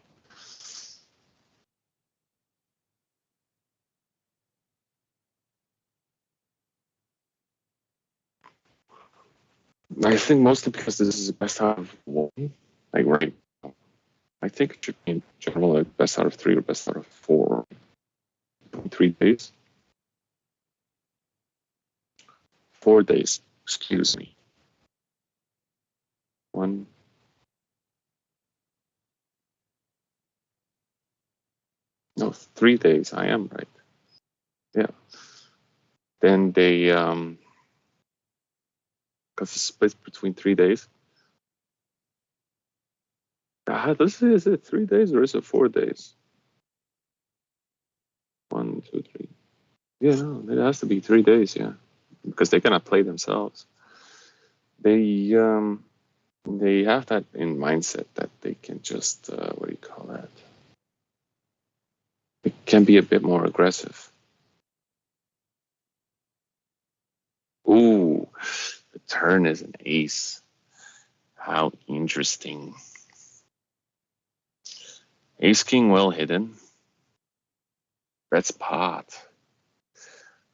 A: I think mostly because this is the best out of one. Like right now. I think it should be in general like best out of 3 or best out of 4. 3 days. 4 days, excuse me. 1. No, 3 days. I am right. Yeah. Then they because it's split between 3 days. Is it 3 days or is it 4 days? 1, 2, 3. Yeah, no, it has to be 3 days. Yeah, because they cannot play themselves. They have that in mindset that they can just what do you call that? It can be a bit more aggressive. Ooh, the turn is an ace. How interesting. Ace king well hidden. That's pot.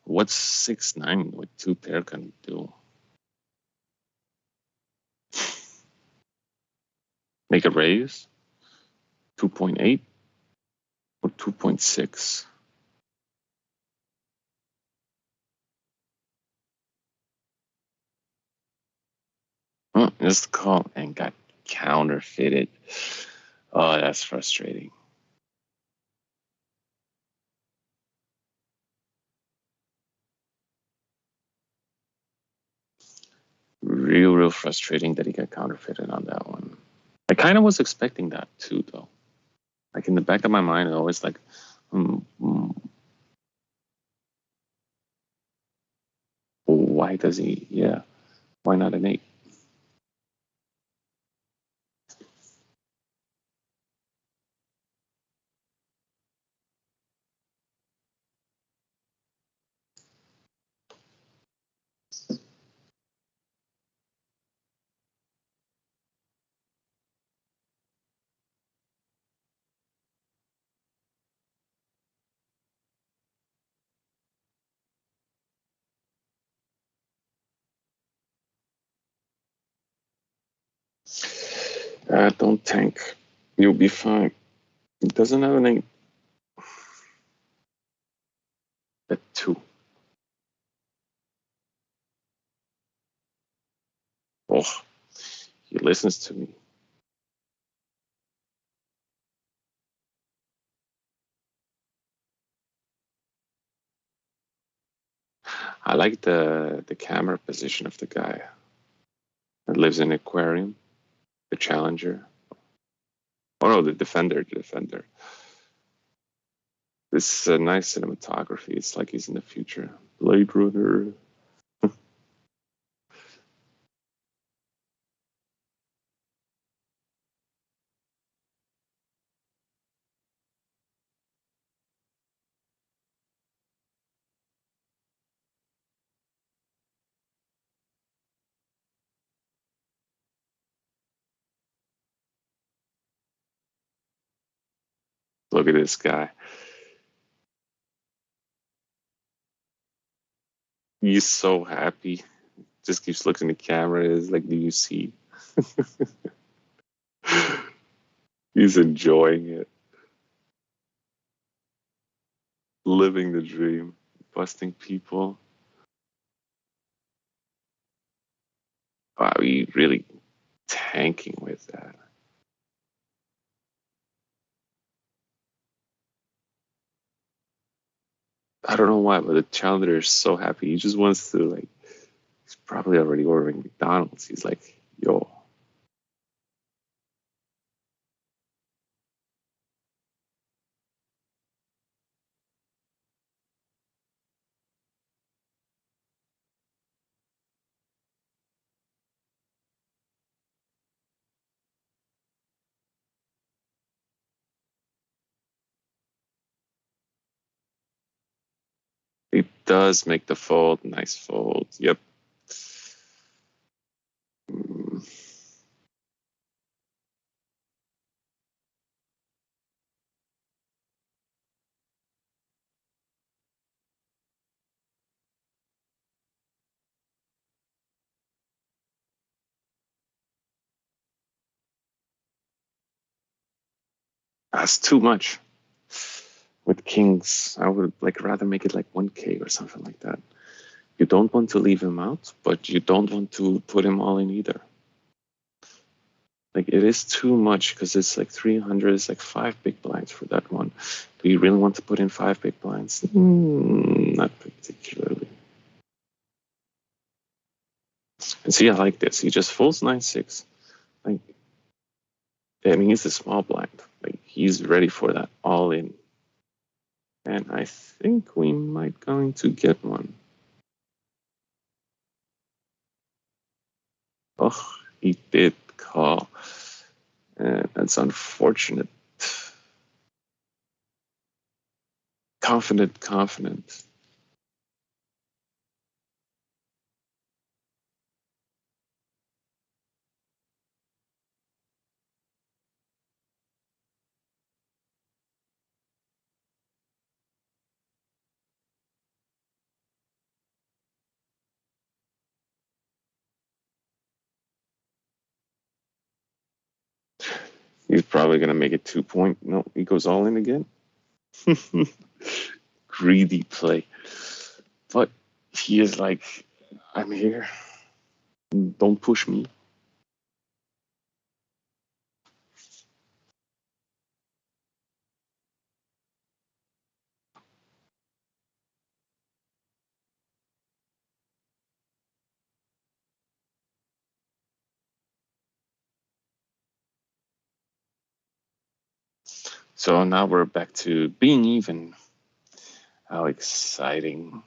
A: What's 6-9 with 2 pair gonna do? Make a raise? 2.8 or 2.6? Just call and got counterfeited. Oh, that's frustrating. Real frustrating that he got counterfeited on that one. I kind of was expecting that too, though. Like in the back of my mind, I always like, why does he? Yeah, why not an 8? Don't tank. You'll be fine. It doesn't have an 8. At 2. Oh, he listens to me. I like the camera position of the guy that lives in an aquarium, the challenger. Oh no, the defender. This is a nice cinematography. It's like he's in the future. Blade Runner. Look at this guy. He's so happy. Just keeps looking at the camera. Is like, do you see? He's enjoying it. Living the dream. Busting people. Wow, he really tanking with that. I don't know why, but the challenger is so happy. He just wants to, like, he's probably already ordering McDonald's. He's like, yo. He does make the fold. Nice fold. Yep. Mm. That's too much. With kings, I would like rather make it like 1K or something like that. You don't want to leave him out, but you don't want to put him all in either. Like, it is too much because it's like 300. It's like 5 big blinds for that one. Do you really want to put in 5 big blinds? Not particularly. And see, I like this. He just folds 9-6. Like, I mean, he's a small blind. Like, he's ready for that all in. And I think we might going to get one. Oh, he did call. That's unfortunate. Confident. He's probably going to make it 2-point. No, he goes all in again. Greedy play. But he is like, I'm here. Don't push me. So now we're back to being even. How exciting.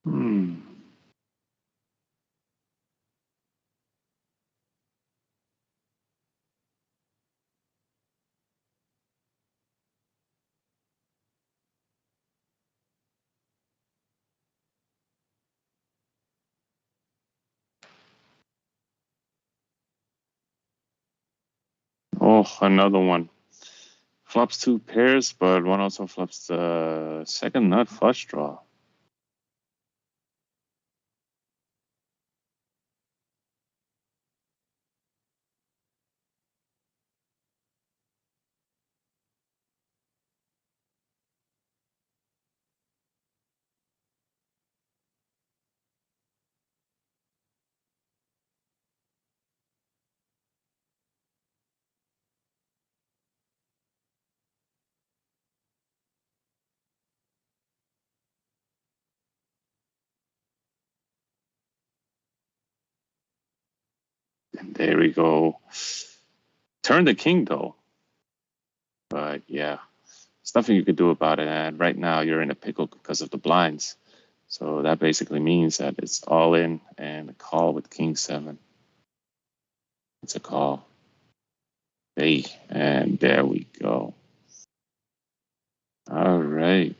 A: Hmm. Oh, another one. flops 2 pairs, but one also flops the second nut flush draw. And there we go. Turn the king though. But yeah, there's nothing you can do about it. And right now you're in a pickle because of the blinds. So that basically means that it's all in and a call with king 7. It's a call. Hey, and there we go. All right.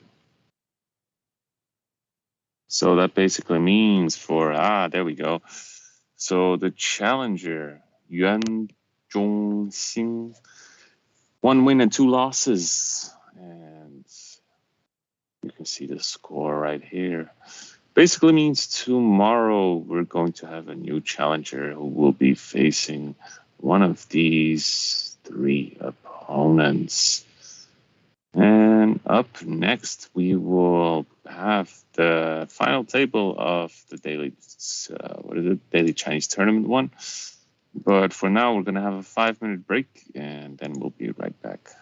A: So that basically means for, there we go. So the challenger, Yuan Zhongxing, 1 win and 2 losses. And you can see the score right here. Basically means tomorrow we're going to have a new challenger who will be facing one of these 3 opponents. And up next, we will have the final table of the daily, daily Chinese tournament one. But for now, we're going to have a 5-minute break, and then we'll be right back.100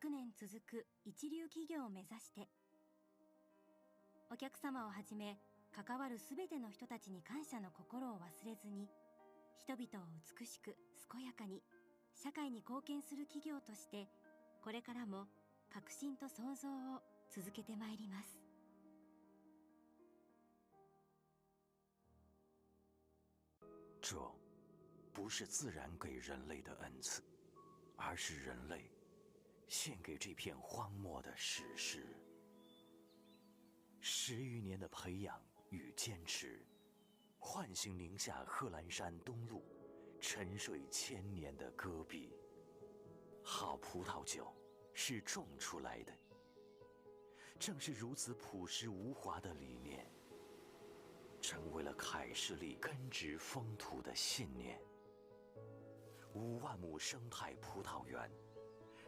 D: 年続く一流企業を目指して、お客様をはじめ関わるすべての人たちに感謝の心を忘れずに、人々を美しく健やかに社会に貢献する企業としてこれからも革新と創造を続けてまいります。
E: 这不是自然给人类的恩赐，而是人类献给这片荒漠的史诗。10余年的培养与坚持，唤醒宁夏贺兰山东麓沉睡1000年的戈壁。好葡萄酒是种出来的，正是如此朴实无华的理念，成为了凯士利根植风土的信念。5万亩生态葡萄园，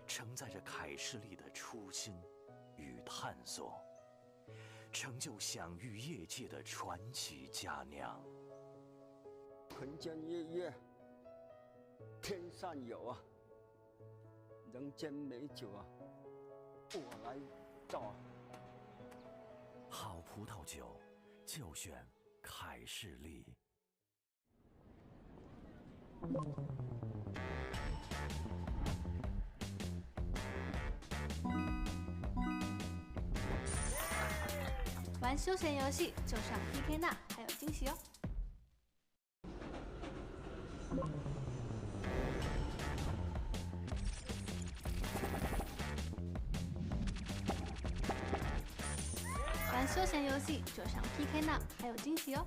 E: 承载着凯士利的初心与探索，成就享誉业界的传奇佳酿。
F: 坤间夜月，天上有啊，人间美酒啊，我来造。
E: 好葡萄酒就选凯士利。
G: 玩休闲游戏就上 PK 那，还有惊喜哦！玩休休闲游戏就上 PK Now， 还有惊喜哦！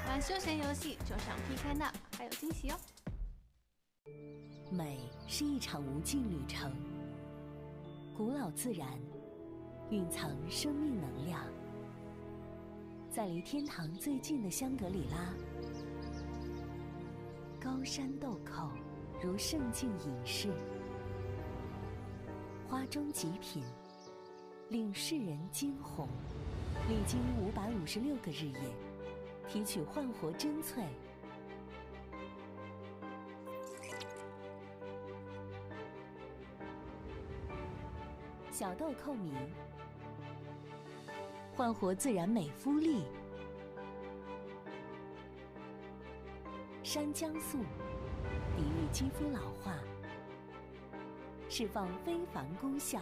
G: 玩休闲游戏就上 PK Now， 还有惊喜哦！
D: 美是一场无尽旅程，古老自然蕴藏生命能量。在离天堂最近的香格里拉，高山豆蔻如圣境隐士，花中极品，令世人惊鸿。历经556个日夜，提取焕活真萃。小豆蔻米，焕活自然美肤力。山姜素，抵御肌肤老化，释放非凡功效。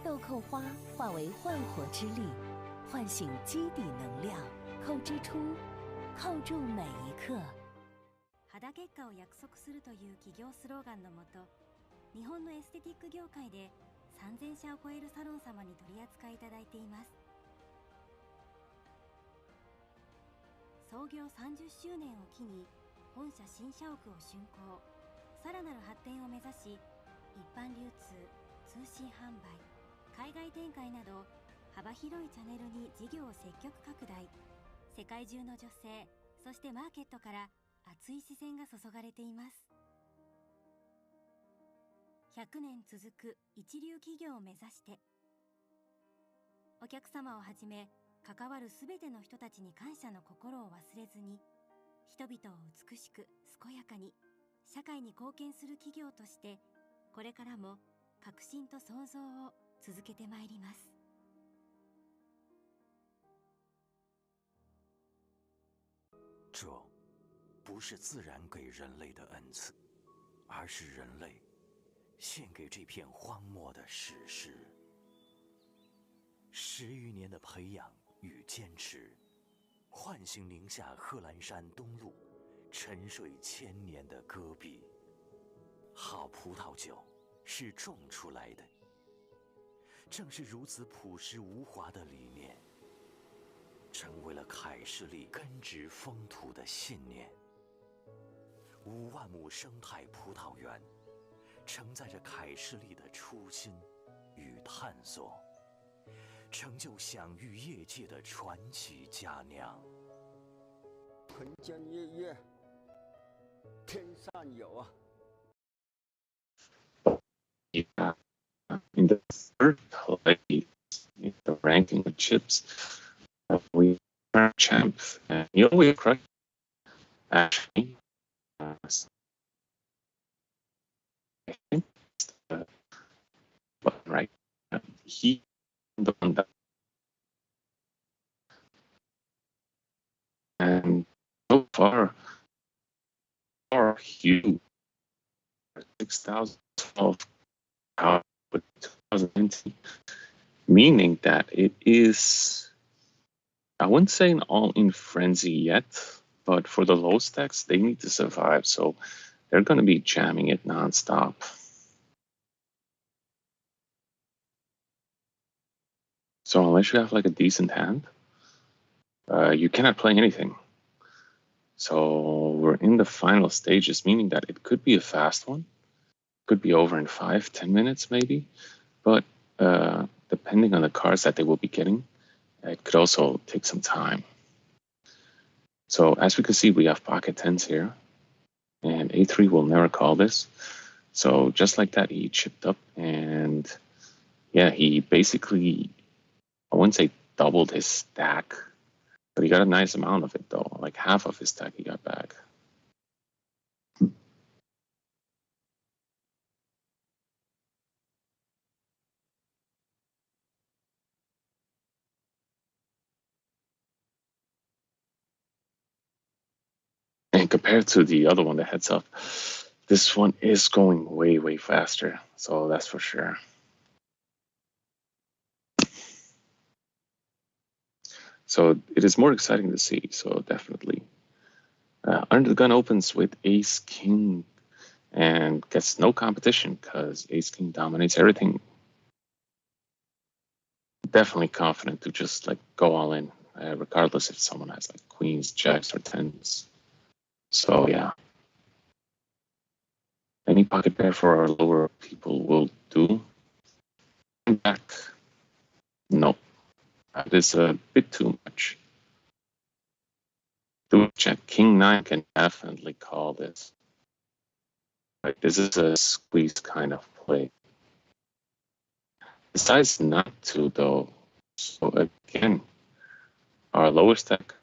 D: 豆蔻花化为焕活之力，唤醒基底能量，扣之初，扣住每一刻。肌結果を約束するという企業スローガンのもと、日本のエステティック業界で3000社を超えるサロン様に取り扱いいただいています。創業30周年を機に本社新社屋を竣工、さらなる発展を目指し、一般流通、通信販売、海外展開など幅広いチャンネルに事業を積極拡大。世界中の女性、そしてマーケットから熱い視線が注がれています。100年続く一流企業を目指して、お客様をはじめ関わるすべての人たちに感謝の心を忘れずに、人々を美しく健やかに社会に貢献する企業として、これからも革新と創造を続けてまいります。
E: 这不是自然给人类的恩赐，而是人类献给这片荒漠的史诗。10余年的培养与坚持，唤醒宁夏贺兰山东麓沉睡1000年的戈壁。好葡萄酒是种出来的，正是如此朴实无华的理念，成为了凯士利根植风土的信念。5万亩生态葡萄园，承载着凯士利的初心与探索，成就享誉业界的传奇佳酿。
F: 晨间夜月，天上有啊。
A: Yeah. In the third place in the ranking of chips, we are champs. And you know, we're correct. Actually, I think the button, right? He the one that, and so far, Hugh 6,012 out with 2019, meaning that it is, I wouldn't say an all-in frenzy yet, but for the low stacks, they need to survive, so they're going to be jamming it nonstop. So unless you have like a decent hand, you cannot play anything. So we're in the final stages, meaning that it could be a fast one, could be over in 5-10 minutes maybe, but depending on the cards that they will be getting, it could also take some time. So as we can see, we have pocket tens here, and A3 will never call this. So just like that, he chipped up, and yeah, he basically, I wouldn't say doubled his stack, but he got a nice amount of it though, like half of his stack he got back. And compared to the other one, the heads up, this one is going way, way faster. So that's for sure. So it is more exciting to see. So definitely. Under the gun opens with Ace King and gets no competition because Ace King dominates everything. Definitely confident to just like go all in, regardless if someone has like queens, jacks, or tens. So yeah, any pocket pair for our lower people will do. Back, no, that is a bit too much. Do check. King 9 can definitely call this. Like, this is a squeeze kind of play. Decides not to, though. So again, our lower stack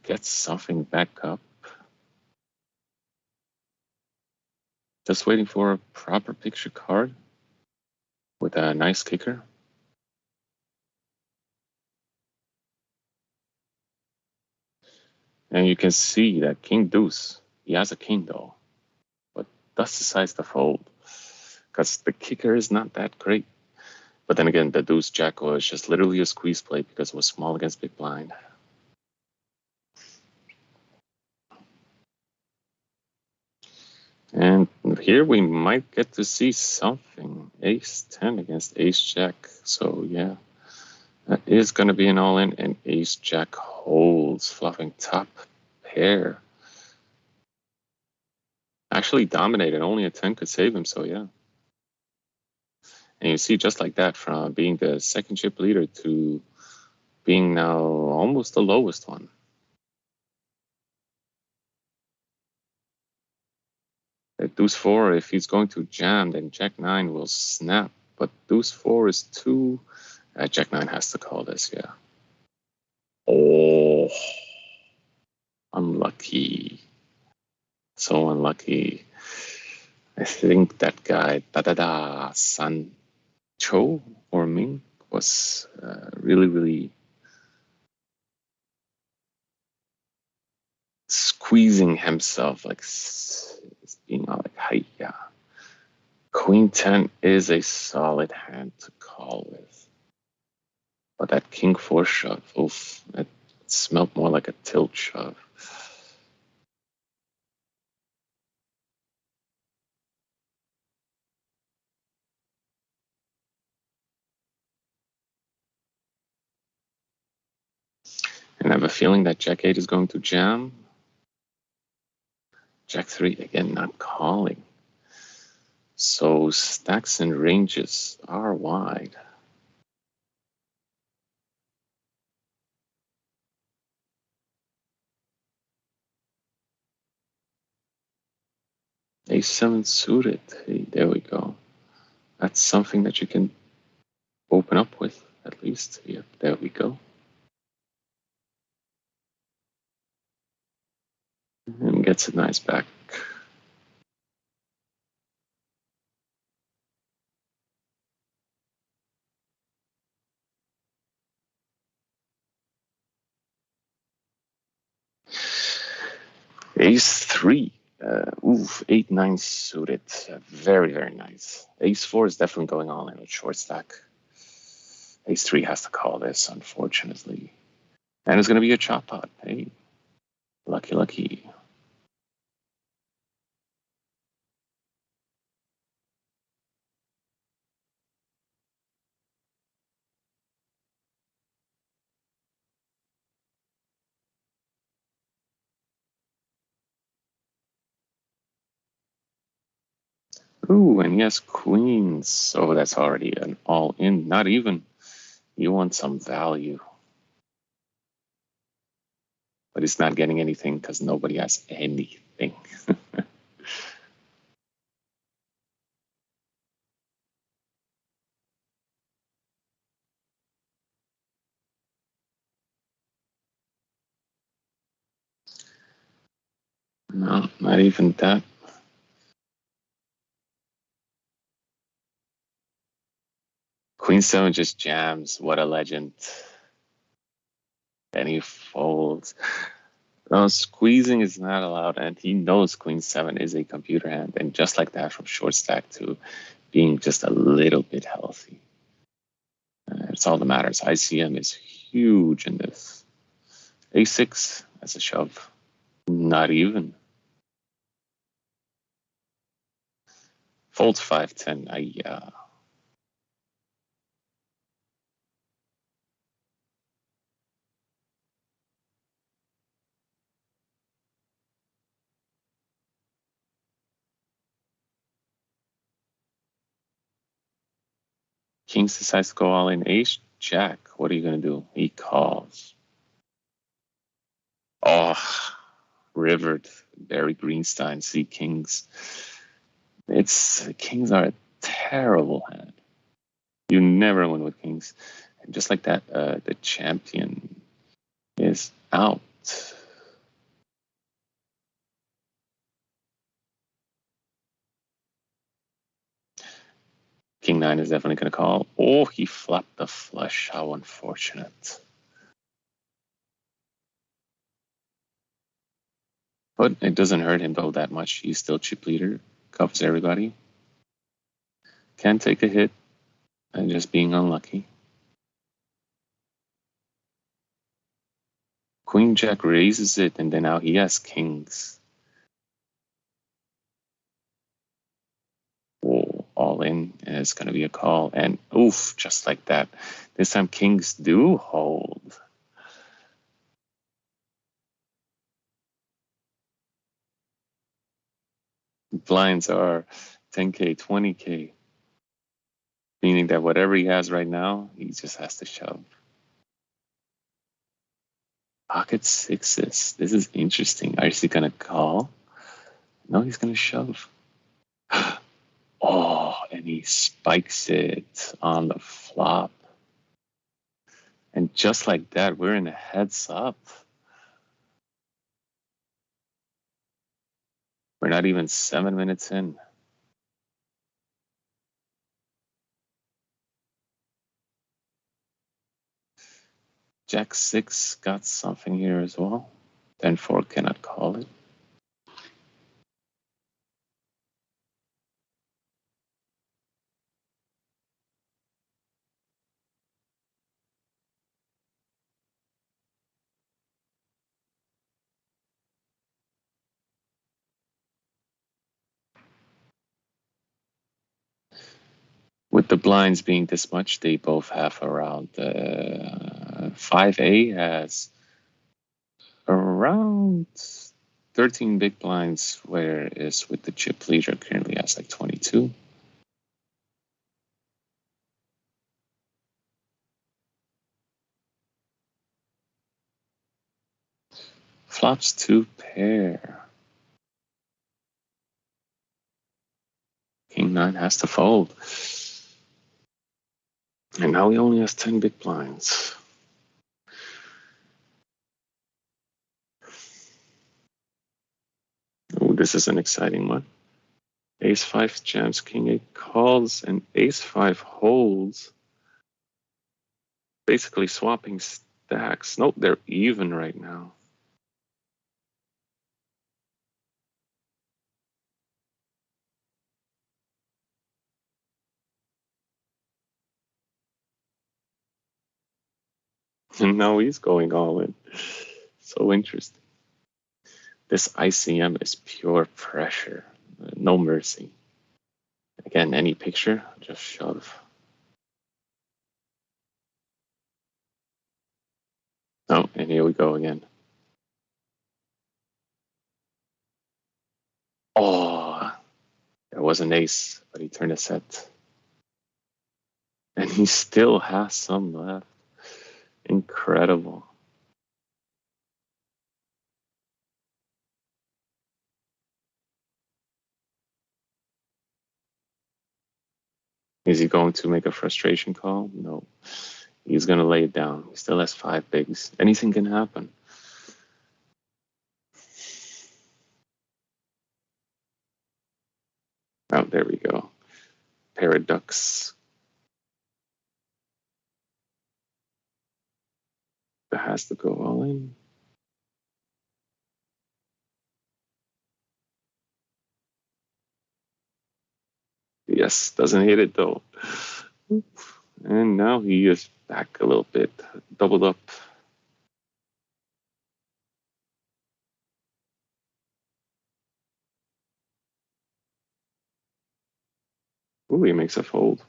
A: gets something back up. Just waiting for a proper picture card with a nice kicker. And you can see that King Deuce, he has a king though, but thus decides to fold because the kicker is not that great. But then again, the Deuce Jack was just literally a squeeze play because it was small against big blind. And here we might get to see something. Ace 10 against Ace Jack. So yeah, that is going to be an all-in, and Ace Jack holds, fluffing top pair. Actually dominated, only a 10 could save him, so yeah. And you see, just like that, from being the second chip leader to being now almost the lowest one. At Deuce 4, if he's going to jam, then Jack 9 will snap. But Deuce 4 is too... Jack 9 has to call this, yeah. Oh, unlucky. So unlucky. I think that guy, San Cho or Ming, was really, really squeezing himself, like being all like, hey, yeah. Queen 10 is a solid hand to call with. But that King 4 shove, oof, it smelled more like a tilt shove. And I have a feeling that Jack 8 is going to jam. Jack 3, again, not calling. So stacks and ranges are wide. Ace 7 suited. Hey, there we go. That's something that you can open up with, at least. Yep, there we go. And gets a nice back. Ace 3. Oof, 8-9 suited. Very, very nice. Ace 4 is definitely going all in with short stack. Ace 3 has to call this, unfortunately. And it's going to be a chop pot. Hey, lucky, lucky. Ooh, and he has queens. So that's already an all-in. Not even. You want some value. But he's not getting anything because nobody has anything. No, not even that. Queen 7 just jams. What a legend. And he folds. No, squeezing is not allowed, and he knows Queen 7 is a computer hand. And just like that, from short stack to being just a little bit healthy. It's all that matters. ICM is huge in this. A6 as a shove. Not even. Folds 5-10. Yeah. Kings decides to go all in. Ace Jack. What are you gonna do? He calls. Oh, rivered. Barry Greenstein. See Kings. Kings are a terrible hand. You never win with Kings. And just like that, the champion is out. King 9 is definitely going to call. Oh, he flopped the flush. How unfortunate. But it doesn't hurt him, though, that much. He's still chip leader. Covers everybody. Can take a hit. And just being unlucky. Queen Jack raises it, and then now he has Kings. Oh, all in. And it's going to be a call. And oof, just like that. This time Kings do hold. Blinds are 10K, 20K. Meaning that whatever he has right now, he just has to shove. Pocket sixes. This is interesting. Is he going to call? No, he's going to shove. Oh, and he spikes it on the flop. And just like that, we're in a heads up. We're not even 7 minutes in. Jack 6 got something here as well. 10-4 cannot call it. With the blinds being this much, they both have around 5A has around 13 big blinds, whereas with the chip leader currently has like 22. Flops 2 pair. King 9 has to fold. And now he only has 10 big blinds. Oh, this is an exciting one. Ace 5 jams, King 8 calls, and Ace 5 holds. Basically swapping stacks. Nope, they're even right now. And now he's going all in. So interesting. This ICM is pure pressure. No mercy. Again, any picture, just shove. Oh, and here we go again. Oh, there was an ace, but he turned a set. And he still has some left. Incredible. Is he going to make a frustration call? No. He's going to lay it down. He still has 5 bigs. Anything can happen. Oh, there we go. Paradox. That has to go all in. Yes, doesn't hit it though. And now he is back a little bit, doubled up. Ooh, he makes a fold.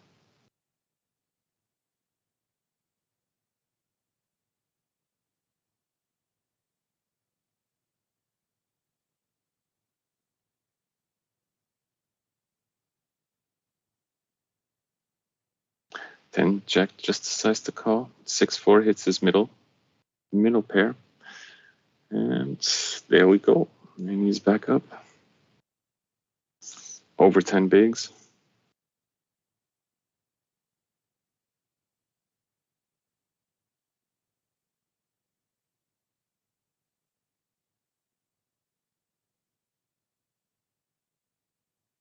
A: Then Jack just decides to call. 6-4 hits his middle pair. And there we go. And he's back up. Over 10 bigs.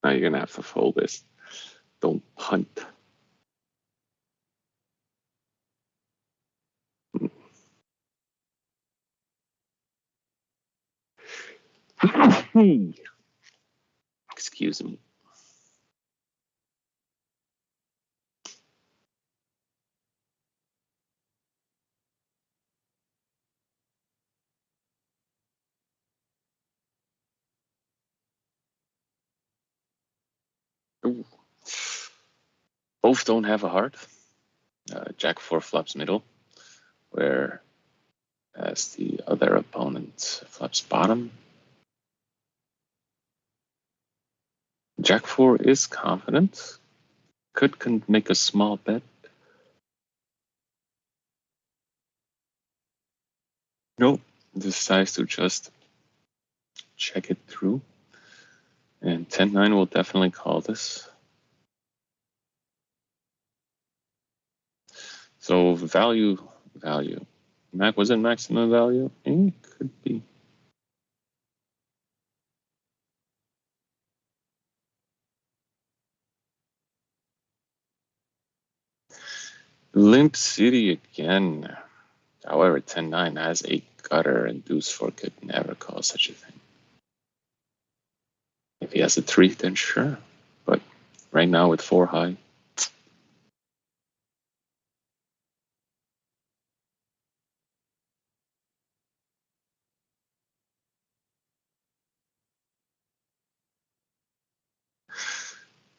A: Now you're going to have to fold this. Don't punt. Excuse me. Ooh. Both don't have a heart. Jack 4 flops middle, whereas the other opponent flops bottom. Jack 4 is confident. Could make a small bet. Nope. Decides to just check it through. And 10-9 will definitely call this. So value. Mac, was it maximum value? It could be. Limp City again. However, 10-9 has a gutter and deuce 4 could never call such a thing. If he has a 3, then sure. But right now with 4 high.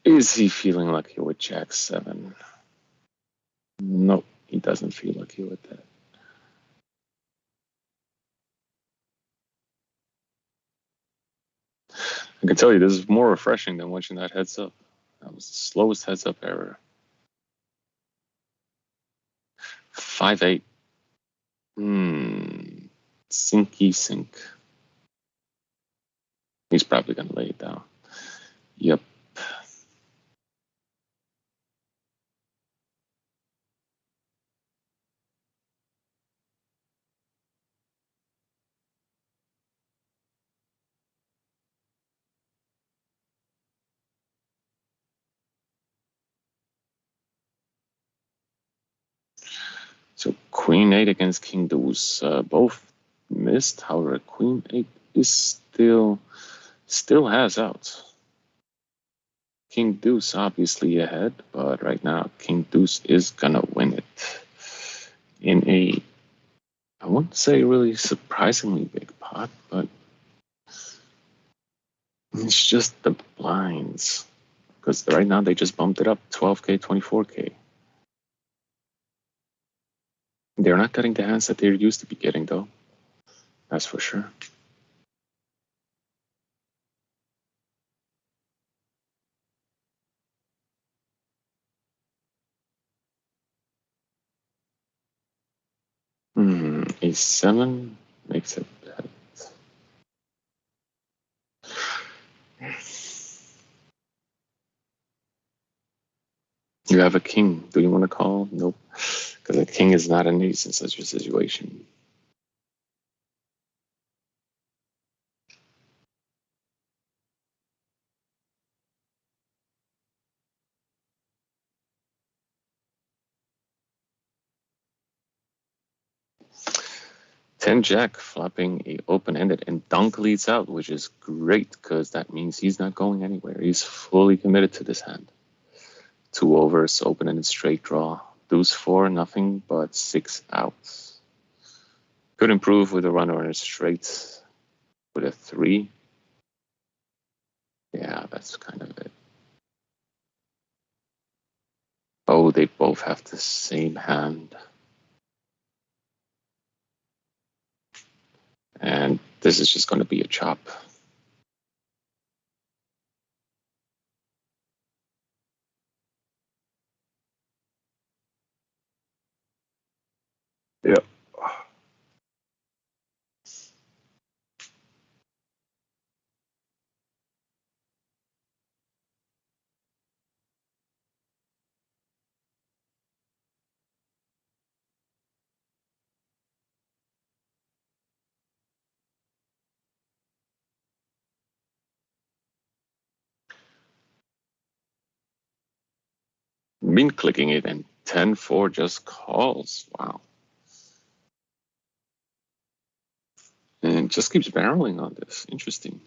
A: Is he feeling lucky with Jack 7? Nope, he doesn't feel lucky with that. I can tell you this is more refreshing than watching that heads up. That was the slowest heads up ever. 5-8. Sinky sink. He's probably gonna lay it down. Yep. So Queen 8 against King Deuce. Both missed. However, Queen 8 is still has outs. King Deuce obviously ahead, but right now King Deuce is gonna win it in a, I wouldn't say really surprisingly big pot, but it's just the blinds. Because right now they just bumped it up 12K, 24K. They're not getting the hands that they're used to be getting, though. That's for sure. A7 makes it bad. You have a king. Do you want to call? Nope. Because a king is not an ace in such a situation. Ten Jack flopping a open-ended and dunk leads out, which is great because that means he's not going anywhere. He's fully committed to this hand. 2 overs, open-ended straight draw. Deuce 4, nothing but 6 outs. Could improve with a runner and a straight with a 3. Yeah, that's kind of it. both have the same hand. And this is just going to be a chop. Yep. Been clicking it and 10-4 just calls. Wow. And just keeps barreling on this. Interesting.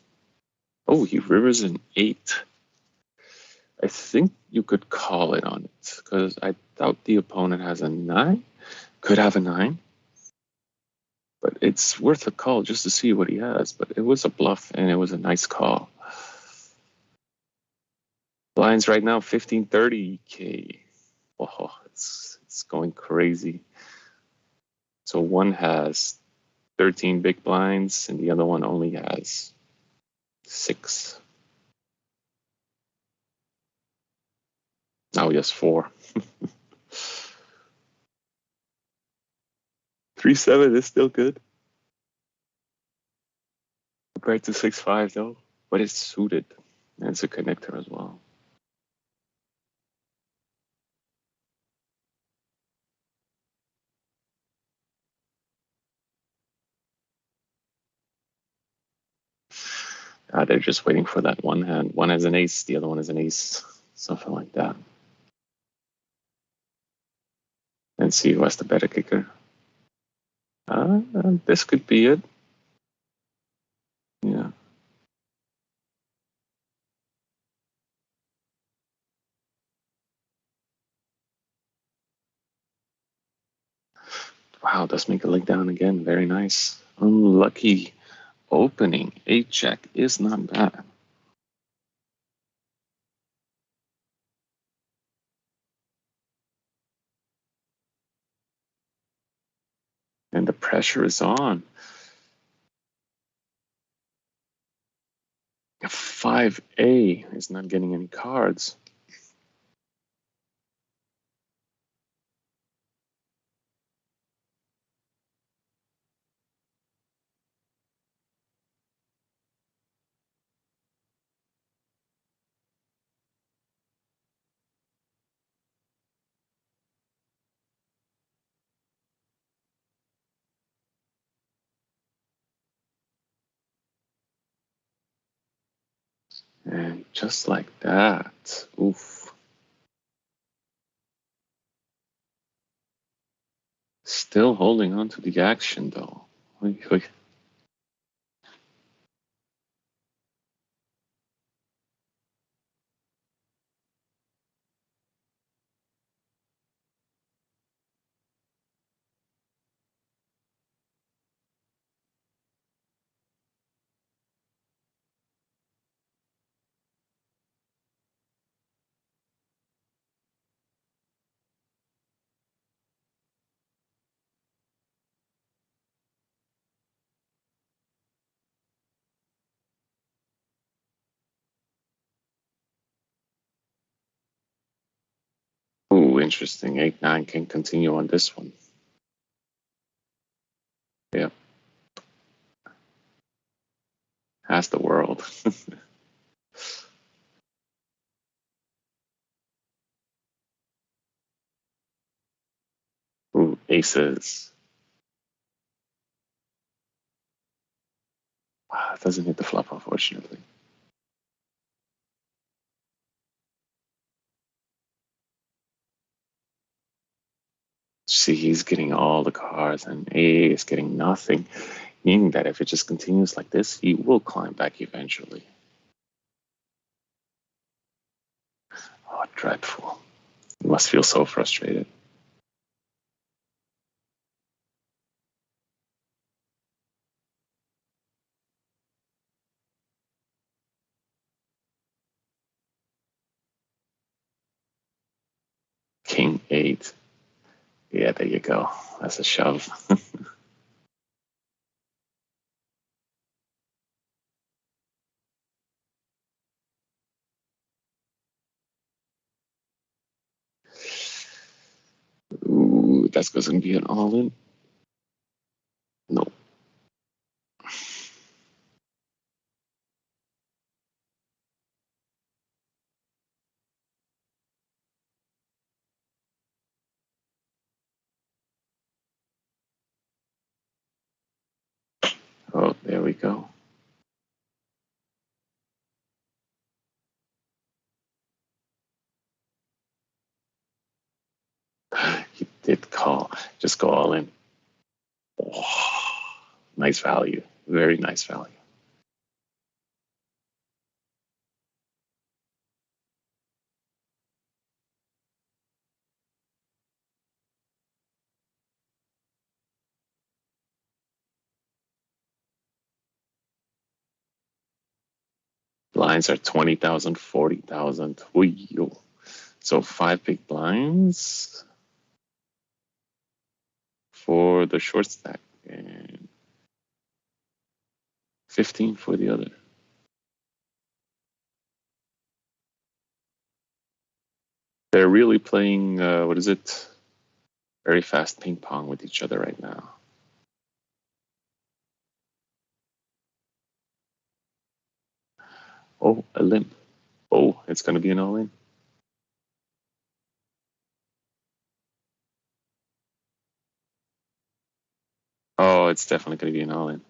A: Oh, he rivers an 8. I think you could call it on it because I doubt the opponent has a 9. Could have a 9. But it's worth a call just to see what he has. But it was a bluff and it was a nice call. Blinds right now 1530K. Oh, it's going crazy. So one has 13 big blinds and the other one only has 6. Now he has 4. 3-7 is still good compared to 6-5 though, but it's suited and it's a connector as well. They're just waiting for that one hand. One has an ace, the other one has an ace, something like that. And see who has the better kicker. This could be it. Yeah. Wow, does make a leg down again. Very nice. Unlucky opening. 8-jack is not bad. And the pressure is on. 5A is not getting any cards. And just like that, oof. Still holding on to the action though. Ooh, interesting. 8-9 can continue on this one. Yep. Has the world. Ooh, aces. It doesn't hit the flop, unfortunately. See, he's getting all the cards and A is getting nothing, meaning that if it just continues like this, he will climb back eventually. Oh, dreadful. He must feel so frustrated. King 8. Yeah, there you go. That's a shove. Ooh, that's going to be an all-in. No. Oh, there we go. He did call. Just go all in. Oh, nice value. Very nice value. Blinds are 20,000, 40,000. So 5 big blinds for the short stack and 15 for the other. They're really playing, what is it? Very fast ping pong with each other right now. Oh, a limp. Oh, it's going to be an all-in. Oh, it's definitely going to be an all-in.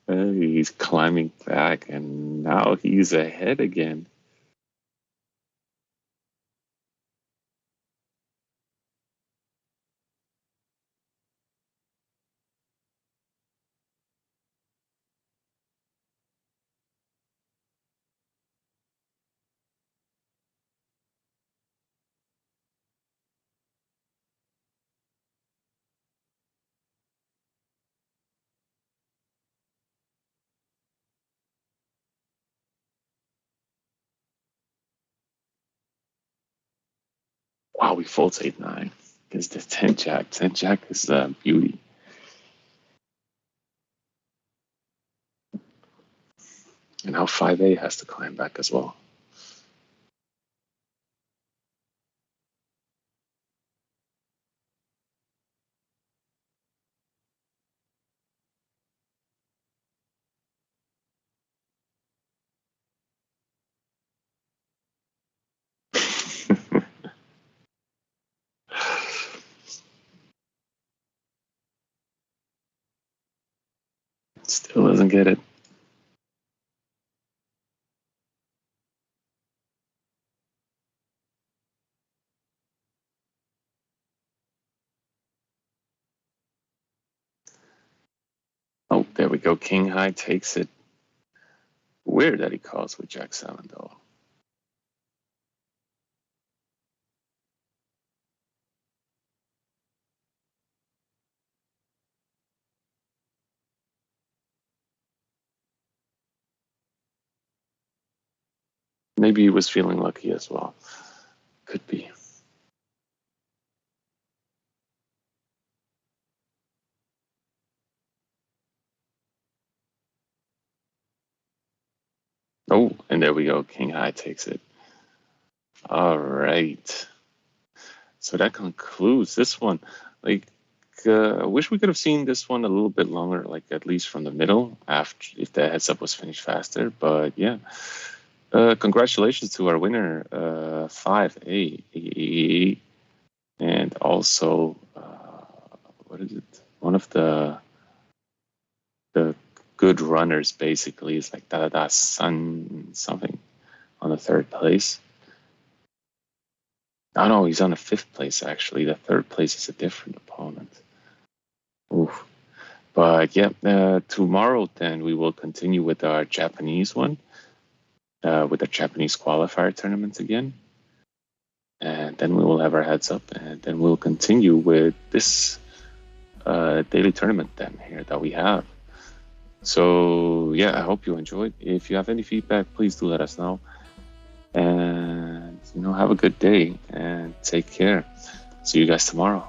A: He's climbing back, and now he's ahead again. Wow, he folds 8-9. Is the 10-jack. 10-jack is a beauty. And now 5A has to climb back as well. Still doesn't get it. Oh, there we go. King high takes it. Weird that he calls with Jack 7, though. Maybe he was feeling lucky as well. Could be. Oh, and there we go. King high takes it. All right. So that concludes this one. Like, I wish we could have seen this one a little bit longer, like at least from the middle, after if the heads up was finished faster. But yeah, congratulations to our winner, 5A, and also what is it? One of the good runners basically is like Sun something on the 3rd place. Oh no, he's on the 5th place actually. The 3rd place is a different opponent. Oof. But yeah, tomorrow then we will continue with our Japanese one, with the Japanese qualifier tournament again. And then we will have our heads up, and then we'll continue with this daily tournament then here that we have. So yeah, I hope you enjoyed. If you have any feedback, please do let us know. And have a good day and take care. See you guys tomorrow.